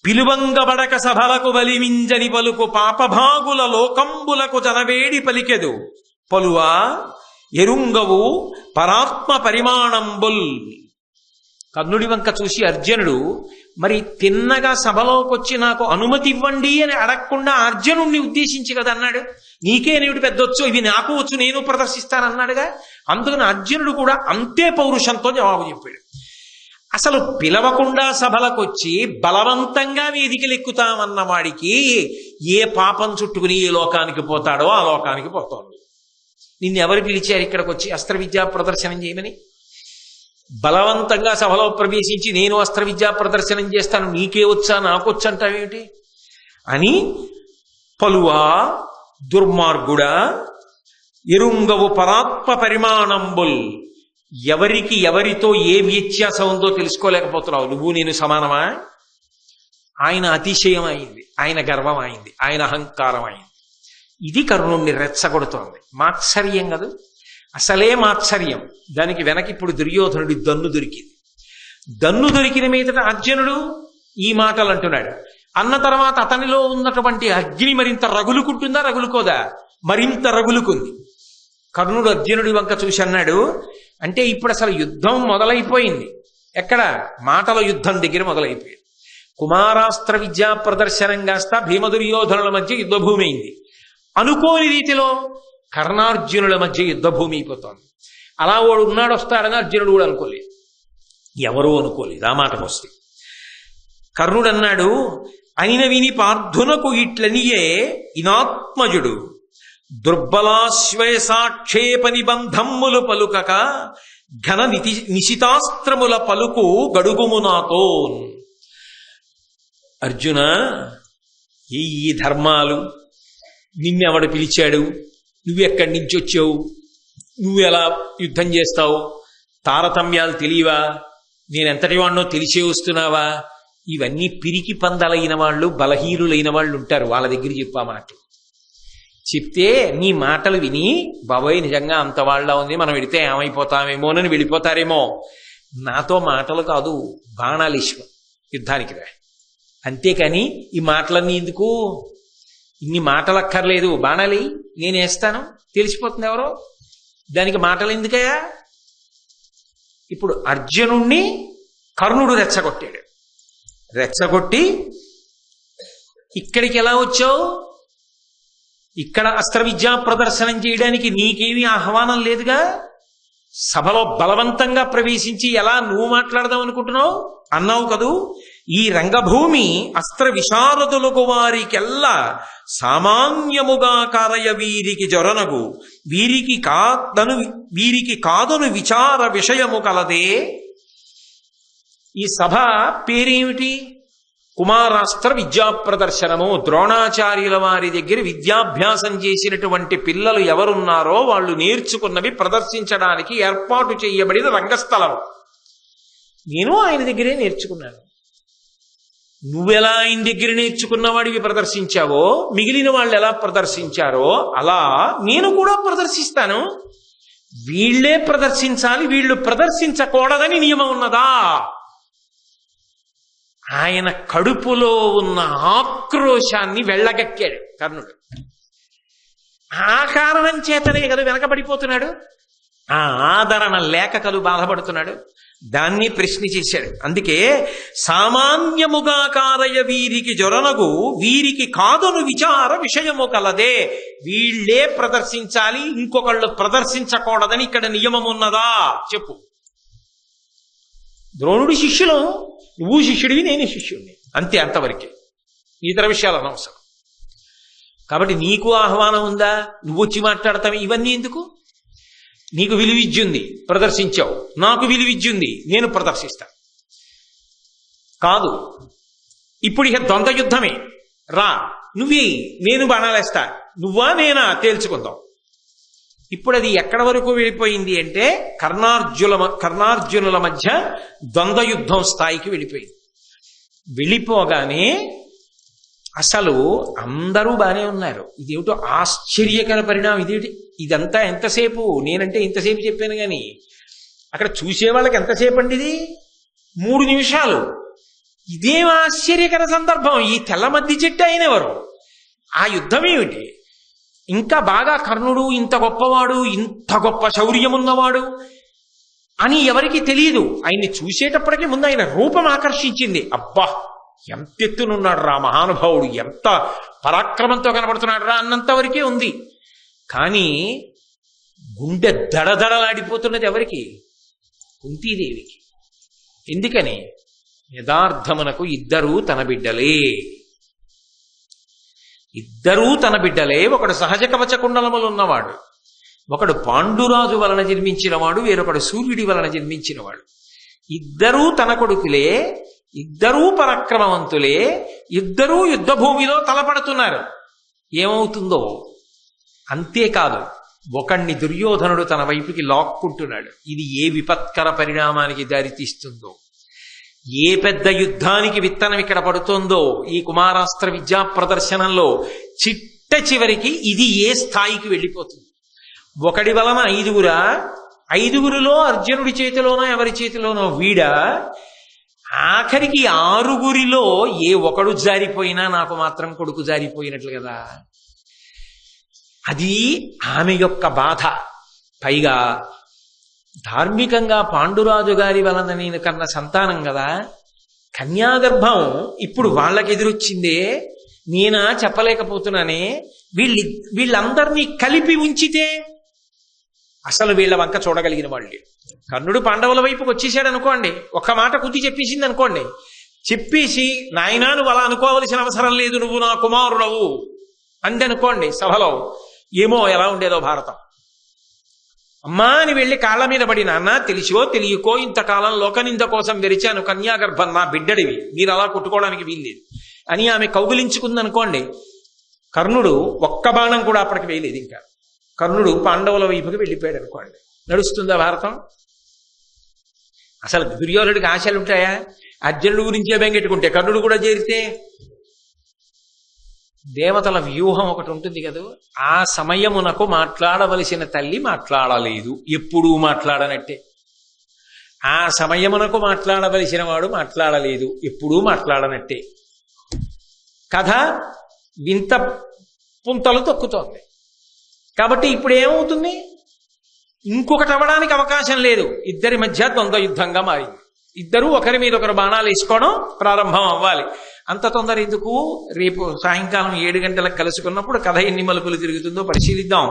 పిలువంగబడక సభలకు బలిమింజని పలుకు పాపభాగుల లోకంబులకు జనవేడి పలికెదు పలువా ఎరుంగవు పరాత్మ పరిమాణంబుల్. కర్ణుడి వంక చూసి అర్జునుడు మరి తిన్నగా సభలోకి వచ్చి నాకు అనుమతి ఇవ్వండి అని అడగకుండా అర్జునుడిని ఉద్దేశించి కదా అన్నాడు. నీకేనేమిటి పెద్దొచ్చు, ఇవి నాకు వచ్చు, నేను ప్రదర్శిస్తానన్నాడుగా. అందుకని అర్జునుడు కూడా అంతే పౌరుషంతో జవాబు చెప్పాడు. అసలు పిలవకుండా సభలకొచ్చి బలవంతంగా వేదికలు ఎక్కుతామన్న వాడికి ఏ పాపం చుట్టుకుని ఏ లోకానికి పోతాడో ఆ లోకానికి పోతాడు. నిన్ను ఎవరు పిలిచారు ఇక్కడికి వచ్చి అస్త్ర విద్యా ప్రదర్శనం చేయమని? బలవంతంగా సభలో ప్రవేశించి నేను అస్త్ర విద్యా ప్రదర్శనం చేస్తాను, నీకే వచ్చా నాకు వచ్చంటావేమిటి అని పలువా దుర్మార్గుడా ఎరుంగవు పరాత్మ పరిమాణంబుల్. ఎవరికి ఎవరితో ఏ వ్యత్యాసం ఉందో తెలుసుకోలేకపోతున్నావు. నువ్వు నేను సమానమా? ఆయన అతిశయం అయింది, ఆయన గర్వం అయింది, ఆయన అహంకారం అయింది. ఇది కర్ణుణ్ణి రెచ్చగొడుతోంది. మాత్సర్యం కాదు, అసలే మాత్సర్యం. దానికి వెనక ఇప్పుడు దుర్యోధనుడి దన్ను దొరికింది. దన్ను దొరికిన మీదట అర్జునుడు ఈ మాటలు అంటున్నాడు. అన్న తర్వాత అతనిలో ఉన్నటువంటి అగ్ని మరింత రగులుకుంటుందా, రగులుకోదా? మరింత రగులుకుంది. కర్ణుడు అర్జునుడి వంక చూసి అన్నాడు, అంటే ఇప్పుడు అసలు యుద్ధం మొదలైపోయింది. ఎక్కడ? మాటల యుద్ధం దగ్గర మొదలైపోయింది. కుమారాస్త్ర విద్యా ప్రదర్శనం కాస్త భీమదుర్యోధనుల మధ్య యుద్ధభూమి అయింది. అనుకోని రీతిలో కర్ణార్జునుల మధ్య యుద్ధభూమి అయిపోతోంది. అలా వాడు ఉన్నాడు వస్తాడని అర్జునుడు కూడా అనుకోలేదు, ఎవరూ అనుకోలేదు. ఆ మాటకు వస్తే కర్ణుడు అన్నాడు, అయిన విని పార్థునకు ఇట్లనియే ఇనాత్మజుడు దుర్బలాశ్వయసాక్షేప నిబంధమ్ములు పలుకక ఘన నిశితాస్త్రముల పలుకు గడుగుము నాతో. అర్జున, ఈ ధర్మాలు, నిన్నెవడు పిలిచాడు, నువ్వెక్కడి నుంచి వచ్చావు, నువ్వు ఎలా యుద్ధం చేస్తావు, తారతమ్యాలు తెలియవా, నేనెంతటి వాడినో తెలిసే వస్తున్నావా, ఇవన్నీ పిరికి పందలైన వాళ్ళు, బలహీనులైన వాళ్ళు ఉంటారు, వాళ్ళ దగ్గర చెప్పా మాటలు. చెప్తే నీ మాటలు విని బాబోయ్ నిజంగా అంత వాళ్ళ ఉంది, మనం వెళితే ఏమైపోతామేమోనని వెళ్ళిపోతారేమో. నాతో మాటలు కాదు, బాణాలు ఇష్టం, యుద్ధానికి రా. అంతేకాని ఈ మాటలన్నీ ఎందుకు, ఇన్ని మాటలు అక్కర్లేదు, బాణాలి నేను వేస్తాను, తెలిసిపోతుంది ఎవరో, దానికి మాటలు ఎందుకయ్యా? ఇప్పుడు అర్జునుణ్ణి కర్ణుడు రెచ్చగొట్టాడు. రెచ్చగొట్టి ఇక్కడికి ఎలా వచ్చావు, ఇక్కడ అస్త్ర విద్యా ప్రదర్శనం చేయడానికి నీకేమీ ఆహ్వానం లేదుగా, సభలో బలవంతంగా ప్రవేశించి ఎలా నువ్వు మాట్లాడదాం అనుకుంటున్నావు అన్నావు కదూ. ఈ రంగభూమి అస్త్ర విశారదులకు వారికెల్లా సామాన్యముగా కారయ వీరికి జొరనగు వీరికి కాదను విచార విషయము కలదే. ఈ సభ పేరేమిటి? కుమారాస్త్ర విద్యా ప్రదర్శనము. ద్రోణాచార్యుల వారి దగ్గర విద్యాభ్యాసం చేసినటువంటి పిల్లలు ఎవరున్నారో వాళ్ళు నేర్చుకున్నవి ప్రదర్శించడానికి ఏర్పాటు చేయబడిన రంగస్థలం. నేను ఆయన దగ్గరే నేర్చుకున్నాను. నువ్వెలా ఆయన దగ్గర నేర్చుకున్నవాడివి ప్రదర్శించావో, మిగిలిన వాళ్ళు ఎలా ప్రదర్శించారో అలా నేను కూడా ప్రదర్శిస్తాను. వీళ్లే ప్రదర్శించాలి, వీళ్ళు ప్రదర్శించకూడదని నియమం ఉన్నదా? ఆయన కడుపులో ఉన్న ఆక్రోశాన్ని వెళ్ళగక్కాడు కర్ణుడు. ఆ కారణం చేతనే కదా వెనకబడిపోతున్నాడు, ఆ ఆదరణ లేక కలు బాధపడుతున్నాడు. దాన్ని ప్రశ్న చేశాడు. అందుకే సామాన్యముగా కారయ వీరికి జొరనగు వీరికి కాదును విచార విషయము కలదే. వీళ్లే ప్రదర్శించాలి, ఇంకొకళ్ళు ప్రదర్శించకూడదని ఇక్కడ నియమం ఉన్నదా చెప్పు. ద్రోణుడి శిష్యులు, నువ్వు శిష్యుడివి నేను శిష్యుడిని, అంతే, అంతవరకే. ఇతర విషయాలు అనవసరం. కాబట్టి నీకు ఆహ్వానం ఉందా, నువ్వు వచ్చి మాట్లాడతావు, ఇవన్నీ ఎందుకు? నీకు విలువిద్యుంది, ప్రదర్శించావు, నాకు విలువిద్యుంది, నేను ప్రదర్శిస్తా. కాదు, ఇప్పుడు ఇక ద్వంద్వ యుద్ధమే, రా నువ్వే, నేను బాణాలేస్తా, నువ్వా నేనా తేల్చుకుందాం. ఇప్పుడు అది ఎక్కడ వరకు వెళ్ళిపోయింది అంటే కర్ణార్జునుల మధ్య ద్వంద్వ యుద్ధం స్థాయికి వెళ్ళిపోయింది. వెళ్ళిపోగానే అసలు అందరూ బానే ఉన్నారు. ఇదేమిటో ఆశ్చర్యకర పరిణామం. ఇదేమిటి ఇదంతా ఎంతసేపు? నేనంటే ఇంతసేపు చెప్పాను కానీ అక్కడ చూసే వాళ్ళకి ఎంతసేపు అండి? ఇది 3 నిమిషాలు. ఇదేం ఆశ్చర్యకర సందర్భం! ఈ తెల్ల మద్ది చెట్టు అయినవారు ఆ యుద్ధం ఏమిటి? ఇంకా బాగా కర్ణుడు ఇంత గొప్పవాడు, ఇంత గొప్ప శౌర్యమున్నవాడు అని ఎవరికి తెలియదు. ఆయన్ని చూసేటప్పటికీ ముందు ఆయన రూపం ఆకర్షించింది. అబ్బా, ఎంత ఎత్తునున్నాడు రా మహానుభావుడు, ఎంత పరాక్రమంతో కనబడుతున్నాడు రా అన్నంత వరకే ఉంది. కానీ గుండె దడదడలాడిపోతున్నది ఎవరికి? కుంతీదేవికి. ఎందుకని? యథార్థమునకు ఇద్దరూ తన బిడ్డలే. ఇద్దరూ తన బిడ్డలే. ఒకడు సహజ కవచ కుండలములు ఉన్నవాడు, ఒకడు పాండురాజు వలన జన్మించినవాడు, వేరొకడు సూర్యుడి వలన జన్మించినవాడు. ఇద్దరూ తన కొడుకులే, ఇద్దరూ పరాక్రమవంతులే, ఇద్దరూ యుద్ధభూమిలో తలపడుతున్నారు. ఏమవుతుందో? అంతేకాదు, ఒకణ్ణి దుర్యోధనుడు తన వైపుకి లాక్కుంటున్నాడు. ఇది ఏ విపత్కర పరిణామానికి దారితీస్తుందో, ఏ పెద్ద యుద్ధానికి విత్తనం ఇక్కడ పడుతుందో ఈ కుమారాస్త్ర విద్యా ప్రదర్శనంలో. చిట్ట చివరికి ఇది ఏ స్థాయికి వెళ్ళిపోతుంది? ఒకడి వలన 5గురా? 5గురిలో అర్జునుడి చేతిలోనో ఎవరి చేతిలోనో వీడా? ఆఖరికి 6గురిలో ఏ ఒకడు జారిపోయినా నాకు మాత్రం కొడుకు జారిపోయినట్లు కదా. అది ఆమె యొక్క బాధ. పైగా ధార్మికంగా పాండురాజు గారి వలన నేను కన్న సంతానం కదా, కన్యాగర్భం ఇప్పుడు వాళ్ళకి ఎదురొచ్చిందే, నేనా చెప్పలేకపోతున్నానే. వీళ్ళందరినీ కలిపి ఉంచితే అసలు వీళ్ళ వంక చూడగలిగిన వాళ్ళు. కర్ణుడు పాండవుల వైపుకి వచ్చేసాడు అనుకోండి, ఒక్క మాట కుద్ది చెప్పేసింది అనుకోండి, చెప్పేసి నాయనా నువ్వు అలా అనుకోవలసిన అవసరం లేదు, నువ్వు నా కుమారుడవు అందనుకోండి సభలో, ఏమో ఎలా ఉండేదో భారతం. అమ్మా అని వెళ్ళి కాళ్ళ మీద పడి, నాన్న తెలిసో తెలియకో ఇంతకాలం లోకనింద కోసం వెరిచాను, కన్యాగర్భం నా బిడ్డడివి, మీరు అలా కొట్టుకోవడానికి వీల్లేదు అని ఆమె కౌగిలించుకుందనుకోండి. కర్ణుడు ఒక్క బాణం కూడా అప్పటికి వేయలేదు. ఇంకా కర్ణుడు పాండవుల వైపుకి వెళ్ళిపోయాడు అనుకోండి, నడుస్తుందా భారతం? అసలు దుర్యోధనుడికి ఆశలు ఉంటాయా? అర్జునుడి గురించే బెంగెట్టుకుంటే కర్ణుడు కూడా చేరితే? దేవతల వ్యూహం ఒకటి ఉంటుంది కదా, ఆ సమయమునకు మాట్లాడవలసిన తల్లి మాట్లాడలేదు, ఎప్పుడూ మాట్లాడనట్టే. ఆ సమయమునకు మాట్లాడవలసిన వాడు మాట్లాడలేదు, ఎప్పుడూ మాట్లాడనట్టే. కథ వింత పుంతలు తొక్కుతోంది. కాబట్టి ఇప్పుడు ఏమవుతుంది? ఇంకొకటి అవ్వడానికి అవకాశం లేదు. ఇద్దరి మధ్య ద్వంద్వ యుద్ధంగా మారింది. ఇద్దరూ ఒకరి మీద ఒకరు బాణాలు వేసుకోవడం ప్రారంభం అవ్వాలి. అంత తొందర ఎందుకు? రేపు సాయంకాలం 7 గంటలకు కలుసుకున్నప్పుడు కథ ఎన్ని మలుపులు తిరుగుతుందో పరిశీలిద్దాం.